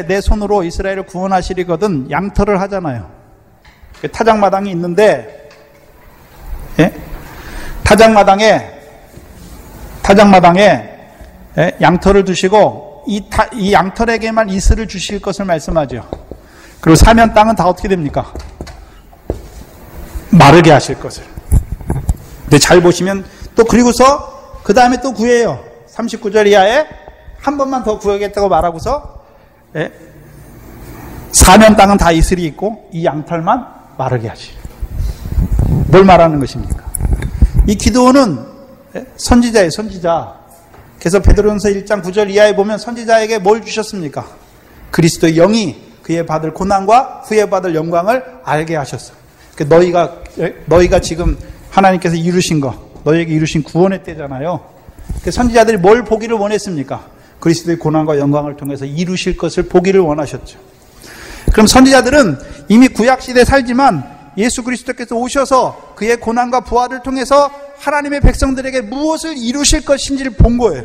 내 손으로 이스라엘을 구원하시리거든 양털을 하잖아요. 타작마당이 있는데, 예? 타작마당에 예? 양털을 두시고 이 양털에게만 이슬을 주실 것을 말씀하죠. 그리고 사면 땅은 다 어떻게 됩니까? 마르게 하실 것을. 근데 잘 보시면 또 그리고서 그 다음에 또 구해요. 39절 이하에 한 번만 더 구하겠다고 말하고서, 예? 사면 땅은 다 이슬이 있고 이 양털만 마르게 하시. 뭘 말하는 것입니까? 이 기드온은 선지자예요. 선지자. 그래서 베드로전서 1장 9절 이하에 보면 선지자에게 뭘 주셨습니까? 그리스도의 영이 그의 받을 고난과 후에 받을 영광을 알게 하셨어요. 너희가 지금 하나님께서 이루신 거, 너에게 이루신 구원의 때잖아요. 선지자들이 뭘 보기를 원했습니까? 그리스도의 고난과 영광을 통해서 이루실 것을 보기를 원하셨죠. 그럼 선지자들은 이미 구약시대에 살지만 예수 그리스도께서 오셔서 그의 고난과 부활을 통해서 하나님의 백성들에게 무엇을 이루실 것인지를 본 거예요.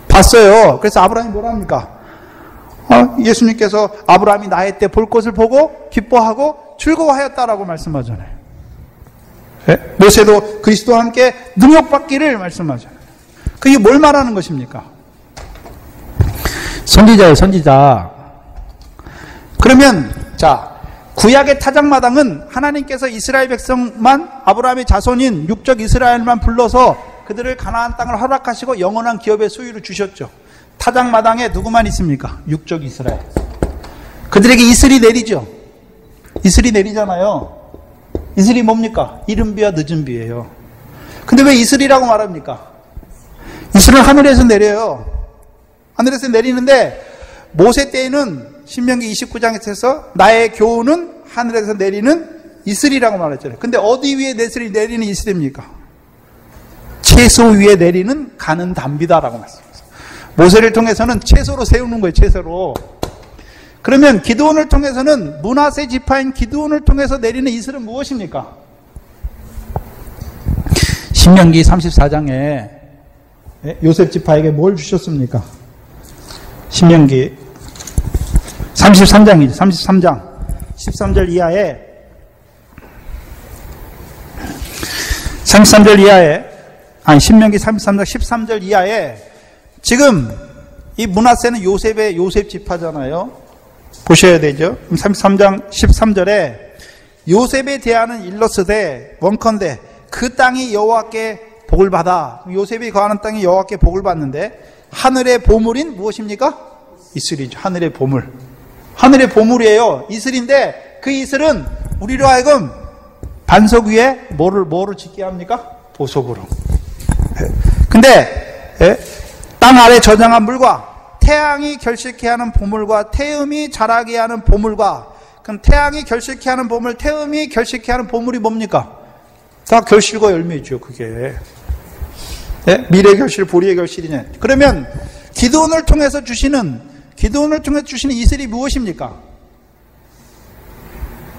봤어요. 그래서 아브라함이 뭐라 합니까? 예수님께서 아브라함이 나의 때 볼 것을 보고 기뻐하고 즐거워하였다라고 말씀하잖아요. 모세도 그리스도와 함께 능력받기를 말씀하잖아요. 그게 뭘 말하는 것입니까? 선지자예요, 선지자. 그러면 자, 구약의 타작마당은 하나님께서 이스라엘 백성만, 아브라함의 자손인 육적 이스라엘만 불러서 그들을 가나안 땅을 허락하시고 영원한 기업의 소유를 주셨죠. 타작마당에 누구만 있습니까? 육적 이스라엘. 그들에게 이슬이 내리죠. 이슬이 내리잖아요. 이슬이 뭡니까? 이른 비와 늦은 비예요. 근데 왜 이슬이라고 말합니까? 이슬은 하늘에서 내려요. 하늘에서 내리는데 모세 때에는 신명기 29장에서 나의 교훈은 하늘에서 내리는 이슬이라고 말했잖아요. 근데 어디 위에 이슬이 내리는 이슬입니까? 채소 위에 내리는 가는 담비다라고 말씀했어요. 모세를 통해서는 채소로 세우는 거예요. 채소로. 그러면 기드온을 통해서는 므낫세 지파인 기드온을 통해서 내리는 이슬은 무엇입니까? 신명기 34장에 요셉 지파에게 뭘 주셨습니까? 신명기 33장이죠. 33장 13절 이하에 33절 이하에 신명기 33장 13절 이하에 지금 이 므낫세는 요셉 지파잖아요. 보셔야 되죠. 33장 13절에 요셉에 대하는 일러스되 원컨대 그 땅이 여호와께 복을 받아. 요셉이 거하는 땅이 여호와께 복을 받는데 하늘의 보물인 무엇입니까? 이슬이죠. 하늘의 보물. 하늘의 보물이에요. 이슬인데 그 이슬은 우리로 하여금 반석 위에 뭐를 짓게 합니까? 보석으로. 근데 땅 아래 저장한 물과 태양이 결실케 하는 보물과 태음이 자라게 하는 보물과, 그럼 태양이 결실케 하는 보물, 태음이 결실케 하는 보물이 뭡니까? 다 결실과 열매죠. 그게 미래 결실, 보리의 결실이냐. 그러면 기드온을 통해서 주시는 이슬이 무엇입니까?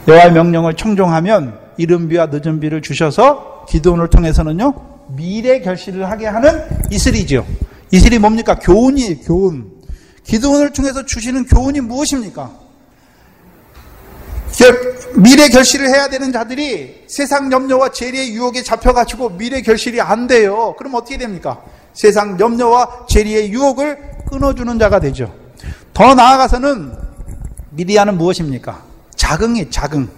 여호와의 명령을 청종하면 이른 비와 늦은 비를 주셔서 기드온을 통해서는요 미래 결실을 하게 하는 이슬이죠. 이슬이 뭡니까? 교훈이에요. 교훈. 기드온을 통해서 주시는 교훈이 무엇입니까? 미래 결실을 해야 되는 자들이 세상 염려와 재리의 유혹에 잡혀가지고 미래 결실이 안 돼요. 그럼 어떻게 됩니까? 세상 염려와 재리의 유혹을 끊어주는 자가 되죠. 더 나아가서는 미디아는 무엇입니까? 자긍이 자긍.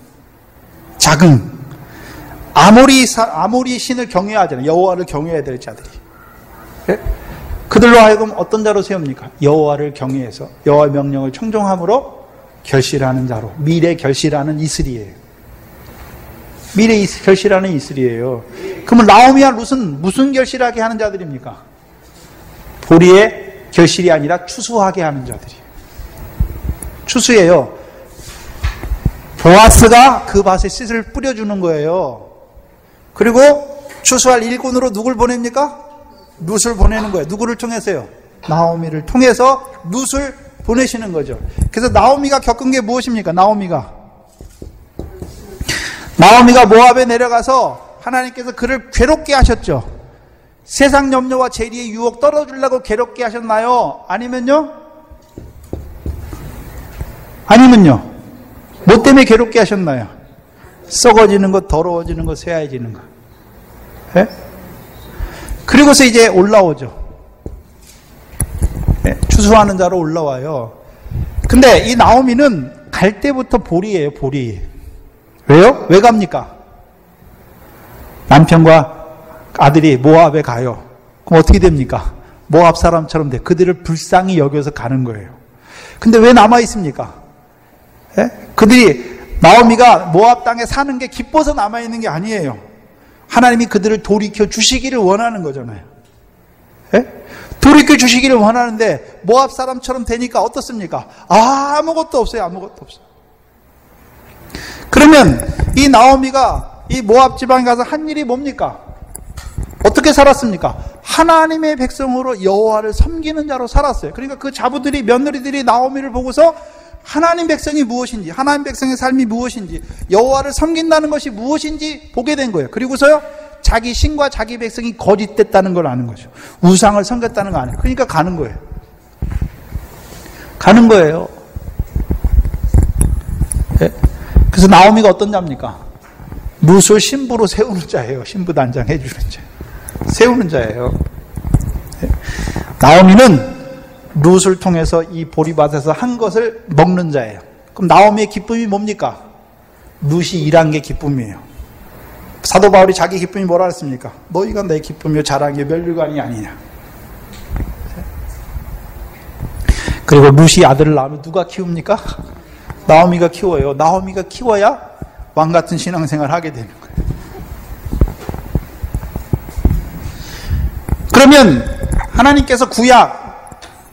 아모리 신을 경외하잖아요. 여호와를 경외해야 될 자들이. 그들로 하여금 어떤 자로 세웁니까? 여호와를 경외해서 여호와의 명령을 청종함으로 결실하는 자로, 미래 결실하는 이슬이에요. 미래 결실하는 이슬이에요. 그러면 나오미와 룻은 무슨 결실하게 하는 자들입니까? 보리의 결실이 아니라 추수하게 하는 자들이에요. 추수예요. 보아스가 그 밭에 씨를 뿌려주는 거예요. 그리고 추수할 일꾼으로 누굴 보냅니까? 룻을 보내는 거예요. 누구를 통해서요? 나오미를 통해서 룻을 보내시는 거죠. 그래서 나오미가 겪은 게 무엇입니까? 나오미가 모압에 내려가서 하나님께서 그를 괴롭게 하셨죠. 세상 염려와 재리의 유혹 떨어주려고 괴롭게 하셨나요? 아니면요? 뭐 때문에 괴롭게 하셨나요? 썩어지는 것, 더러워지는 것, 쇠하해지는 것. 그리고서 이제 올라오죠. 추수하는 자로 올라와요. 근데 이 나오미는 갈 때부터 보리예요, 보리. 왜요? 왜 갑니까? 남편과 아들이 모압에 가요. 그럼 어떻게 됩니까? 모압 사람처럼 돼. 그들을 불쌍히 여겨서 가는 거예요. 근데 왜 남아 있습니까? 그들이 나오미가 모압 땅에 사는 게 기뻐서 남아 있는 게 아니에요. 하나님이 그들을 돌이켜 주시기를 원하는 거잖아요. 돌이켜 주시기를 원하는데 모압 사람처럼 되니까 어떻습니까? 아무것도 없어요. 아무것도 없어요. 그러면 이 나오미가 이 모압 지방에 가서 한 일이 뭡니까? 어떻게 살았습니까? 하나님의 백성으로 여호와를 섬기는 자로 살았어요. 그러니까 그 자부들이, 며느리들이 나오미를 보고서 하나님 백성이 무엇인지, 하나님 백성의 삶이 무엇인지, 여호와를 섬긴다는 것이 무엇인지 보게 된 거예요. 그리고서요, 자기 신과 자기 백성이 거짓됐다는 걸 아는 거죠. 우상을 섬겼다는 거 아니에요. 그러니까 가는 거예요. 가는 거예요. 네. 그래서 나오미가 어떤 자입니까? 룻을 신부로 세우는 자예요. 신부 단장 해주는 자. 세우는 자예요. 네. 나오미는 룻을 통해서 이 보리밭에서 한 것을 먹는 자예요. 그럼 나오미의 기쁨이 뭡니까? 룻이 일한 게 기쁨이에요. 사도 바울이 자기 기쁨이 뭐라 했습니까? 너희가 내 기쁨이요 자랑이요 멸류관이 아니냐. 그리고 룻이 아들을 낳으면 누가 키웁니까? 나오미가 키워요. 나오미가 키워야 왕 같은 신앙생활을 하게 되는 거예요. 그러면 하나님께서 구약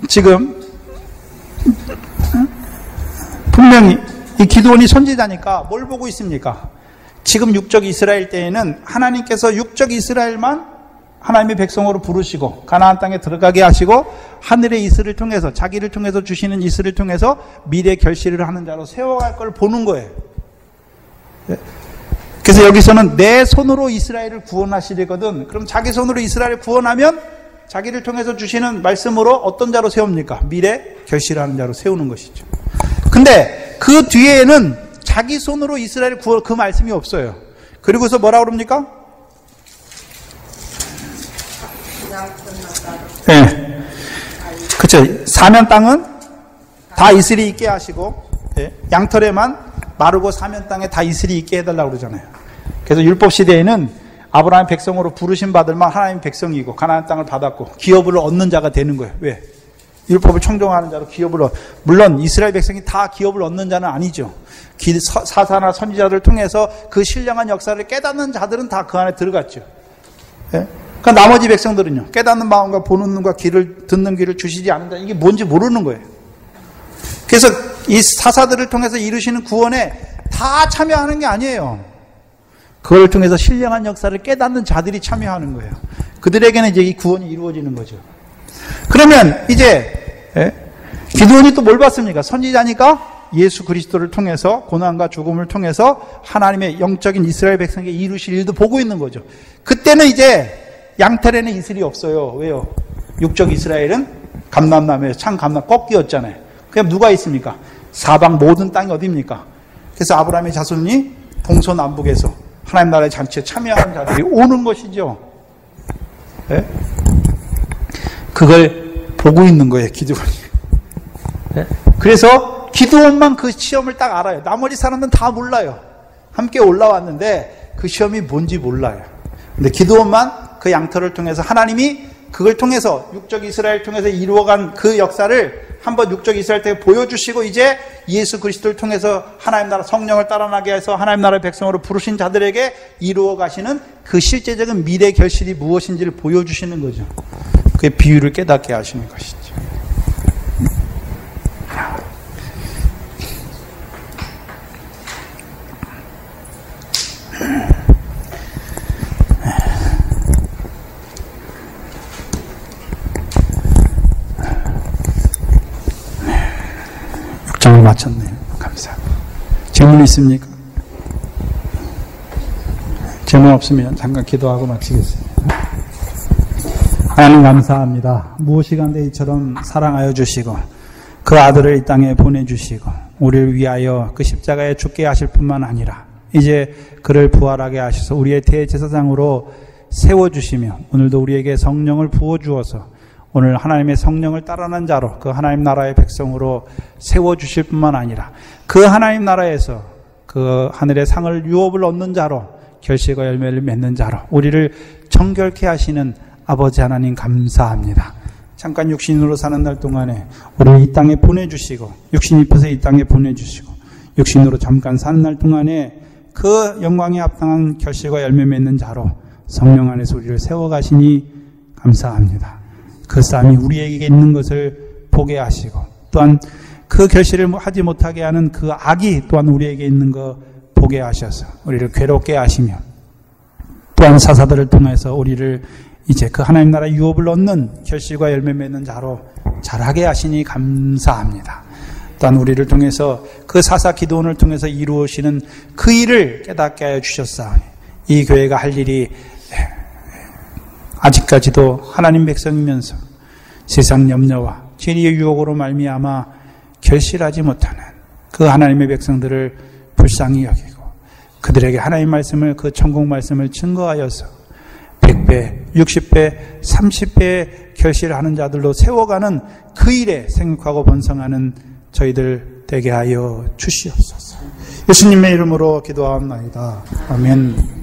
지금 분명히 이 기드온이 선지자니까 뭘 보고 있습니까? 지금 육적 이스라엘 때에는 하나님께서 육적 이스라엘만 하나님의 백성으로 부르시고 가나안 땅에 들어가게 하시고 하늘의 이슬을 통해서, 자기를 통해서 주시는 이슬을 통해서 미래 결실을 하는 자로 세워갈 걸 보는 거예요. 그래서 여기서는 내 손으로 이스라엘을 구원하시려거든. 그럼 자기 손으로 이스라엘을 구원하면 자기를 통해서 주시는 말씀으로 어떤 자로 세웁니까? 미래 결실하는 자로 세우는 것이죠. 근데 그 뒤에는 자기 손으로 이스라엘을 구원, 그 말씀이 없어요. 그리고서 뭐라고 그럽니까? 네. 그쵸. 사면 땅은 다 이슬이 있게 하시고, 네. 양털에만 마르고 사면 땅에 다 이슬이 있게 해달라고 그러잖아요. 그래서 율법 시대에는 아브라함의 백성으로 부르신 받을만 하나님의 백성이고 가나안 땅을 받았고 기업을 얻는 자가 되는 거예요. 왜? 율법을 청종하는 자로 기업을 물론 이스라엘 백성이 다 기업을 얻는 자는 아니죠. 사사나 선지자들을 통해서 그 신령한 역사를 깨닫는 자들은 다 그 안에 들어갔죠. 예? 그러니까 나머지 백성들은요, 깨닫는 마음과 보는 눈과 귀를 듣는 귀를 주시지 않는다. 이게 뭔지 모르는 거예요. 그래서 이 사사들을 통해서 이루시는 구원에 다 참여하는 게 아니에요. 그걸 통해서 신령한 역사를 깨닫는 자들이 참여하는 거예요. 그들에게는 이제 이 구원이 이루어지는 거죠. 그러면 이제 기드온이 또 뭘 봤습니까? 선지자니까 예수 그리스도를 통해서, 고난과 죽음을 통해서 하나님의 영적인 이스라엘 백성에게 이루실 일도 보고 있는 거죠. 그때는 이제 양털에는 이슬이 없어요. 왜요? 육적 이스라엘은 감람나무에서 참 감람 꺾이었잖아요. 그럼 누가 있습니까? 사방 모든 땅이 어디입니까? 그래서 아브라함의 자손이 동서남북에서 하나님 나라의 잔치에 참여하는 자들이 오는 것이죠. 네? 그걸 보고 있는 거예요, 기드온이. 네? 그래서 기드온만 그 시험을 딱 알아요. 나머지 사람들은 다 몰라요. 함께 올라왔는데 그 시험이 뭔지 몰라요. 근데 기드온만 그 양털을 통해서 하나님이 그걸 통해서 육적 이스라엘 통해서 이루어간 그 역사를 한번 육적 이스라엘 때 보여주시고 이제 예수 그리스도를 통해서 하나님 나라 성령을 따라나게 해서 하나님 나라의 백성으로 부르신 자들에게 이루어 가시는 그 실제적인 미래 결실이 무엇인지를 보여주시는 거죠. 그 비유를 깨닫게 하시는 것이죠. 장을 마쳤네요. 감사합니다. 질문 있습니까? 질문 없으면 잠깐 기도하고 마치겠습니다. 하나님 감사합니다. 무엇이간데 이처럼 사랑하여 주시고 그 아들을 이 땅에 보내주시고 우리를 위하여 그 십자가에 죽게 하실 뿐만 아니라 이제 그를 부활하게 하셔서 우리의 대제사장으로 세워주시며 오늘도 우리에게 성령을 부어주어서 오늘 하나님의 성령을 따르는 자로 그 하나님 나라의 백성으로 세워주실 뿐만 아니라 그 하나님 나라에서 그 하늘의 상을 유업을 얻는 자로 결실과 열매를 맺는 자로 우리를 정결케 하시는 아버지 하나님 감사합니다. 잠깐 육신으로 사는 날 동안에 우리를 이 땅에 보내주시고 육신 입혀서 이 땅에 보내주시고 육신으로 잠깐 사는 날 동안에 그 영광에 합당한 결실과 열매 맺는 자로 성령 안에서 우리를 세워가시니 감사합니다. 그 싸움이 우리에게 있는 것을 보게 하시고 또한 그 결실을 하지 못하게 하는 그 악이 또한 우리에게 있는 거 보게 하셔서 우리를 괴롭게 하시며 또한 사사들을 통해서 우리를 이제 그 하나님 나라 유업을 얻는 결실과 열매 맺는 자로 자라게 하시니 감사합니다. 또한 우리를 통해서 그 사사 기도원을 통해서 이루어지는 그 일을 깨닫게 하여 주셨사오니 이 교회가 할 일이 아직까지도 하나님 백성이면서 세상 염려와 죄의 유혹으로 말미암아 결실하지 못하는 그 하나님의 백성들을 불쌍히 여기고 그들에게 하나님 말씀을 그 천국 말씀을 증거하여서 100배, 60배, 30배의 결실하는 자들로 세워가는 그 일에 생육하고 번성하는 저희들 되게 하여 주시옵소서. 예수님의 이름으로 기도하옵나이다. 아멘.